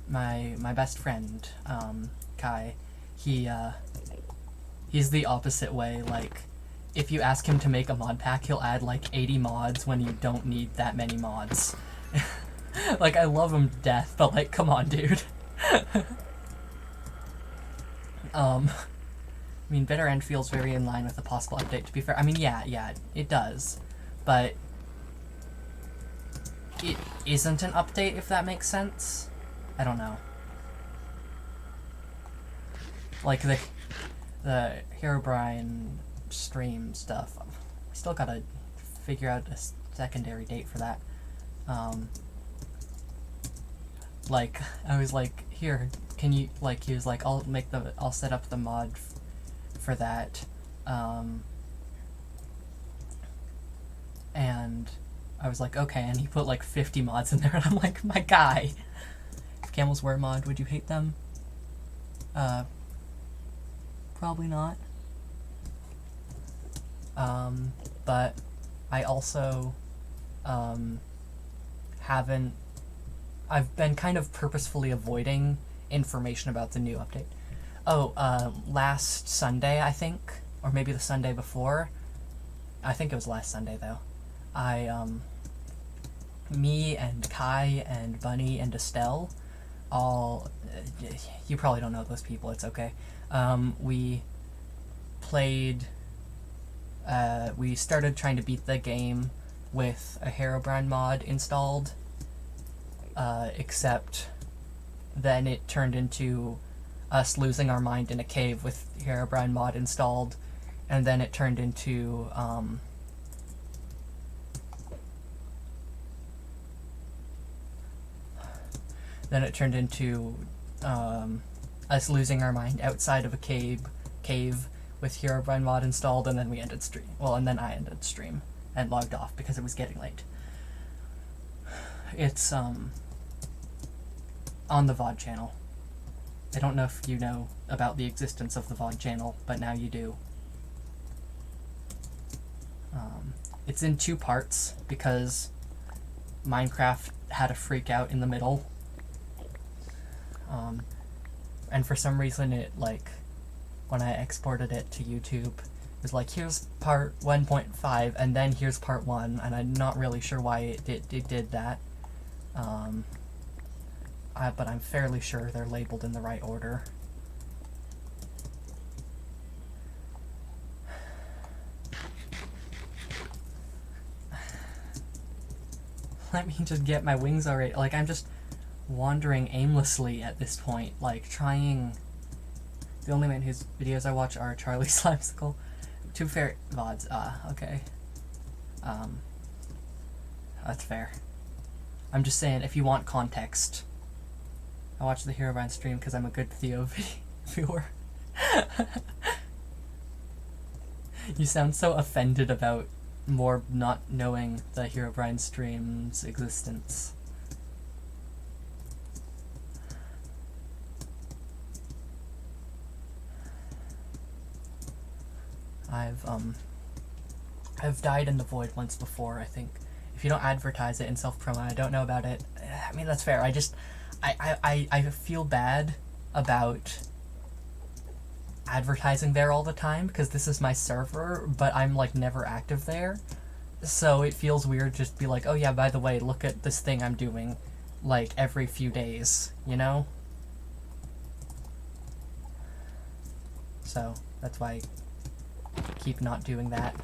my best friend, Kai, he's the opposite way, like, if you ask him to make a mod pack, he'll add, like, 80 mods when you don't need that many mods. Like, I love him to death, but, like, come on, dude. I mean, Better End feels very in line with a possible update, to be fair. I mean, yeah, it does. But it isn't an update, if that makes sense. I don't know. Like, the Herobrine stream stuff, I still gotta figure out a secondary date for that. Like, I was like, here, can you, like, he was like, I'll set up the mod for that, and I was like, okay, and he put like 50 mods in there, and I'm like, my guy, if camels were a mod, would you hate them? Probably not. But I also, I've been kind of purposefully avoiding information about the new update. Oh, last Sunday, I think, or maybe the Sunday before, I think it was last Sunday, though, me and Kai and Bunny and Estelle, all, you probably don't know those people, it's okay, we played, we started trying to beat the game with a Herobrine mod installed, except then it turned into us losing our mind in a cave with Herobrine mod installed, and then it turned into us losing our mind outside of a cave with Herobrine mod installed, and then we ended stream. Well, and then I ended stream and logged off because it was getting late. It's on the VOD channel. I don't know if you know about the existence of the VOD channel, but now you do. It's in 2 parts because Minecraft had a freak out in the middle. And for some reason it, like, when I exported it to YouTube, it was like, here's part 1.5, and then here's part 1, and I'm not really sure why it did that. But I'm fairly sure they're labeled in the right order. Let me just get my wings already. Like, I'm just wandering aimlessly at this point, like, trying... The only man whose videos I watch are Charlie Slimesicle. 2 fair VODs. Okay. That's fair. I'm just saying, if you want context, I watch the Herobrine stream because I'm a good Theo viewer. You sound so offended about more not knowing the Herobrine stream's existence. I've died in the void once before, I think. If you don't advertise it in self-promo, I don't know about it. I mean, that's fair. I feel bad about advertising there all the time because this is my server, but I'm, like, never active there. So it feels weird just to be like, oh yeah, by the way, look at this thing I'm doing, like, every few days, you know? So, that's why I keep not doing that.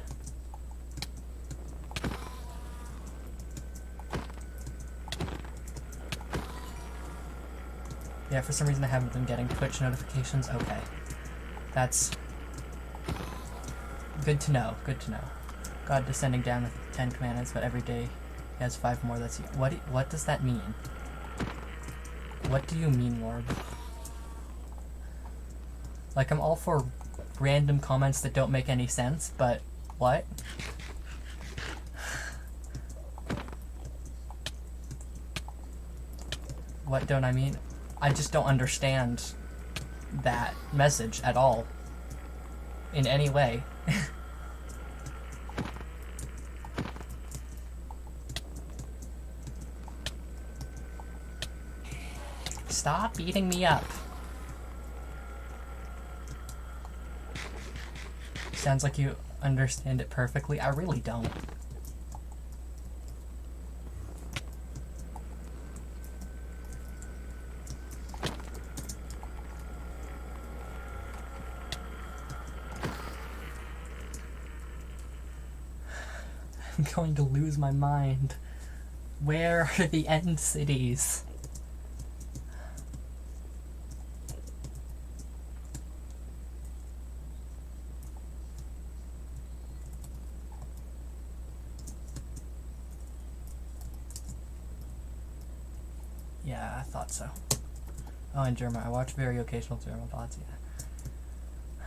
Yeah, for some reason I haven't been getting Twitch notifications. Okay. That's good to know, good to know. God descending down with 10 commandments, but every day he has 5 more. That's what does that mean? What do you mean, Lord? Like, I'm all for random comments that don't make any sense, but what? What don't I mean? I just don't understand that message at all. In any way. Stop beating me up. Sounds like you understand it perfectly. I really don't. I'm going to lose my mind. Where are the end cities? Yeah, I thought so. Oh, and German. I watch very occasional German VODs, yeah.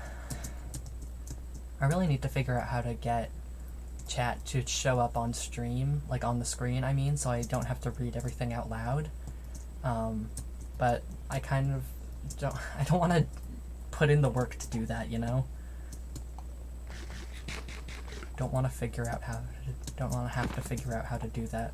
I really need to figure out how to get chat to show up on stream, like on the screen, I mean, so I don't have to read everything out loud. But I kind of don't want to put in the work to do that, you know? Don't want to figure out how to, don't want to have to figure out how to do that.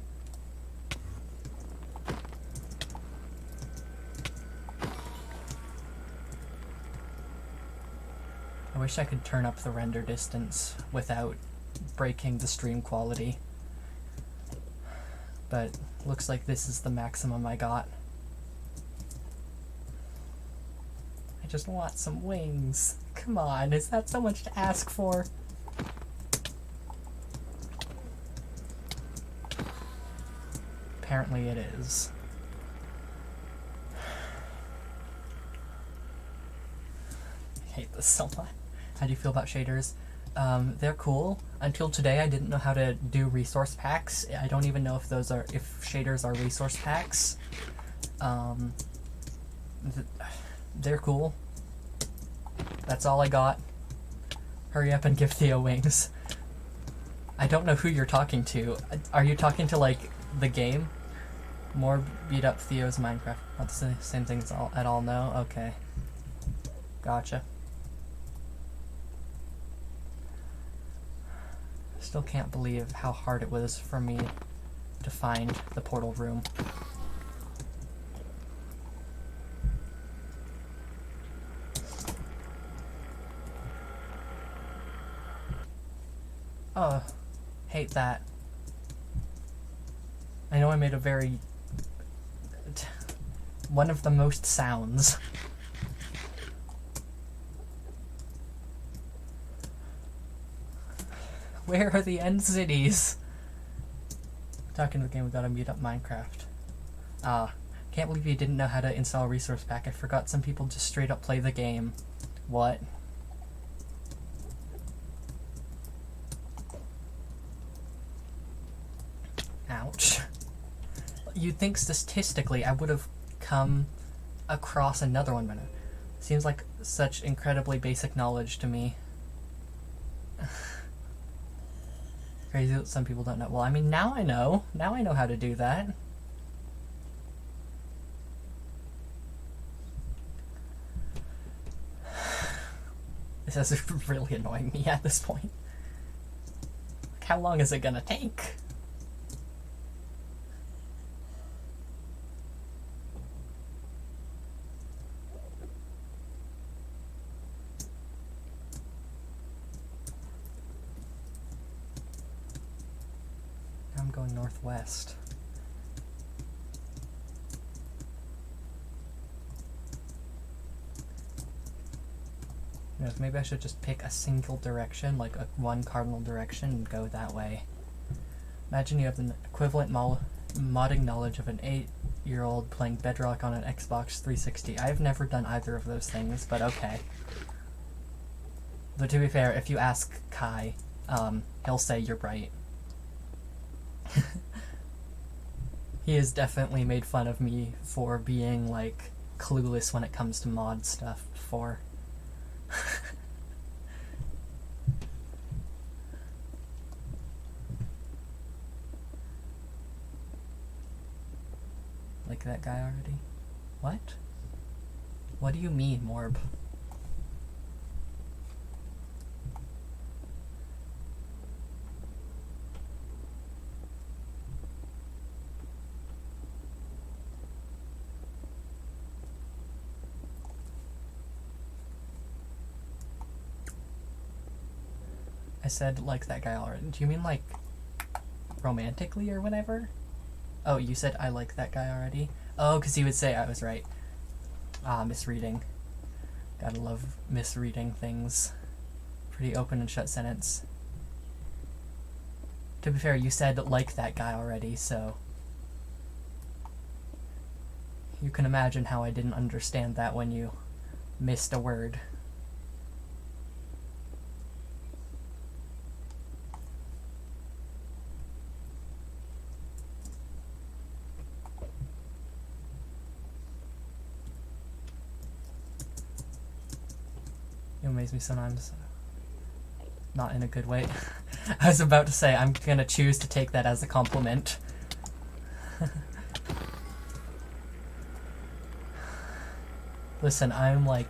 I wish I could turn up the render distance without breaking the stream quality. But looks like this is the maximum I got. I just want some wings. Come on, is that so much to ask for? Apparently it is. hate this so much. How do you feel about shaders? They're cool. Until today, I didn't know how to do resource packs. I don't even know if shaders are resource packs. They're cool. That's all I got. Hurry up and give Theo wings. I don't know who you're talking to. Are you talking to, like, the game? More beat up Theo's Minecraft. Not the same things at all, no? Okay. Gotcha. Still can't believe how hard it was for me to find the portal room. Oh, hate that. I know I made a very... one of the most sounds. Where are the end cities? Talking to the game, we gotta mute up Minecraft. Can't believe you didn't know how to install a resource pack. I forgot some people just straight up play the game. What? Ouch. You'd think statistically I would have come across another one, but it seems like such incredibly basic knowledge to me. Crazy that some people don't know. Well, I mean, now I know. Now I know how to do that. This is really annoying me at this point. Like, how long is it gonna take? I'm going northwest. You know, maybe I should just pick a single direction, like one cardinal direction, and go that way. Imagine you have the equivalent modding knowledge of an 8-year-old playing Bedrock on an Xbox 360. I've never done either of those things, but okay. Though to be fair, if you ask Kai, he'll say you're right. He has definitely made fun of me for being, like, clueless when it comes to mod stuff before. Like that guy already? What? What do you mean, Morb? I said like that guy already. Do you mean like romantically or whatever? Oh, you said I like that guy already? Oh, because he would say I was right. Misreading. Gotta love misreading things. Pretty open and shut sentence. To be fair, you said like that guy already, so... you can imagine how I didn't understand that when you missed a word. It amazes me sometimes. Not in a good way. I was about to say, I'm gonna choose to take that as a compliment. Listen, I'm like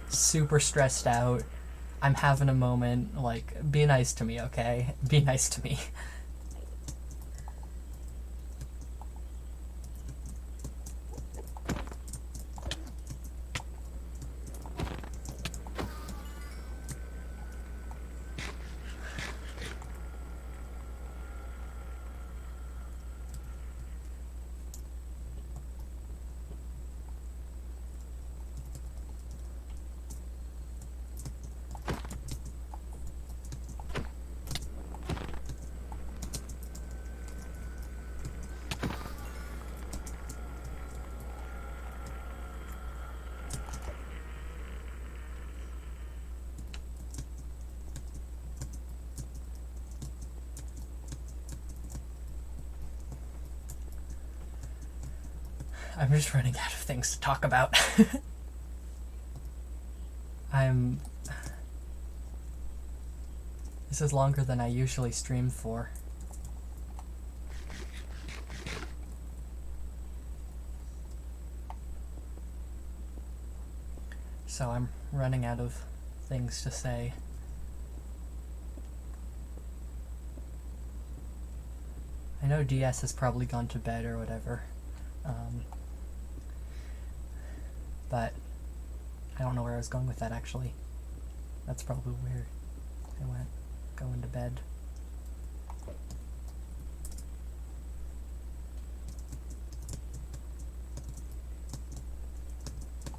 super stressed out. I'm having a moment. Like, be nice to me, okay? Be nice to me. I'm just running out of things to talk about. This is longer than I usually stream for. So I'm running out of things to say. I know DS has probably gone to bed or whatever. But I don't know where I was going with that actually. That's probably where I went. Going to bed.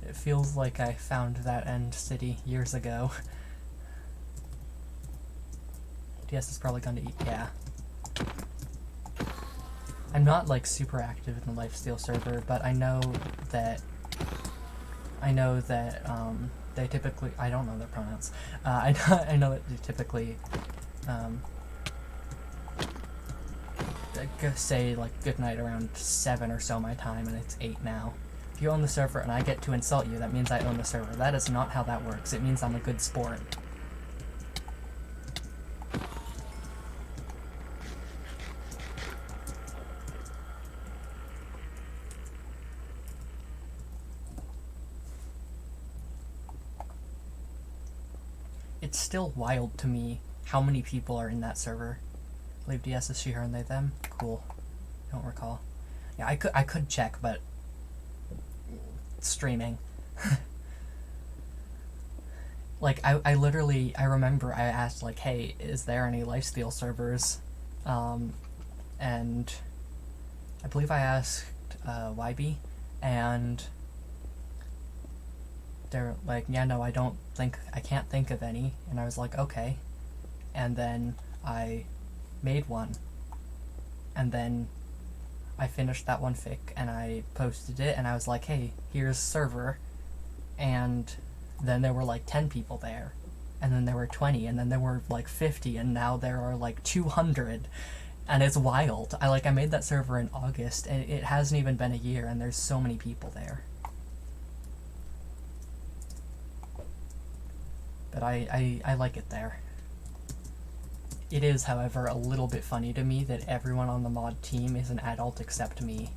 It feels like I found that end city years ago. DS is probably gone to eat. Yeah. I'm not like super active in the Lifesteal server, but I know that they typically, I don't know their pronouns. I know that they typically say like good night around 7 or so my time, and it's 8 now. If you own the server and I get to insult you, that means I own the server. That is not how that works. It means I'm a good sport. It's still wild to me how many people are in that server. I believe DS is she, her, and they, them. Cool. Don't recall. Yeah, I could check, but streaming. Like, I literally, I remember I asked, like, hey, is there any Lifesteal servers? And I believe I asked YB, and they're like, yeah, no, I can't think of any. And I was like, okay. And then I made one. And then I finished that one fic and I posted it and I was like, hey, here's server. And then there were like 10 people there. And then there were 20 and then there were like 50 and now there are like 200. And it's wild. I made that server in August and it hasn't even been a year and there's so many people there. But I like it there. It is, however, a little bit funny to me that everyone on the mod team is an adult except me.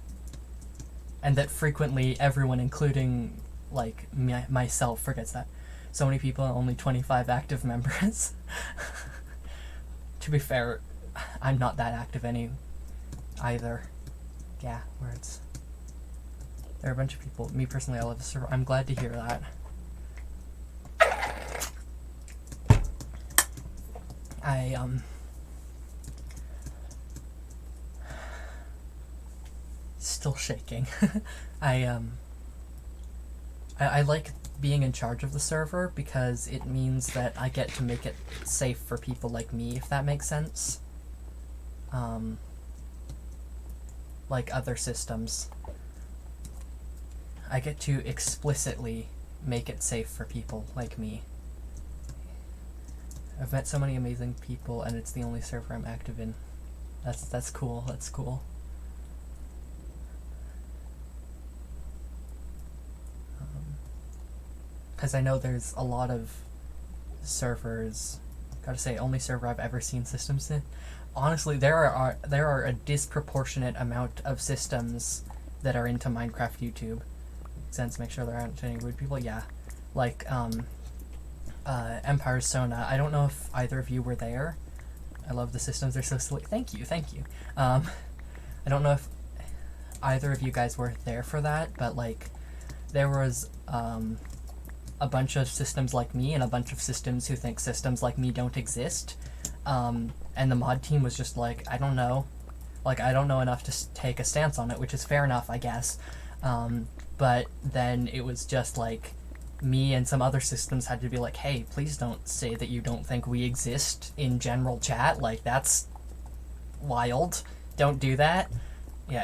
And that frequently everyone, including, like, myself, forgets that. So many people and only 25 active members. To be fair, I'm not that active either. Yeah, words. There are a bunch of people. Me personally, I love the server. I'm glad to hear that. Still shaking. I like being in charge of the server because it means that I get to make it safe for people like me, if that makes sense. Like other systems. I get to explicitly make it safe for people like me. I've met so many amazing people, and it's the only server I'm active in. That's cool. That's cool. Because I know there's a lot of servers. Gotta say, only server I've ever seen systems in. Honestly, there are a disproportionate amount of systems that are into Minecraft YouTube. Makes sense. Make sure there aren't any rude people. Yeah, like Empire Sona. I don't know if either of you were there. I love the systems, they're so silly. Thank you. I don't know if either of you guys were there for that, but like there was a bunch of systems like me and a bunch of systems who think systems like me don't exist. And the mod team was just like, I don't know. Like, I don't know enough to take a stance on it, which is fair enough, I guess. But then it was just like, me and some other systems had to be like, hey, please don't say that you don't think we exist in general chat. Like, that's wild. Don't do that. Yeah,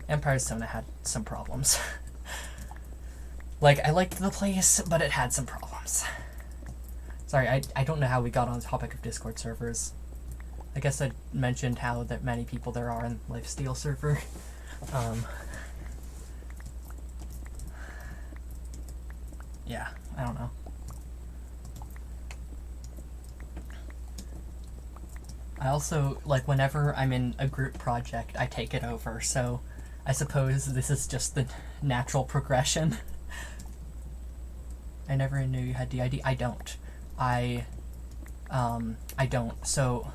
Empire Sona had some problems. Like, I liked the place, but it had some problems. Sorry, I don't know how we got on the topic of Discord servers. I guess I mentioned how that many people there are in Lifesteal server. yeah, I don't know. I also, like, whenever I'm in a group project, I take it over, so I suppose this is just the natural progression. I never knew you had DID. I don't. I don't. So,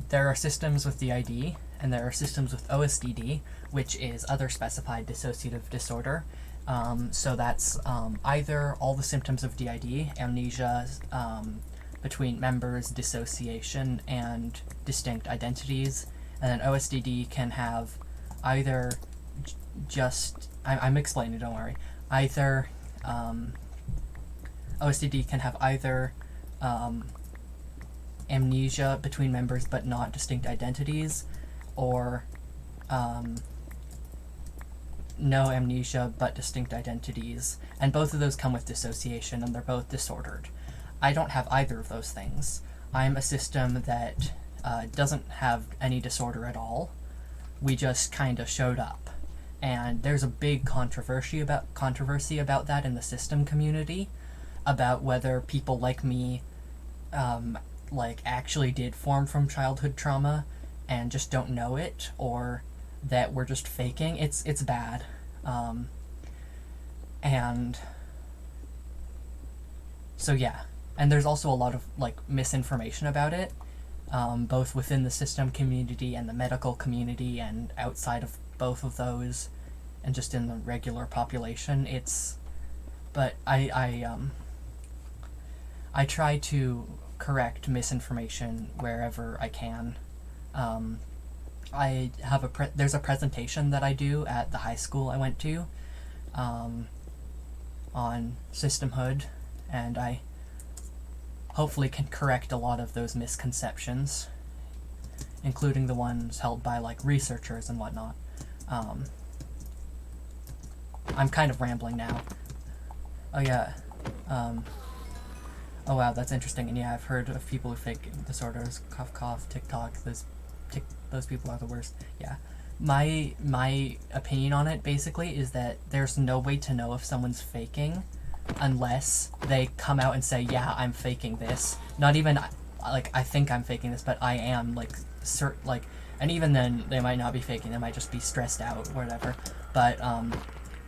there are systems with DID, and there are systems with OSDD, which is other specified dissociative disorder. So that's either all the symptoms of DID, amnesia, between members, dissociation, and distinct identities. And then OSDD can have either I'm explaining, don't worry. Either, OSDD can have either amnesia between members but not distinct identities, or no amnesia but distinct identities. And both of those come with dissociation, and they're both disordered. I don't have either of those things. I'm a system that doesn't have any disorder at all. We just kind of showed up. And there's a big controversy about that in the system community, about whether people like me actually did form from childhood trauma and just don't know it, or that we're just faking. It's bad. And so yeah. And there's also a lot of, misinformation about it, both within the system community and the medical community, and outside of both of those, and just in the regular population. But I try to correct misinformation wherever I can. I have there's a presentation that I do at the high school I went to, on systemhood, and I hopefully can correct a lot of those misconceptions, including the ones held by researchers and whatnot. I'm kind of rambling now. Oh yeah. Oh wow, that's interesting. And yeah, I've heard of people with fake disorders, cough, TikTok. Those people are the worst. Yeah. My opinion on it basically is that there's no way to know if someone's faking unless they come out and say, yeah, I'm faking this. Not even I think I'm faking this, but I am and even then they might not be faking, they might just be stressed out or whatever. But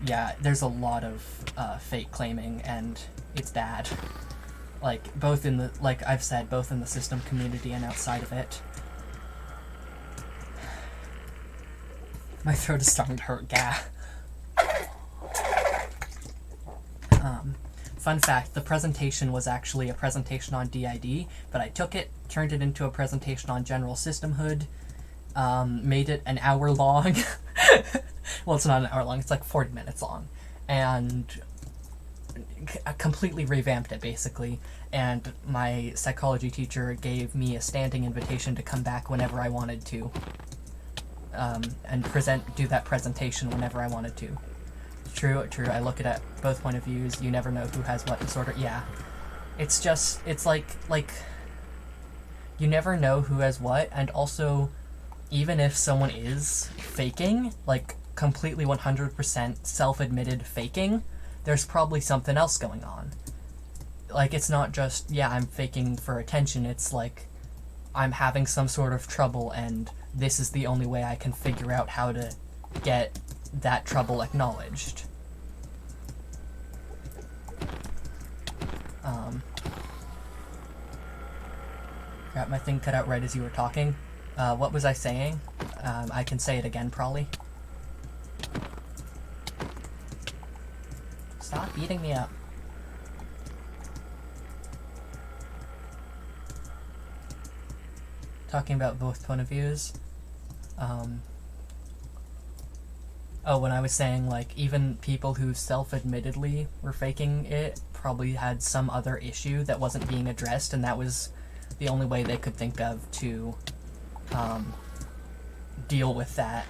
yeah, there's a lot of fake claiming, and it's bad. Both in the I've said, both in the system community and outside of it. My throat is starting to hurt, gah. Fun fact, the presentation was actually a presentation on DID, but I took it, turned it into a presentation on general systemhood, made it an hour long. Well, it's not an hour long, it's 40 minutes long, and completely revamped it, basically. And my psychology teacher gave me a standing invitation to come back whenever I wanted to, and do that presentation whenever I wanted to. True, I look at both point of views. You never know who has what disorder. Yeah. It's you never know who has what, and also, even if someone is faking, completely 100% self-admitted faking, there's probably something else going on. It's not just, yeah, I'm faking for attention, it's I'm having some sort of trouble, and this is the only way I can figure out how to get that trouble acknowledged. Got my thing cut out right as you were talking. What was I saying? I can say it again, probably. Stop beating me up. Talking about both point of views. When I was saying, even people who self-admittedly were faking it probably had some other issue that wasn't being addressed, and that was the only way they could think of to deal with that,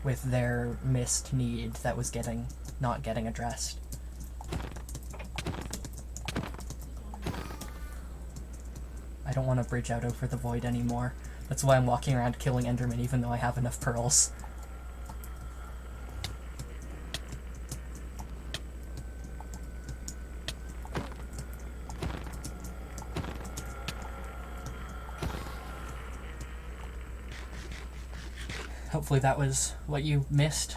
with their missed need that was not getting addressed. I don't want to bridge out over the void anymore. That's why I'm walking around killing Enderman, even though I have enough pearls. hopefully that was what you missed.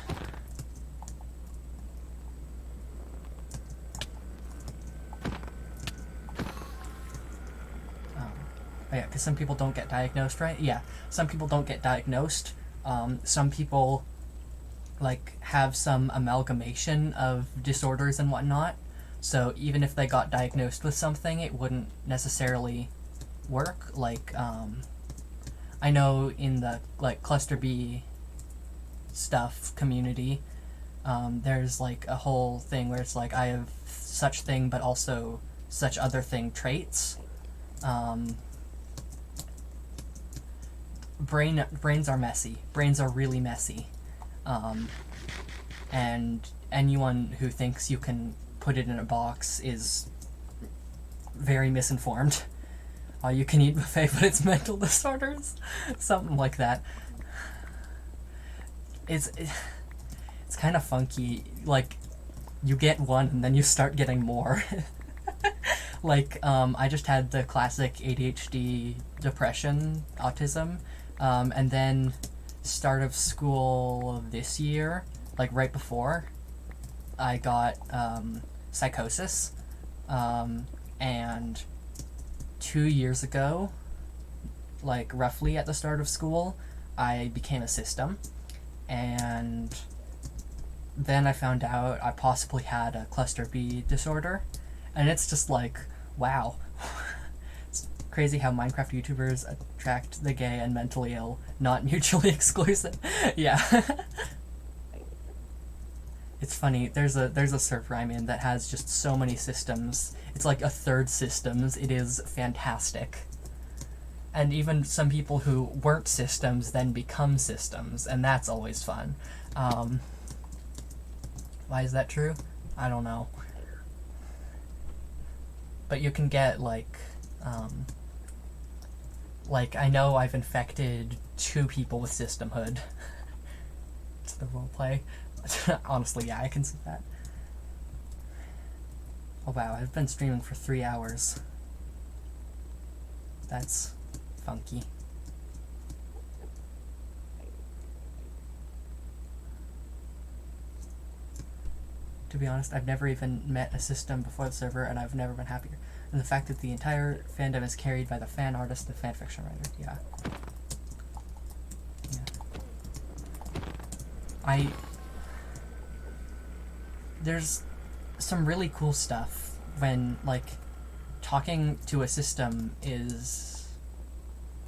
Yeah, because some people don't get diagnosed, right? Yeah, some people don't get diagnosed. Some people, like, have some amalgamation of disorders and whatnot. So even if they got diagnosed with something, it wouldn't necessarily work. Like, I know in the, like, cluster B stuff community, there's, like, a whole thing where it's like, I have such thing, but also such other thing traits. Brains are messy. Brains are really messy. And anyone who thinks you can put it in a box is very misinformed. You can eat buffet, but it's mental disorders. Something like that. It's kind of funky. Like, you get one and then you start getting more. Like, I just had the classic ADHD, depression, autism, and then start of school this year, like right before, I got psychosis, and 2 years ago, like roughly at the start of school, I became a system, and then I found out I possibly had a cluster B disorder, and it's just like, wow. It's crazy how Minecraft YouTubers attract the gay and mentally ill, not mutually exclusive. Yeah. It's funny, there's a server I'm in that has just so many systems. It's like a third systems. It is fantastic. And even some people who weren't systems then become systems, and that's always fun. Why is that true? I don't know. But you can get, like, I know I've infected 2 people with systemhood. It's the roleplay. Honestly, yeah, I can see that. Oh wow, I've been streaming for 3 hours. That's funky. To be honest, I've never even met a system before the server, and I've never been happier. And the fact that the entire fandom is carried by the fan artist and fanfiction writer. Yeah. Yeah. There's some really cool stuff when, like, talking to a system is...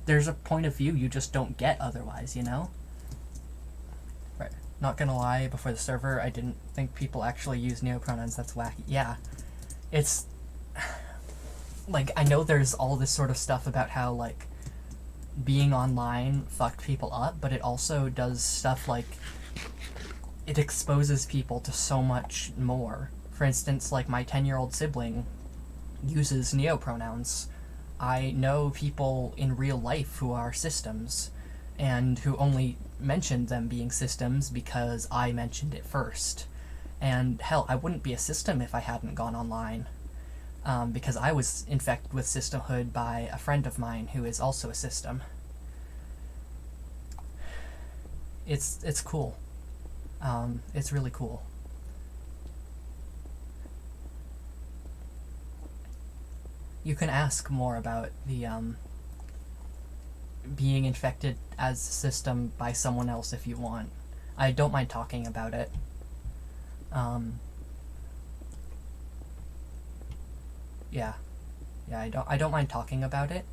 There's a point of view you just don't get otherwise, you know? Right. Not gonna lie, before the server, I didn't think people actually use neopronouns. That's wacky. Yeah. It's... Like, I know there's all this sort of stuff about how, like, being online fucked people up, but it also does stuff like... It exposes people to so much more. For instance, like, my 10-year-old sibling uses neopronouns. I know people in real life who are systems, and who only mentioned them being systems because I mentioned it first. And hell, I wouldn't be a system if I hadn't gone online. Because I was infected with systemhood by a friend of mine who is also a system. It's cool. It's really cool. You can ask more about the, being infected as a system by someone else if you want. I don't mind talking about it. Yeah. Yeah, I don't mind talking about it.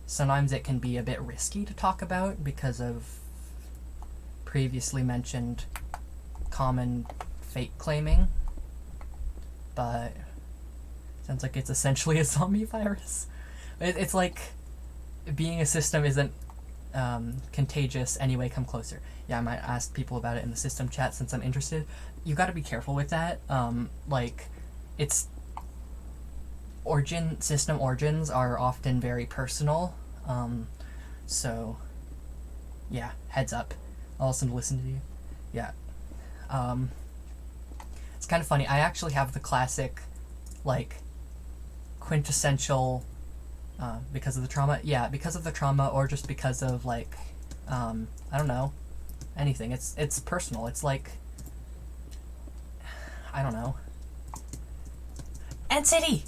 Sometimes it can be a bit risky to talk about because of previously mentioned common fake claiming, but sounds like it's essentially a zombie virus. It's like being a system isn't contagious anyway. Come closer. Yeah, I might ask people about it in the system chat since I'm interested. You got to be careful with that. Like, it's system origins are often very personal. So yeah, heads up. I'll also listen to you. Yeah. It's kind of funny. I actually have the classic, like, quintessential, because of the trauma. Yeah, because of the trauma, or just because of, like, I don't know, anything. It's personal. It's like, I don't know. End City!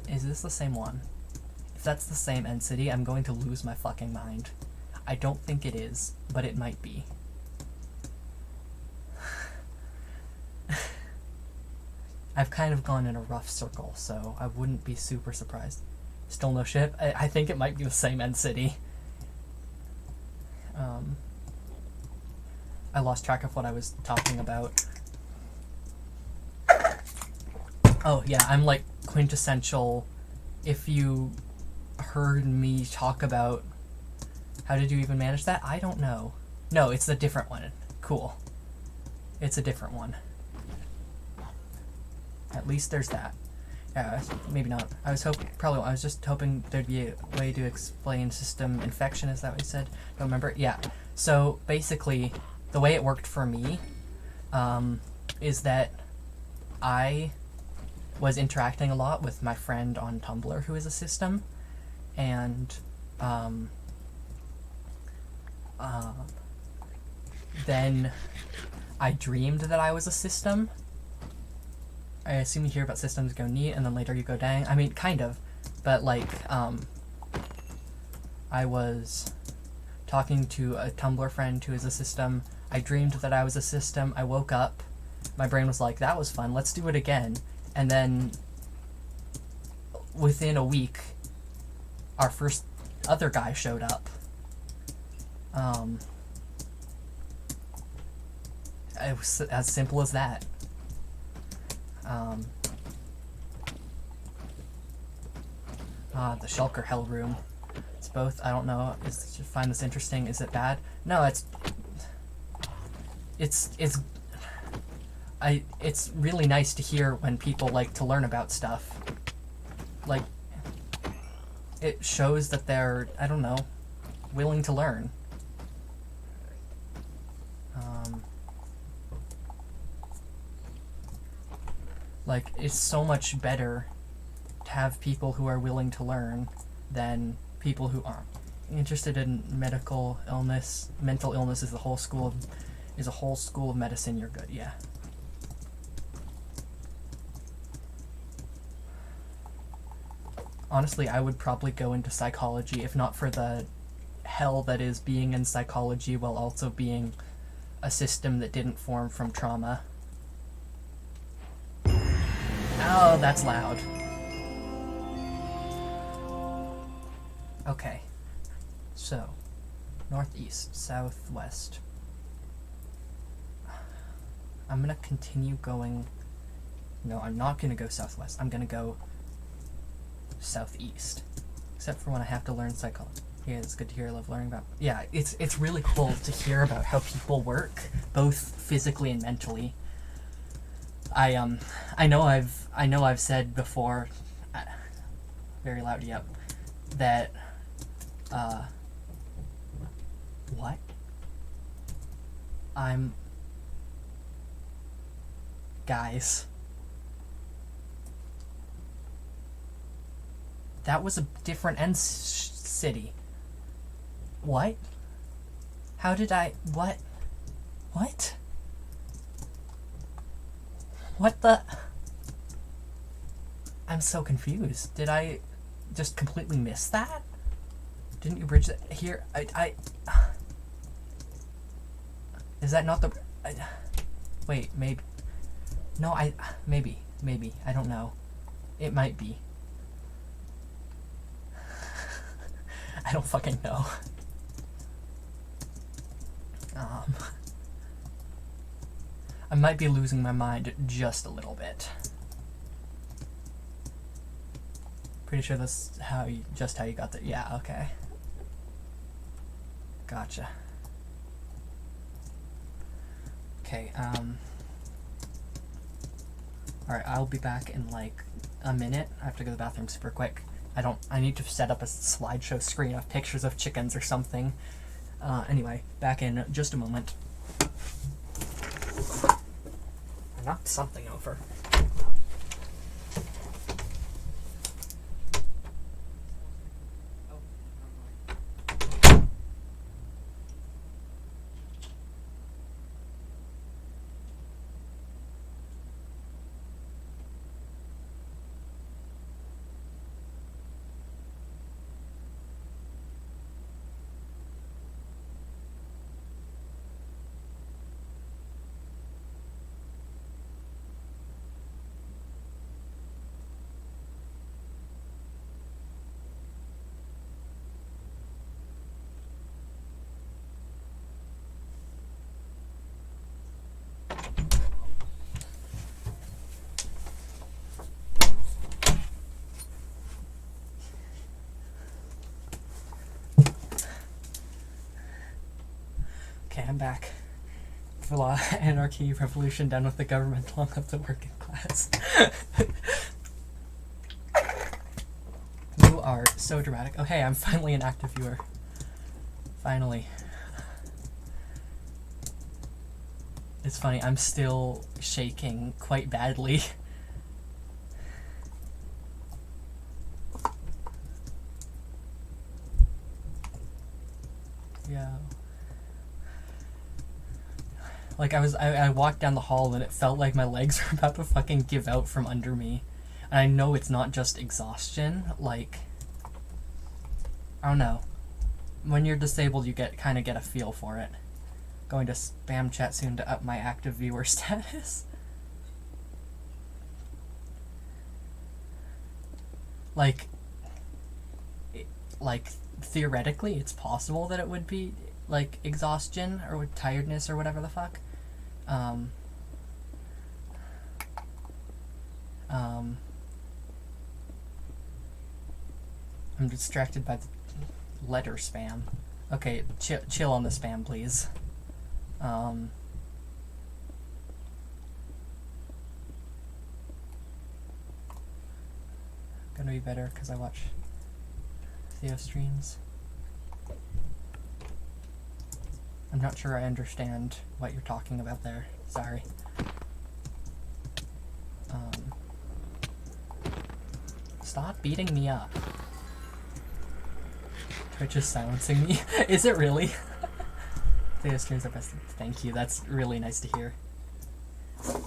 Is this the same one? If that's the same End City, I'm going to lose my fucking mind. I don't think it is, but it might be. I've kind of gone in a rough circle, so I wouldn't be super surprised. Still no ship? I think it might be the same End City. I lost track of what I was talking about. Oh, yeah, I'm like quintessential. If you heard me talk about... How did you even manage that? I don't know. No, it's a different one. Cool. It's a different one. At least there's that. Yeah, maybe not. I was just hoping there'd be a way to explain system infection, is that what you said? Don't remember? Yeah. So, basically, the way it worked for me, is that I was interacting a lot with my friend on Tumblr who is a system, and, then I dreamed that I was a system. I assume you hear about systems go neat, and then later you go dang. I mean, kind of. But, like, I was talking to a Tumblr friend who is a system. I dreamed that I was a system. I woke up. My brain was like, that was fun. Let's do it again. And then, within a week, our first other guy showed up. It was as simple as that. The Shulker Hell Room. It's both. I don't know. You find this interesting? Is it bad? No, it's really nice to hear when people like to learn about stuff. Like, it shows that they're, I don't know, willing to learn. Like, it's so much better to have people who are willing to learn than people who aren't. Interested in mental illness is a whole school of medicine. You're good, yeah. Honestly, I would probably go into psychology if not for the hell that is being in psychology while also being a system that didn't form from trauma. Oh, that's loud. Okay. So, northeast, southwest. I'm gonna continue going... No, I'm not gonna go southwest. I'm gonna go southeast. Except for when I have to learn psychology. Yeah, it's good to hear. I love learning about... Yeah, it's really cool to hear about how people work, both physically and mentally. I know I've said before, very loud, yep, that, what? Guys. That was a different End City. What? How did I... What? What? What the... I'm so confused. Did I just completely miss that? Didn't you bridge that here? Is that not the... wait, maybe... No, maybe. I don't know. It might be. I don't fucking know. I might be losing my mind just a little bit. Pretty sure that's how you got there. Yeah, okay. Gotcha. Okay, alright, I'll be back in like a minute. I have to go to the bathroom super quick. I need to set up a slideshow screen of pictures of chickens or something. Anyway, back in just a moment. I knocked something over. I'm back. Law, anarchy, revolution, down with the government, long up the working class. You are so dramatic. Oh hey, I'm finally an active viewer. Finally. It's funny, I'm still shaking quite badly. Yeah. Like I walked down the hall and it felt like my legs were about to fucking give out from under me. And I know it's not just exhaustion, like, I don't know. When you're disabled, you kind of get a feel for it. Going to spam chat soon to up my active viewer status. Like, theoretically, it's possible that it would be, like, exhaustion or tiredness or whatever the fuck. I'm distracted by the letter spam. Okay, chill on the spam, please. Gonna be better because I watch Theo streams. I'm not sure I understand what you're talking about there. Sorry. Stop beating me up. Twitch is silencing me. Is it really? Theo streams are best. Thank you. That's really nice to hear.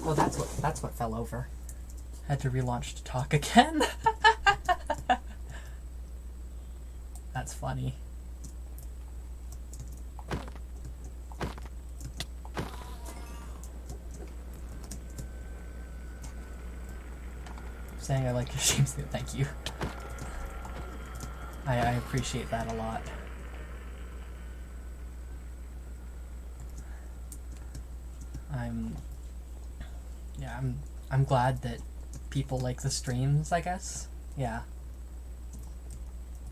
Well, that's what fell over. Had to relaunch to talk again. That's funny. Saying I like your streams. Thank you. I appreciate that a lot. I'm glad that people like the streams, I guess. Yeah.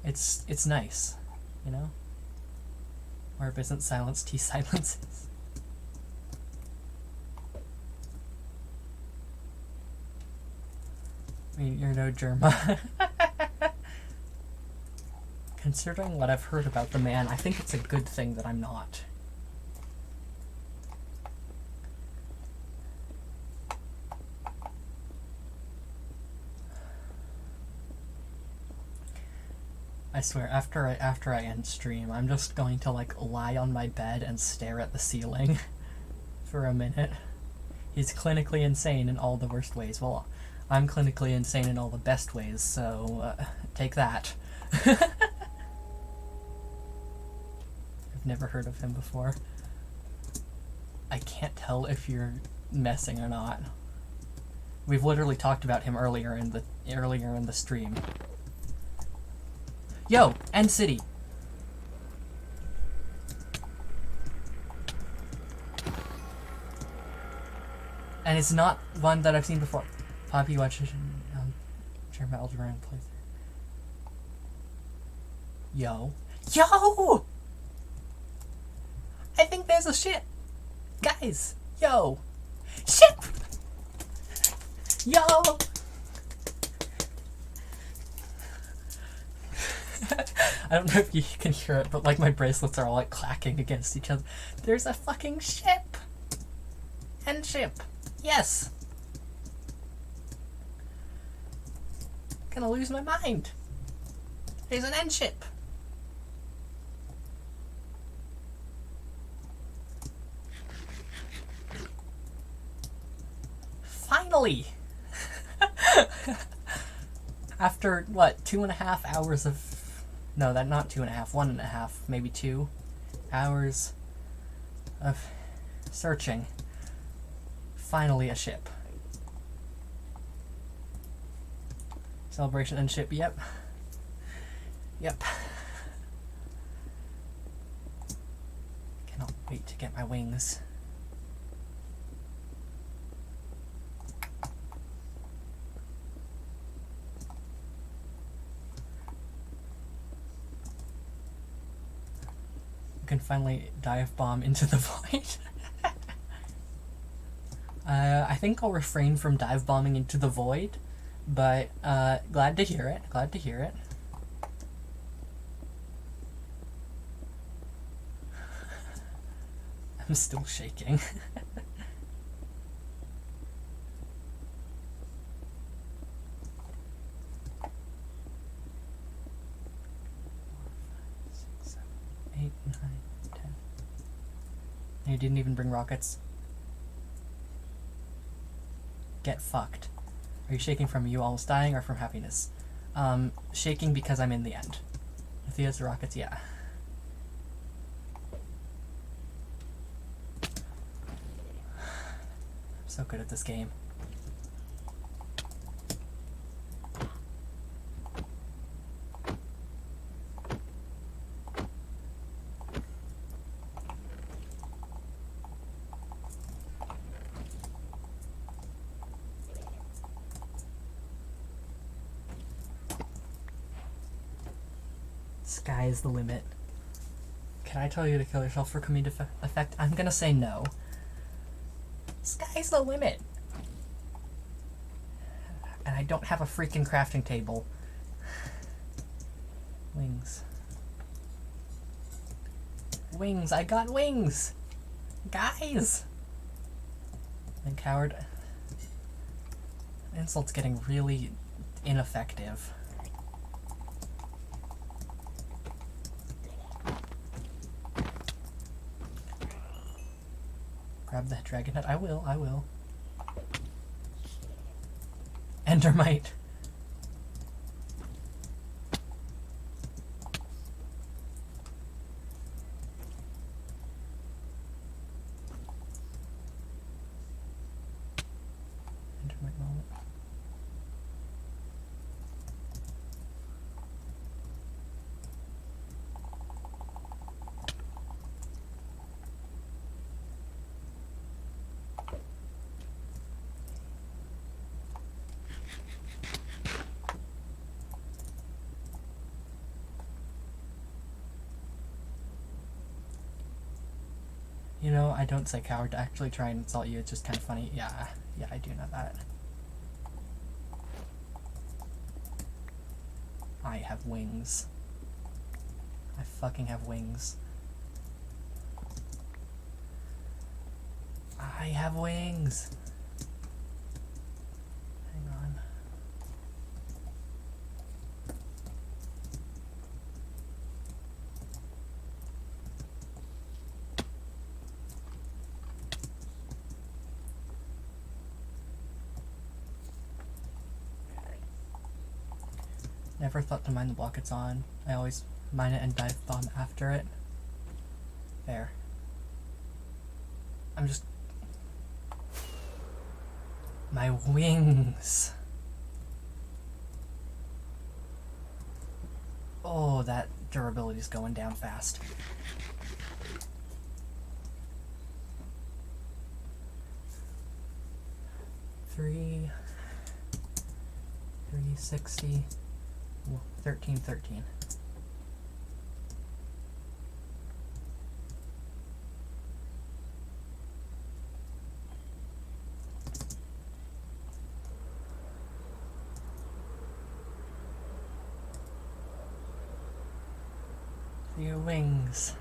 It's nice, you know? Orb isn't silenced, he silences. I mean, you're no Germa. Considering what I've heard about the man, I think it's a good thing that I'm not. I swear, after I end stream, I'm just going to, like, lie on my bed and stare at the ceiling for a minute. He's clinically insane in all the worst ways. Well, I'm clinically insane in all the best ways, so take that. I've never heard of him before. I can't tell if you're messing or not. We've literally talked about him earlier in the stream. Yo, End City. And it's not one that I've seen before. Poppy watches German Eldraine playthrough. Yo. Yo! I think there's a ship! Guys! Yo! Ship! Yo! I don't know if you can hear it, but like my bracelets are all like clacking against each other. There's a fucking ship! End ship! Yes! Gonna lose my mind. There's an end ship. Finally! After, what, 2.5 hours of... No, not 2.5, 1.5, maybe 2 hours of searching. Finally a ship. Celebration and ship, yep. Yep. Cannot wait to get my wings. can finally dive bomb into the void. I think I'll refrain from dive bombing into the void, but glad to hear it. Glad to hear it. I'm still shaking. Eight, 9, 10. And you didn't even bring rockets. Get fucked. Are you shaking from you almost dying or from happiness? Shaking because I'm in the end. If he has the rockets, yeah. I'm so good at this game. Sky is the limit. Can I tell you to kill yourself for comedic effect? I'm gonna say no. Sky's the limit. And I don't have a freaking crafting table. Wings. Wings, I got wings! Guys! And coward. Insult's getting really ineffective. Grab that dragon head. I will. Endermite. Endermite moment. You know, I don't say coward to actually try and insult you, it's just kind of funny. Yeah, I do know that. I have wings. I fucking have wings. I have wings! Hang on. Never thought to mine the block it's on. I always mine it and dive bomb after it. There. I'm just... My wings! Oh, that durability's going down fast. Three... 360... 13. Your wings.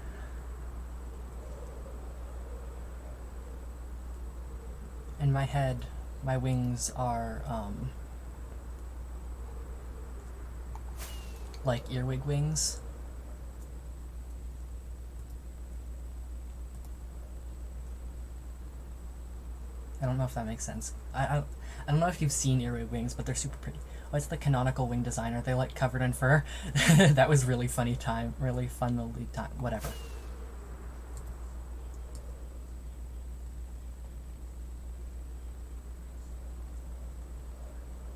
In my head, my wings are, like earwig wings. I don't know if that makes sense. I don't know if you've seen earwig wings, but they're super pretty. Oh, it's the canonical wing designer. They like covered in fur. That was really funny time. Really funnily time. Whatever.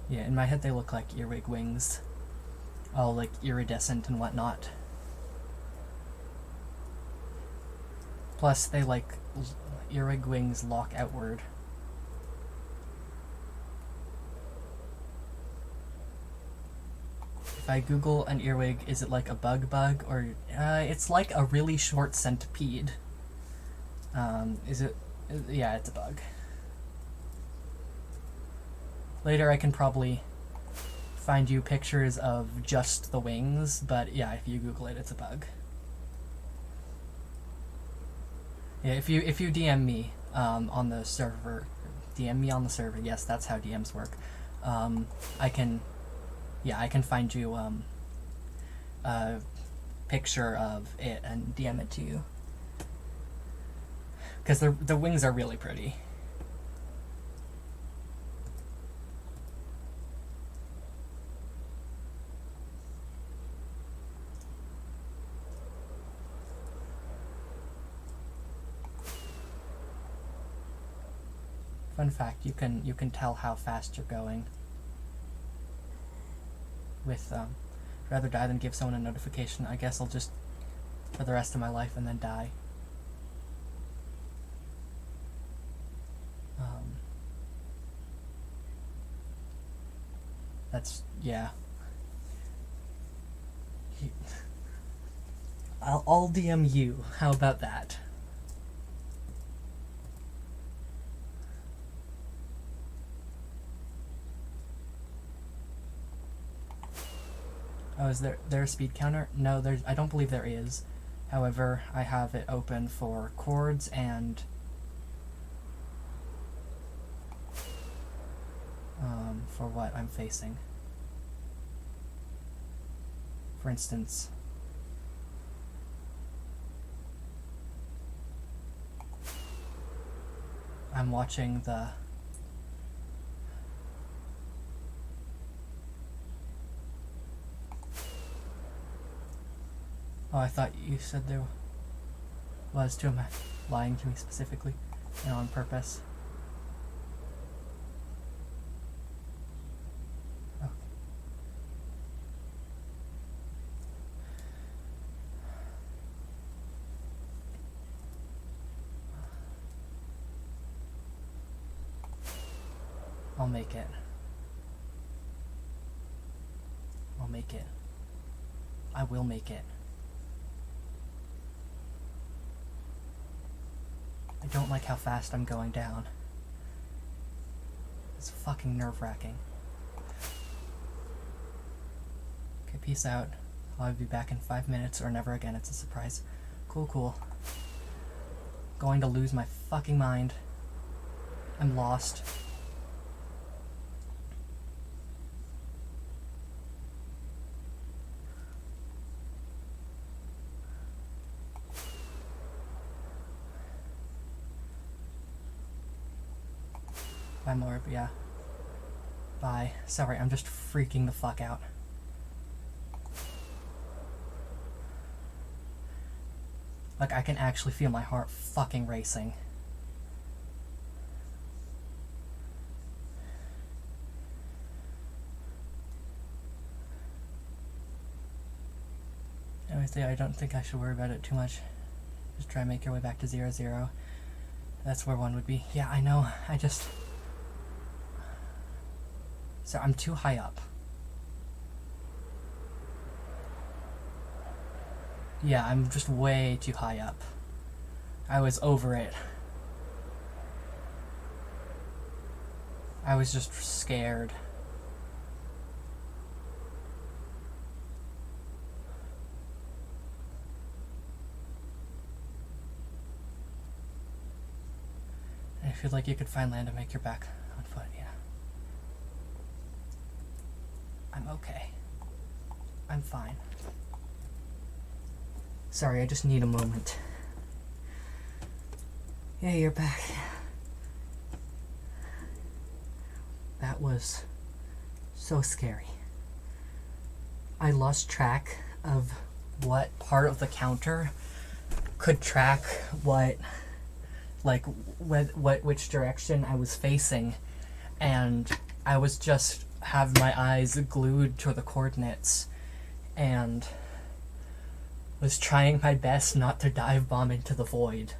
Yeah, in my head they look like earwig wings. All like iridescent and whatnot. Plus they like earwig wings lock outward. If I Google an earwig, is it like a bug or it's like a really short centipede. Is it? Yeah, it's a bug. Later I can probably find you pictures of just the wings, but yeah, if you Google it, it's a bug. Yeah, if you DM me on the server, DM me on the server. Yes, that's how DMs work. I can find you a picture of it and DM it to you. Because the wings are really pretty. Fun fact, you can tell how fast you're going with rather die than give someone a notification. I guess I'll just for the rest of my life and then die. That's, yeah. I'll DM you. How about that? Oh, is there a speed counter? No, I don't believe there is. However, I have it open for chords and for what I'm facing. For instance, I'm watching the Oh, I thought you said there was too. Am I lying to me specifically and on purpose? Oh. I'll make it. I'll make it. I will make it. I don't like how fast I'm going down. It's fucking nerve-wracking. Okay, peace out. I'll be back in 5 minutes or never again. It's a surprise. Cool, cool. Going to lose my fucking mind. I'm lost. Bye, Morb, yeah. Bye. Sorry, I'm just freaking the fuck out. Like, I can actually feel my heart fucking racing. Anyways, yeah, I don't think I should worry about it too much. Just try and make your way back to 0-0. That's where 1 would be. Yeah, I know. I just... So I'm too high up. Yeah, I'm just way too high up. I was over it. I was just scared. I feel like you could find land to make your back on foot, yeah. I'm okay. I'm fine. Sorry, I just need a moment. Yeah, you're back. That was so scary. I lost track of what part of the counter could track what, like, which direction I was facing, and I was just have my eyes glued to the coordinates and was trying my best not to dive bomb into the void.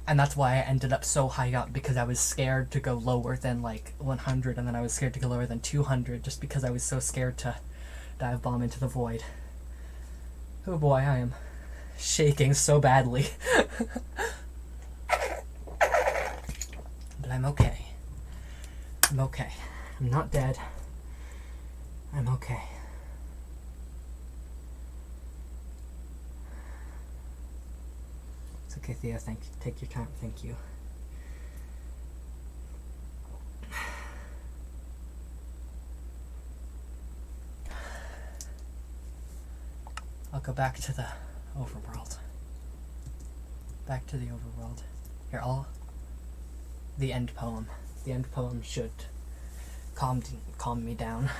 And that's why I ended up so high up, because I was scared to go lower than like 100, and then I was scared to go lower than 200 just because I was so scared to Dive bomb into the void. Oh boy, I am shaking so badly. But I'm okay. I'm okay. I'm not dead. I'm okay. It's okay, Thea. Thank you. Take your time. Thank you. I'll go back to the overworld. Back to the overworld. Here, the end poem. The end poem should calm me down.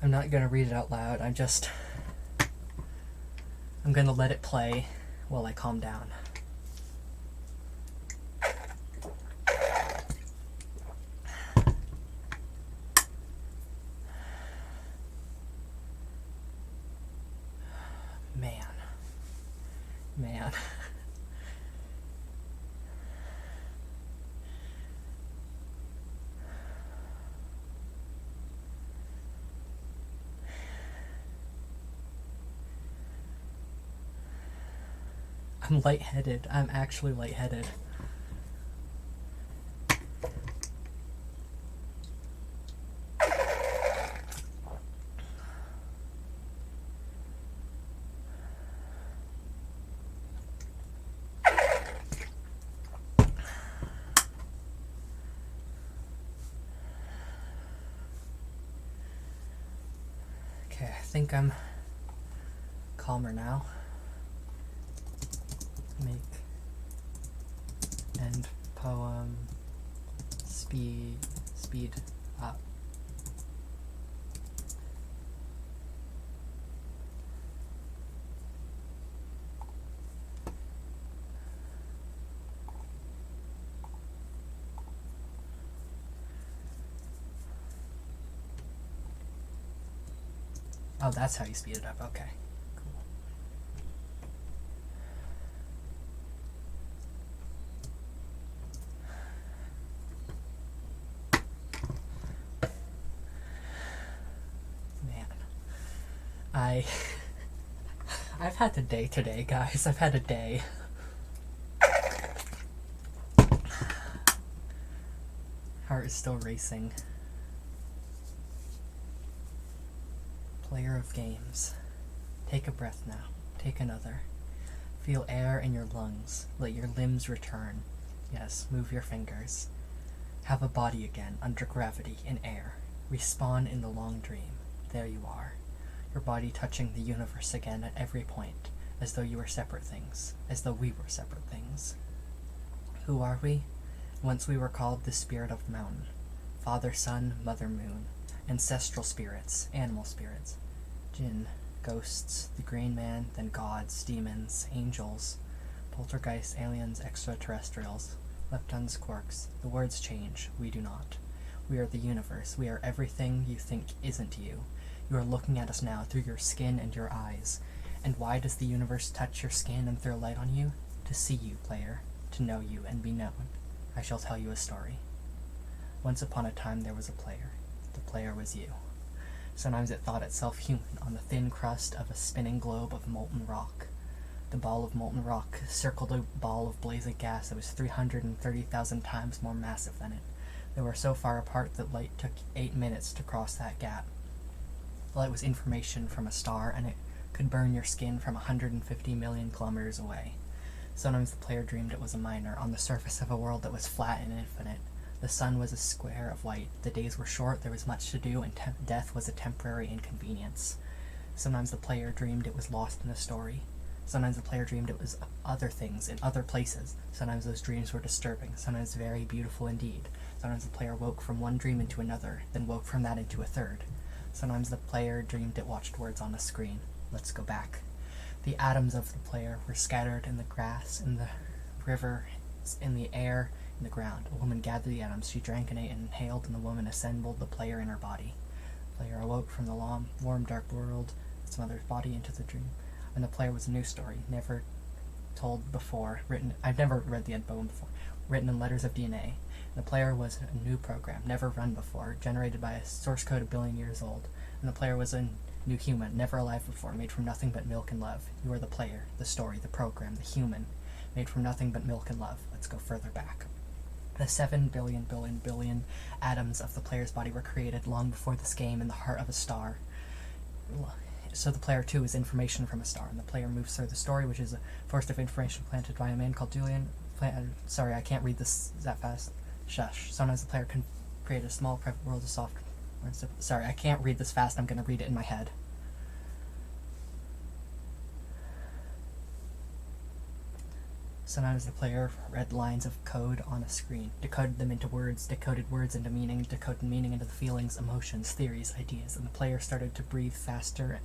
I'm not gonna read it out loud. I'm gonna let it play while I calm down. Man. I'm lightheaded. I'm actually lightheaded. Okay, I think I'm calmer now. Make end poem speed up. Oh, that's how you speed it up. Okay. I've had a day today, guys. I've had a day. Heart is still racing. Player of games. Take a breath now. Take another. Feel air in your lungs. Let your limbs return. Yes, move your fingers. Have a body again, under gravity, in air. Respawn in the long dream. There you are. Your body touching the universe again at every point, as though you were separate things, as though we were separate things. Who are we? Once we were called the spirit of mountain, father sun, mother moon, ancestral spirits, animal spirits, jinn, ghosts, the green man, then gods, demons, angels, poltergeists, aliens, extraterrestrials, leptons, quarks. The words change, we do not. We are the universe, we are everything you think isn't you. You are looking at us now through your skin and your eyes. And why does the universe touch your skin and throw light on you? To see you, player. To know you and be known. I shall tell you a story. Once upon a time there was a player. The player was you. Sometimes it thought itself human on the thin crust of a spinning globe of molten rock. The ball of molten rock circled a ball of blazing gas that was 330,000 times more massive than it. They were so far apart that light took 8 minutes to cross that gap. Light was information from a star, and it could burn your skin from 150 million kilometers away. Sometimes the player dreamed it was a miner on the surface of a world that was flat and infinite. The sun was a square of white, the days were short, there was much to do, and death was a temporary inconvenience. Sometimes the player dreamed it was lost in a story. Sometimes the player dreamed it was other things in other places. Sometimes those dreams were disturbing, sometimes very beautiful indeed. Sometimes the player woke from one dream into another, then woke from that into a third. Sometimes the player dreamed it watched words on a screen. Let's go back. The atoms of the player were scattered in the grass, in the river, in the air, in the ground. A woman gathered the atoms. She drank and ate and inhaled, and the woman assembled the player in her body. The player awoke from the warm, dark world, its mother's body into the dream. And the player was a new story, never told before, written. I've never read the end poem before. Written in letters of DNA. The player was a new program, never run before, generated by a source code a billion years old. And the player was a new human, never alive before, made from nothing but milk and love. You are the player, the story, the program, the human, made from nothing but milk and love. Let's go further back. The 7 billion atoms of the player's body were created long before this game in the heart of a star. So the player, too, is information from a star, and the player moves through the story, which is a forest of information planted by a man called Julian. Sorry, I can't read this that fast. Shush. Sometimes the player can create a small private world of soft... Sorry, I can't read this fast. I'm going to read it in my head. Sometimes the player read lines of code on a screen, decoded them into words, decoded words into meaning, decoded meaning into the feelings, emotions, theories, ideas, and the player started to breathe faster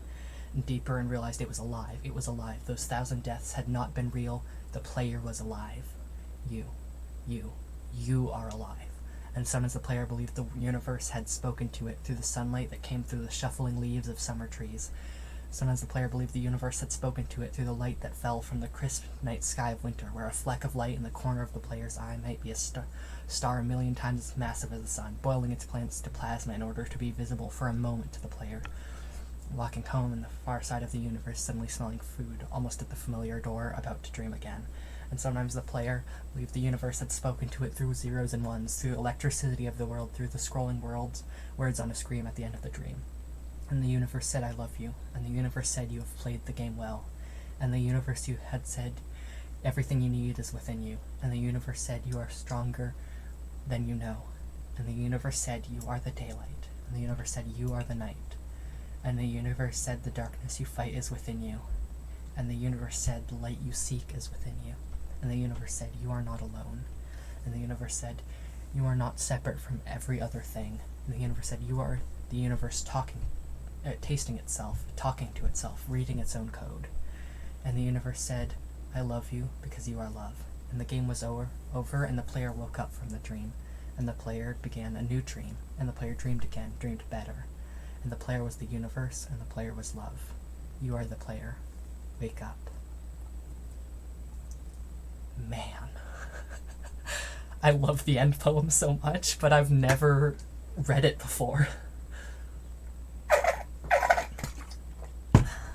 and deeper and realized it was alive. It was alive. Those 1,000 deaths had not been real. The player was alive. You are alive. And sometimes the player believed the universe had spoken to it through the sunlight that came through the shuffling leaves of summer trees. Sometimes the player believed the universe had spoken to it through the light that fell from the crisp night sky of winter, where a fleck of light in the corner of the player's eye might be a star a million times as massive as the sun, boiling its planets to plasma in order to be visible for a moment to the player. Walking home in the far side of the universe, suddenly smelling food, almost at the familiar door, about to dream again. And sometimes the player believed the universe had spoken to it through zeros and ones, through the electricity of the world, through the scrolling words on a screen at the end of the dream. And the universe said, I love you. And the universe said, you have played the game well. And the universe you had said, everything you need is within you. And the universe said, you are stronger than you know. And the universe said, you are the daylight. And the universe said, you are the night. And the universe said, the darkness you fight is within you. And the universe said, the light you seek is within you. And the universe said, you are not alone. And the universe said, you are not separate from every other thing. And the universe said, you are the universe tasting itself, talking to itself, reading its own code. And the universe said, I love you because you are love. And the game was over, and the player woke up from the dream. And the player began a new dream. And the player dreamed again, dreamed better. And the player was the universe, and the player was love. You are the player. Wake up. Man. I love the end poem so much, but I've never read it before.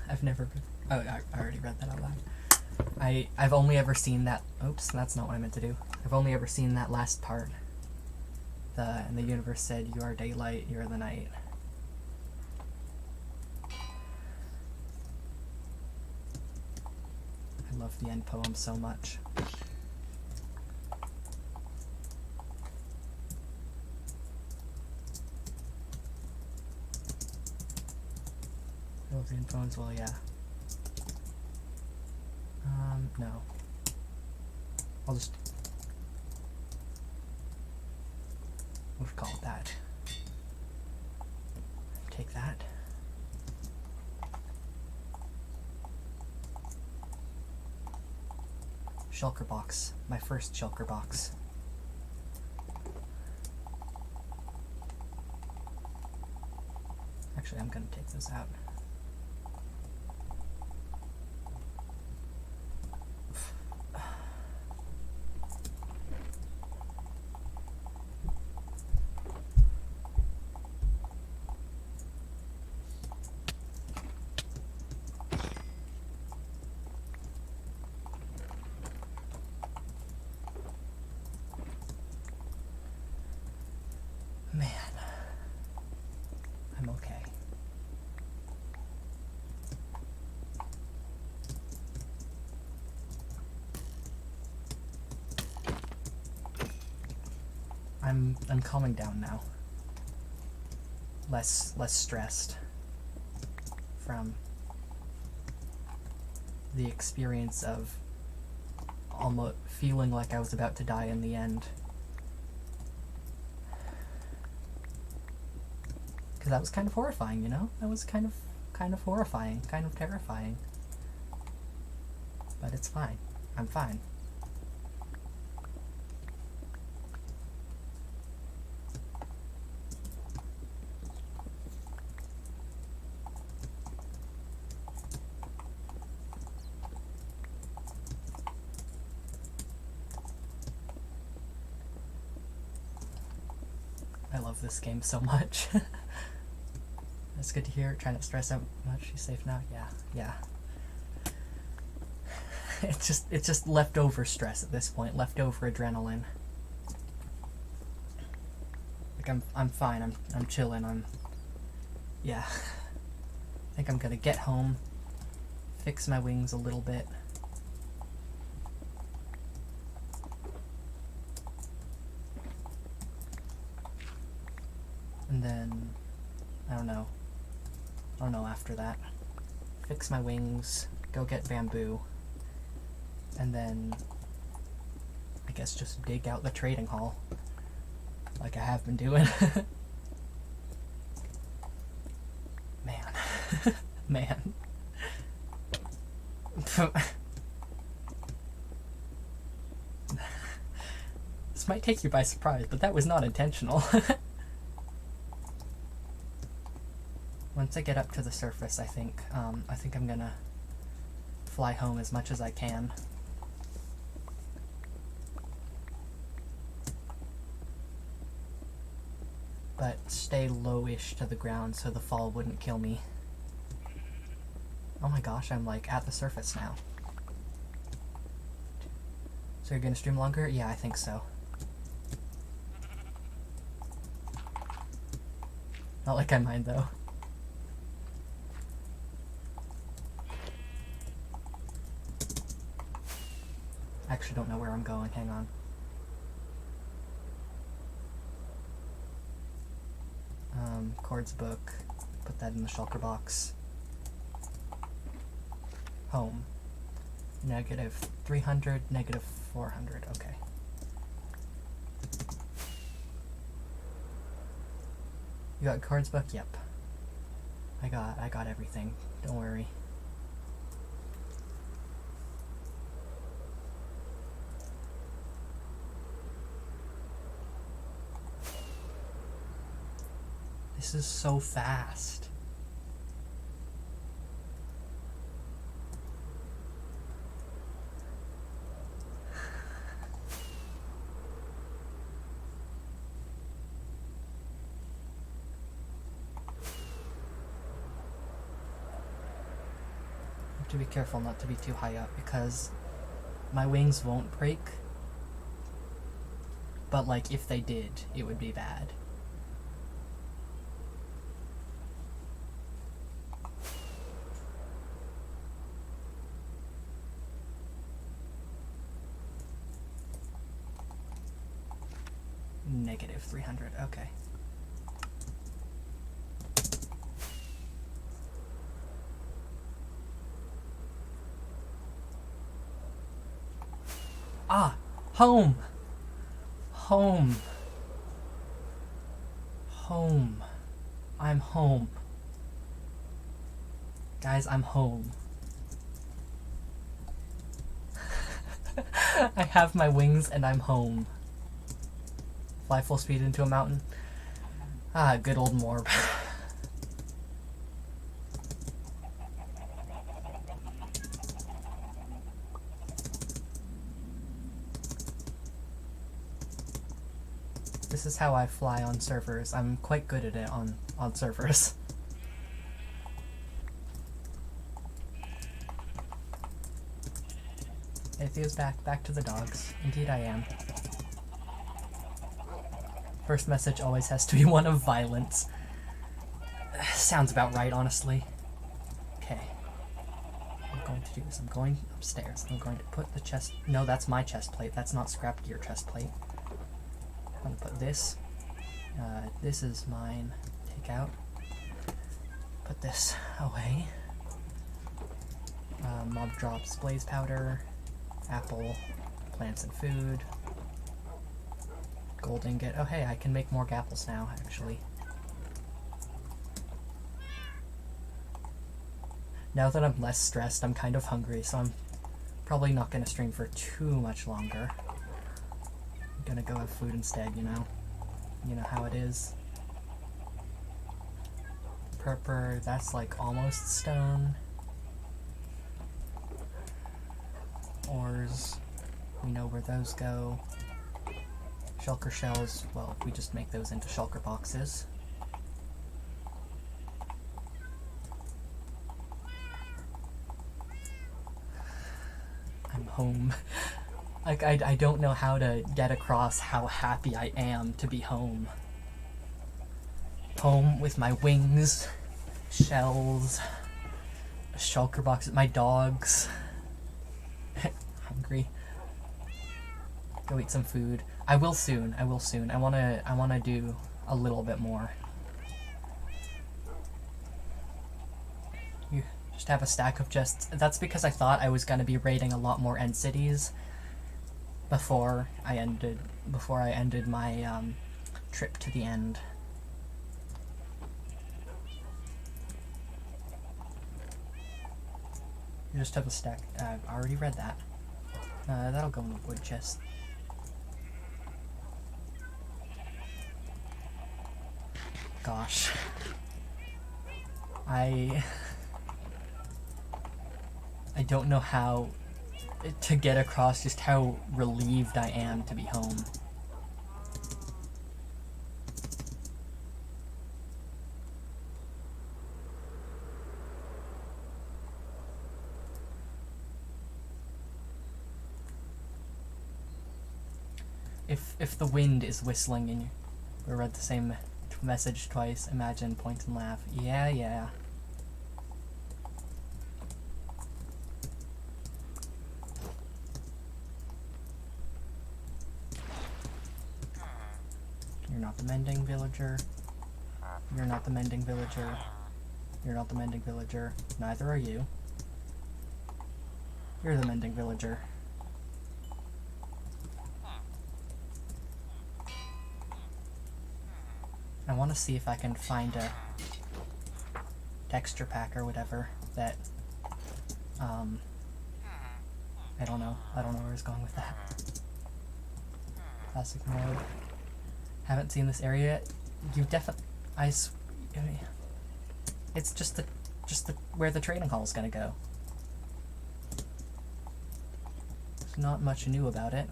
I've never... Oh, I already read that out loud. I've only ever seen that... Oops, that's not what I meant to do. I've only ever seen that last part. And the universe said, you are daylight, you are the night. I love the end poem so much. I love the end poems, well, yeah. No. I'll just... We'll call it that. Take that. Shulker box. My first shulker box. Actually, I'm gonna take this out. Man, I'm okay. I'm calming down now. Less stressed from the experience of almost feeling like I was about to die in the end. Because that was kind of horrifying, you know? That was kind of horrifying, kind of terrifying. But it's fine. I'm fine. love this game so much. That's good to hear. Try not to stress out much. She's safe now? Yeah. It's just leftover stress at this point, leftover adrenaline. Like I'm fine, I'm chilling, yeah. I think I'm gonna get home, fix my wings a little bit. And then, I don't know after that. Fix my wings, go get bamboo, and then I guess just dig out the trading hall, like I have been doing. Man. This might take you by surprise, but that was not intentional. Once I get up to the surface, I think I'm gonna fly home as much as I can. But stay lowish to the ground so the fall wouldn't kill me. Oh my gosh, I'm like at the surface now. So you're gonna stream longer? Yeah, I think so. Not like I mind though. I actually don't know where I'm going, hang on. Chords book, put that in the shulker box. Home. Negative 300, negative 400, okay. You got chords book? Yep. I got everything, don't worry. This is so fast. I have to be careful not to be too high up because my wings won't break. But like if they did, it would be bad. Negative 300, okay. Ah! Home! Home! Home. I'm home. Guys, I'm home. I have my wings and I'm home. Fly full speed into a mountain. Ah, good old Morb. This is how I fly on servers. I'm quite good at it on servers. Hey, Theo's back to the dogs. Indeed I am. First message always has to be one of violence. Sounds about right, honestly. Okay. I'm going to do this. I'm going upstairs. I'm going to put the chest... No, that's my chest plate. That's not Scrap Gear chest plate. I'm going to put this. This is mine. Take out. Put this away. Mob drops blaze powder. Apple. Plants and food. Gold ingot. Oh hey, I can make more gapples now, actually. Now that I'm less stressed, I'm kind of hungry, so I'm probably not going to stream for too much longer. I'm gonna go have food instead, you know? You know how it is. Purpur, that's like almost stone. Ores, we know where those go. Shulker shells, well, we just make those into shulker boxes. I'm home. Like, I don't know how to get across how happy I am to be home. Home with my wings, shells, shulker boxes, my dogs. Hungry. Go eat some food. I will soon. I wanna do a little bit more. You just have a stack of just... That's because I thought I was gonna be raiding a lot more end cities before I ended my trip to the end. You just have a stack. I already read that. That'll go in the wood chest. Gosh. I don't know how to get across just how relieved I am to be home. If the wind is whistling and we read the same message twice, imagine, point and laugh. Yeah, yeah. You're not the mending villager. You're not the mending villager. You're not the mending villager. Neither are you. You're the mending villager. I want to see if I can find a texture pack or whatever that, I don't know where I was going with that. Classic mode. Haven't seen this area yet. You definitely, it's just the where the trading hall is gonna go. There's not much new about it.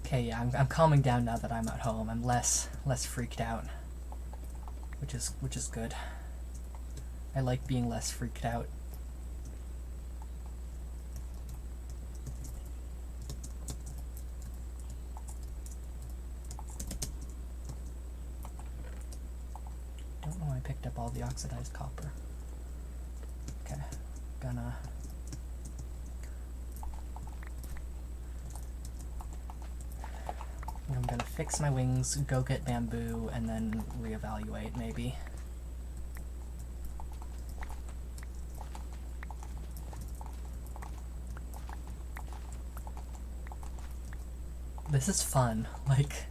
Okay, yeah, I'm calming down now that I'm at home. I'm less freaked out, which is good. I like being less freaked out. Don't know why I picked up all the oxidized copper. Okay, gonna. I'm gonna fix my wings, go get bamboo, and then reevaluate, maybe. This is fun, like,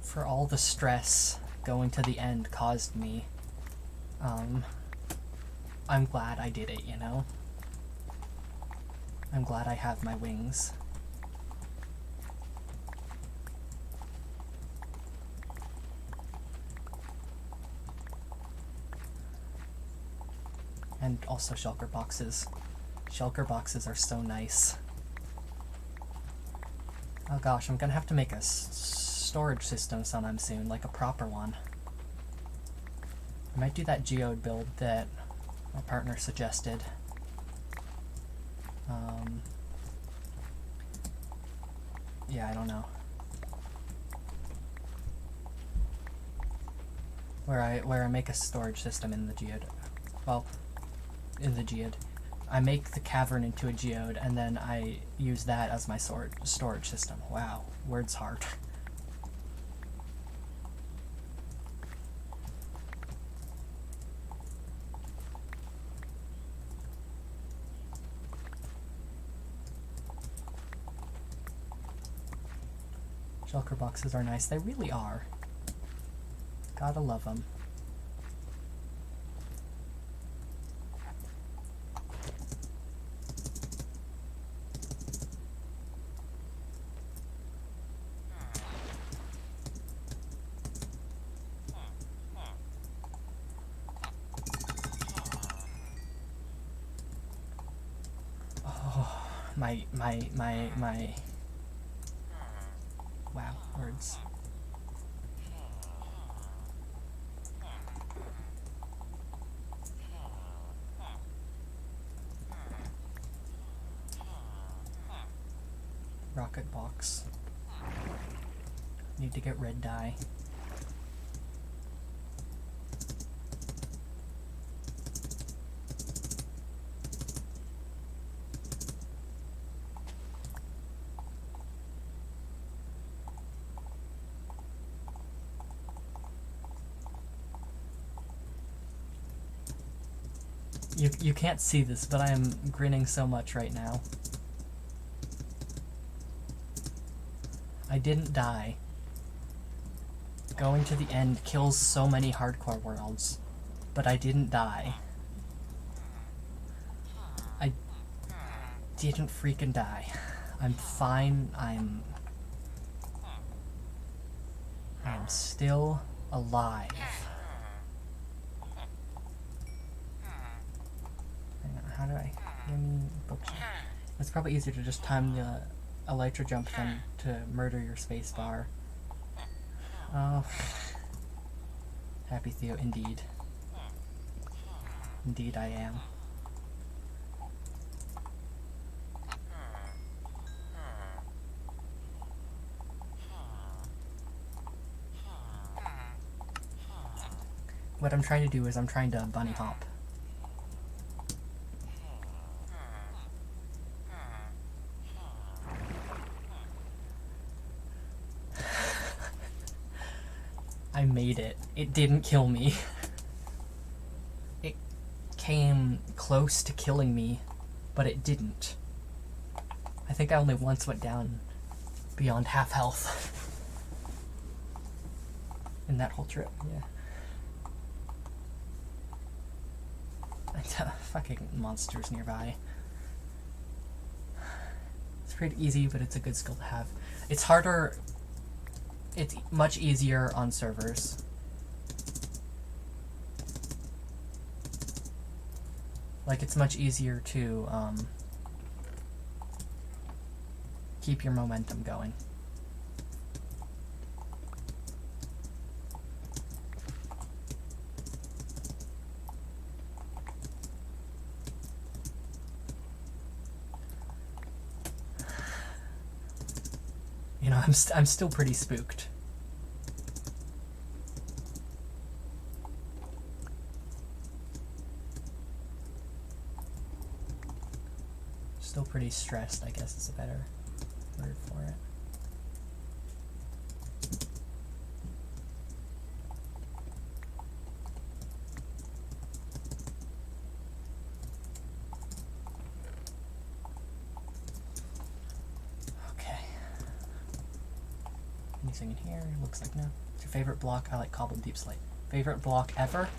for all the stress going to the end caused me, I'm glad I did it, you know? I'm glad I have my wings. And also shulker boxes. Shulker boxes are so nice. Oh gosh, I'm gonna have to make a storage system sometime soon, like a proper one. I might do that geode build that my partner suggested. Yeah, I don't know. Where I make a storage system in the geode. Well, in the geode. I make the cavern into a geode, and then I use that as my storage system. Wow, words hard. Shulker boxes are nice. They really are. Gotta love them. Wow, words. Rocket box. Need to get red dye. You can't see this, but I am grinning so much right now. I didn't die. Going to the end kills so many hardcore worlds, but I didn't die. I didn't freaking die. I'm fine. I am still alive. Hang on, how do I... Give me bookshelf. It's probably easier to just time the elytra jump than to murder your spacebar. Oh. Happy Theo, indeed. Indeed I am. What I'm trying to do is I'm trying to bunny hop. I made it. It didn't kill me. It came close to killing me, but it didn't. I think I only once went down beyond half health in that whole trip, yeah. And, fucking monsters nearby. It's pretty easy, but it's a good skill to have. It's harder... It's much easier on servers. Like, it's much easier to, keep your momentum going. You know, I'm still pretty spooked. Still pretty stressed, I guess is a better word for it. Anything in here? Looks like no. What's your favorite block? I like Cobbled Deep Slate. Favorite block ever?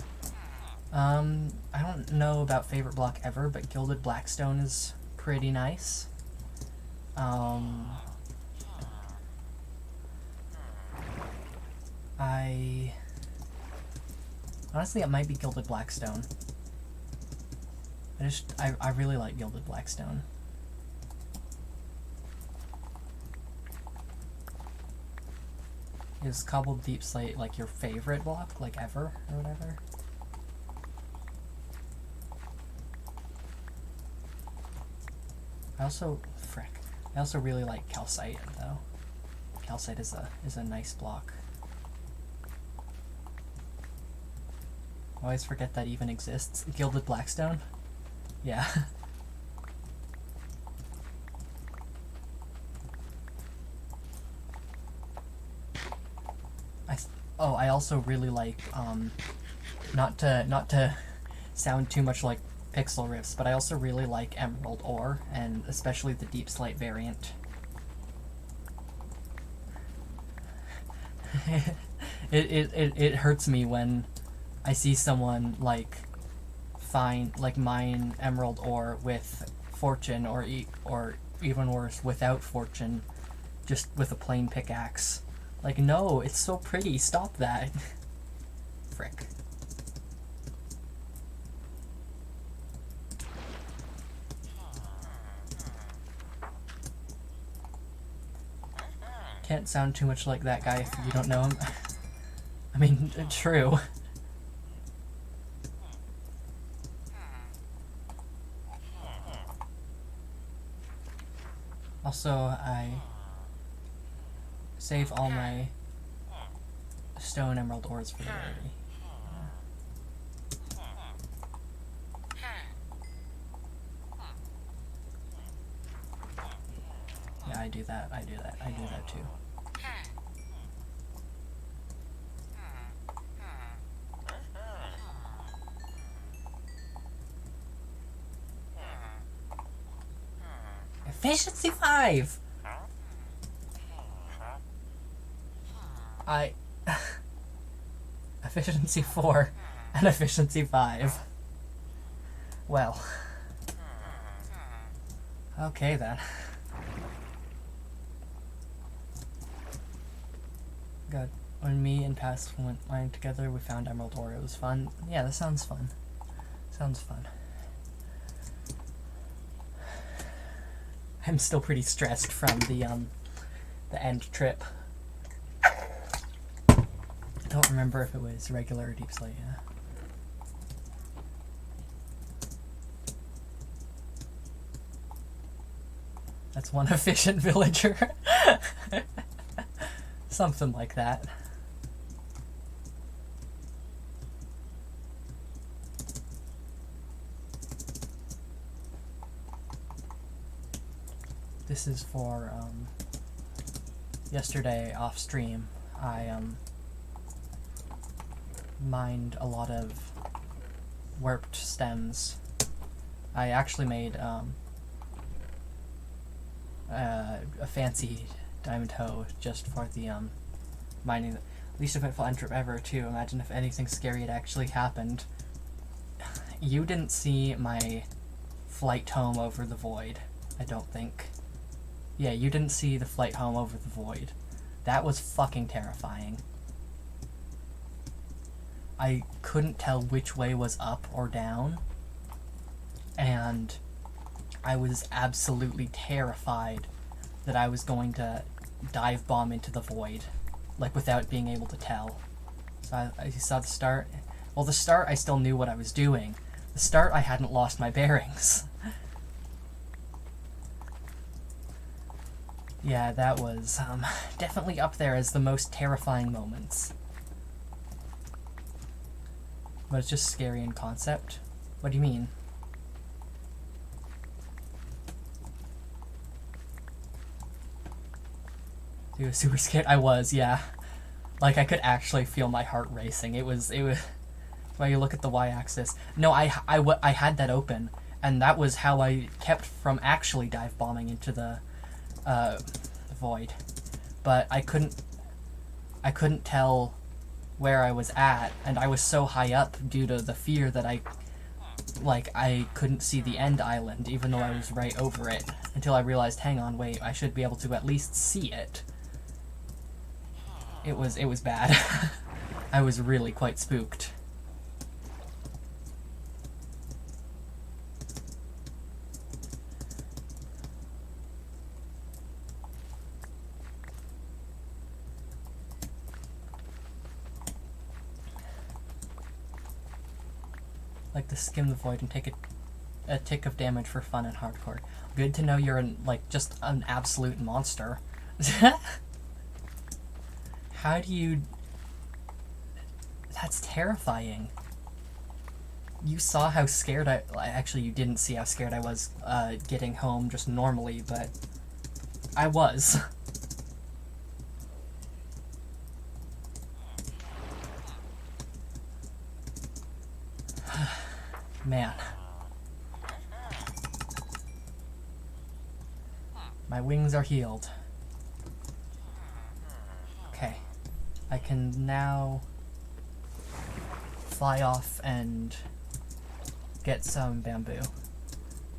I don't know about favorite block ever, but Gilded Blackstone is pretty nice. Honestly, it might be Gilded Blackstone. I really like Gilded Blackstone. Is Cobbled Deep Slate like your favorite block, like ever, or whatever? I also really like Calcite though. Calcite is a nice block. I always forget that even exists. Gilded Blackstone? Yeah. I also really like, not to sound too much like Pixel Riffs, but I also really like Emerald Ore, and especially the Deep Slate variant. It hurts me when I see someone mine Emerald Ore with Fortune, or even worse, without Fortune, just with a plain pickaxe. Like, no, it's so pretty, stop that. Frick. can't sound too much like that guy if you don't know him. I mean, true. Also, I save all my stone emerald ores for the rarity. Yeah, I do that too. Efficiency 5! Efficiency 4 and efficiency 5. Well. Okay then. Good. When me and Past went mining together, we found emerald ore. It was fun. Yeah, that sounds fun. Sounds fun. I'm still pretty stressed from the end trip. I don't remember if it was regular or deep slate, yeah. That's one efficient villager. Something like that. This is for, yesterday off stream, I, mined a lot of warped stems. I actually made, a fancy diamond hoe just for the, mining, least eventful end trip ever, too. Imagine if anything scary had actually happened. You didn't see my flight home over the void, I don't think. Yeah, you didn't see the flight home over the void. That was fucking terrifying. I couldn't tell which way was up or down, and I was absolutely terrified that I was going to dive bomb into the void, like, without being able to tell. So I saw the start. Well, the start, I still knew what I was doing. The start, I hadn't lost my bearings. Yeah, that was, definitely up there as the most terrifying moments. But it's just scary in concept. What do you mean? You were super scared? I was, yeah. Like, I could actually feel my heart racing. It was, while you look at the y-axis. No, I had that open, and that was how I kept from actually dive bombing into the void. But I couldn't tell where I was at, and I was so high up due to the fear that I couldn't see the end island, even though I was right over it, until I realized, hang on, wait, I should be able to at least see it. It was bad. I was really quite spooked. Like to skim the void and take a tick of damage for fun and hardcore. Good to know you're just an absolute monster. How do you... That's terrifying. You saw how scared actually, you didn't see how scared I was getting home just normally, but I was. Man. My wings are healed. Okay. I can now fly off and get some bamboo.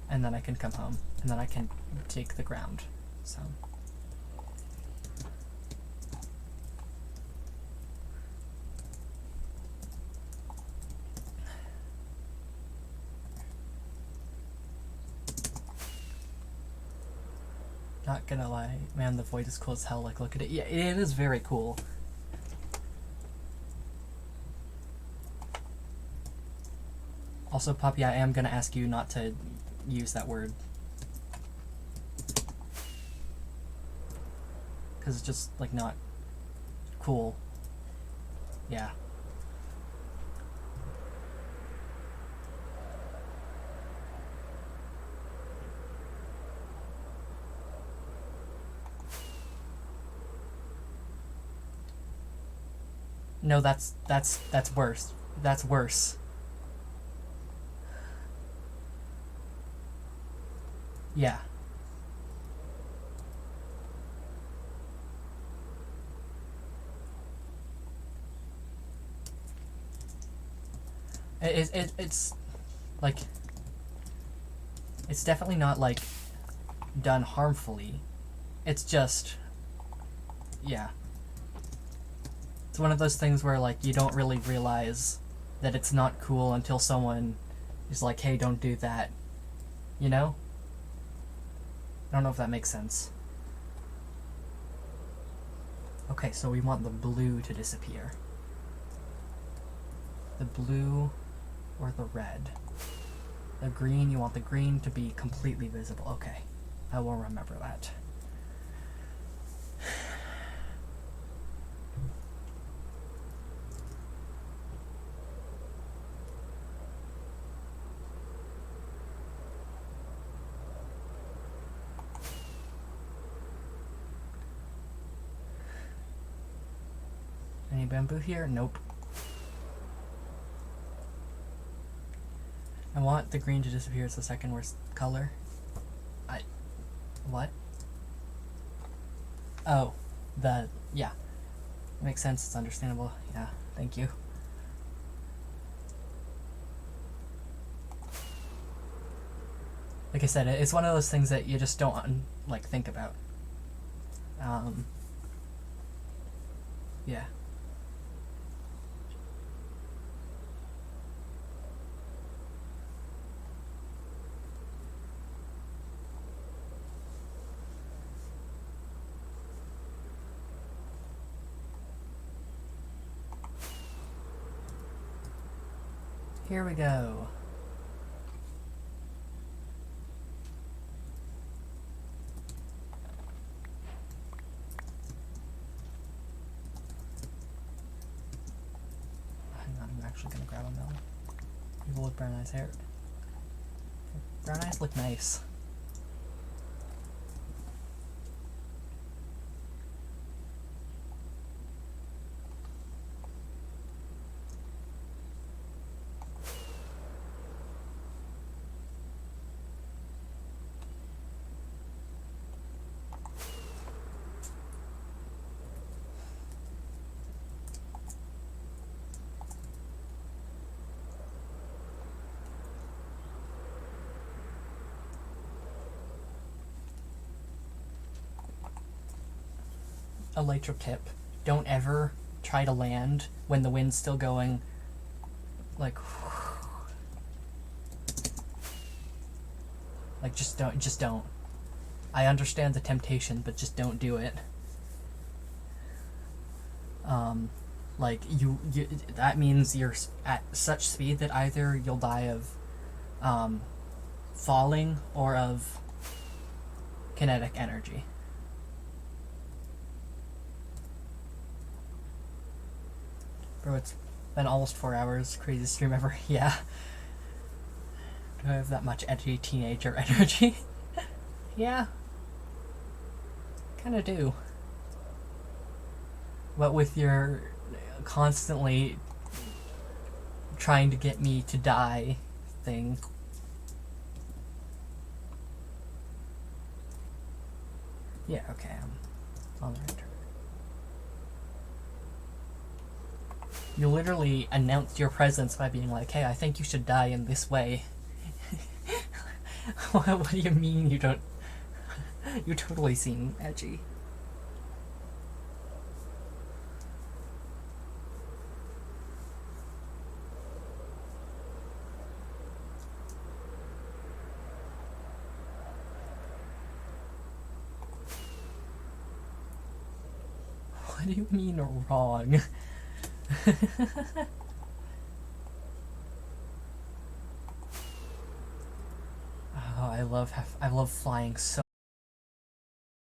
And then I can come home. And then I can take the ground. So... Not gonna lie, man, the void is cool as hell. Like, look at it. Yeah, it is very cool. Also, Poppy, I am gonna ask you not to use that word. Because it's just, like, not cool. Yeah. No, that's worse. That's worse. Yeah. It's like, it's definitely not like done harmfully. It's just, yeah. It's one of those things where like you don't really realize that it's not cool until someone is like, hey, don't do that. You know? I don't know if that makes sense. Okay, so we want the blue to disappear. The blue or the red. The green, you want the green to be completely visible. Okay, I will remember that. Any bamboo here? Nope. I want the green to disappear. It's the second worst color. What? Oh, yeah. Makes sense, it's understandable. Yeah, thank you. Like I said, it's one of those things that you just don't, like, think about. Yeah. Here we go. Hang on, I'm actually gonna grab a melon. People with brown eyes hair. Brown eyes look nice. Elytra tip. Don't ever try to land when the wind's still going, like, just don't. I understand the temptation, but just don't do it. Like, that means you're at such speed that either you'll die of, falling or of kinetic energy. Bro, it's been almost 4 hours. Craziest stream ever. Yeah. Do I have that much edgy teenager energy? Yeah. Kinda do. What with your constantly trying to get me to die thing. Yeah, okay, I'm on the right track. You literally announced your presence by being like, hey, I think you should die in this way. What do you mean you don't... You totally seem edgy. What do you mean wrong? Oh, I love flying so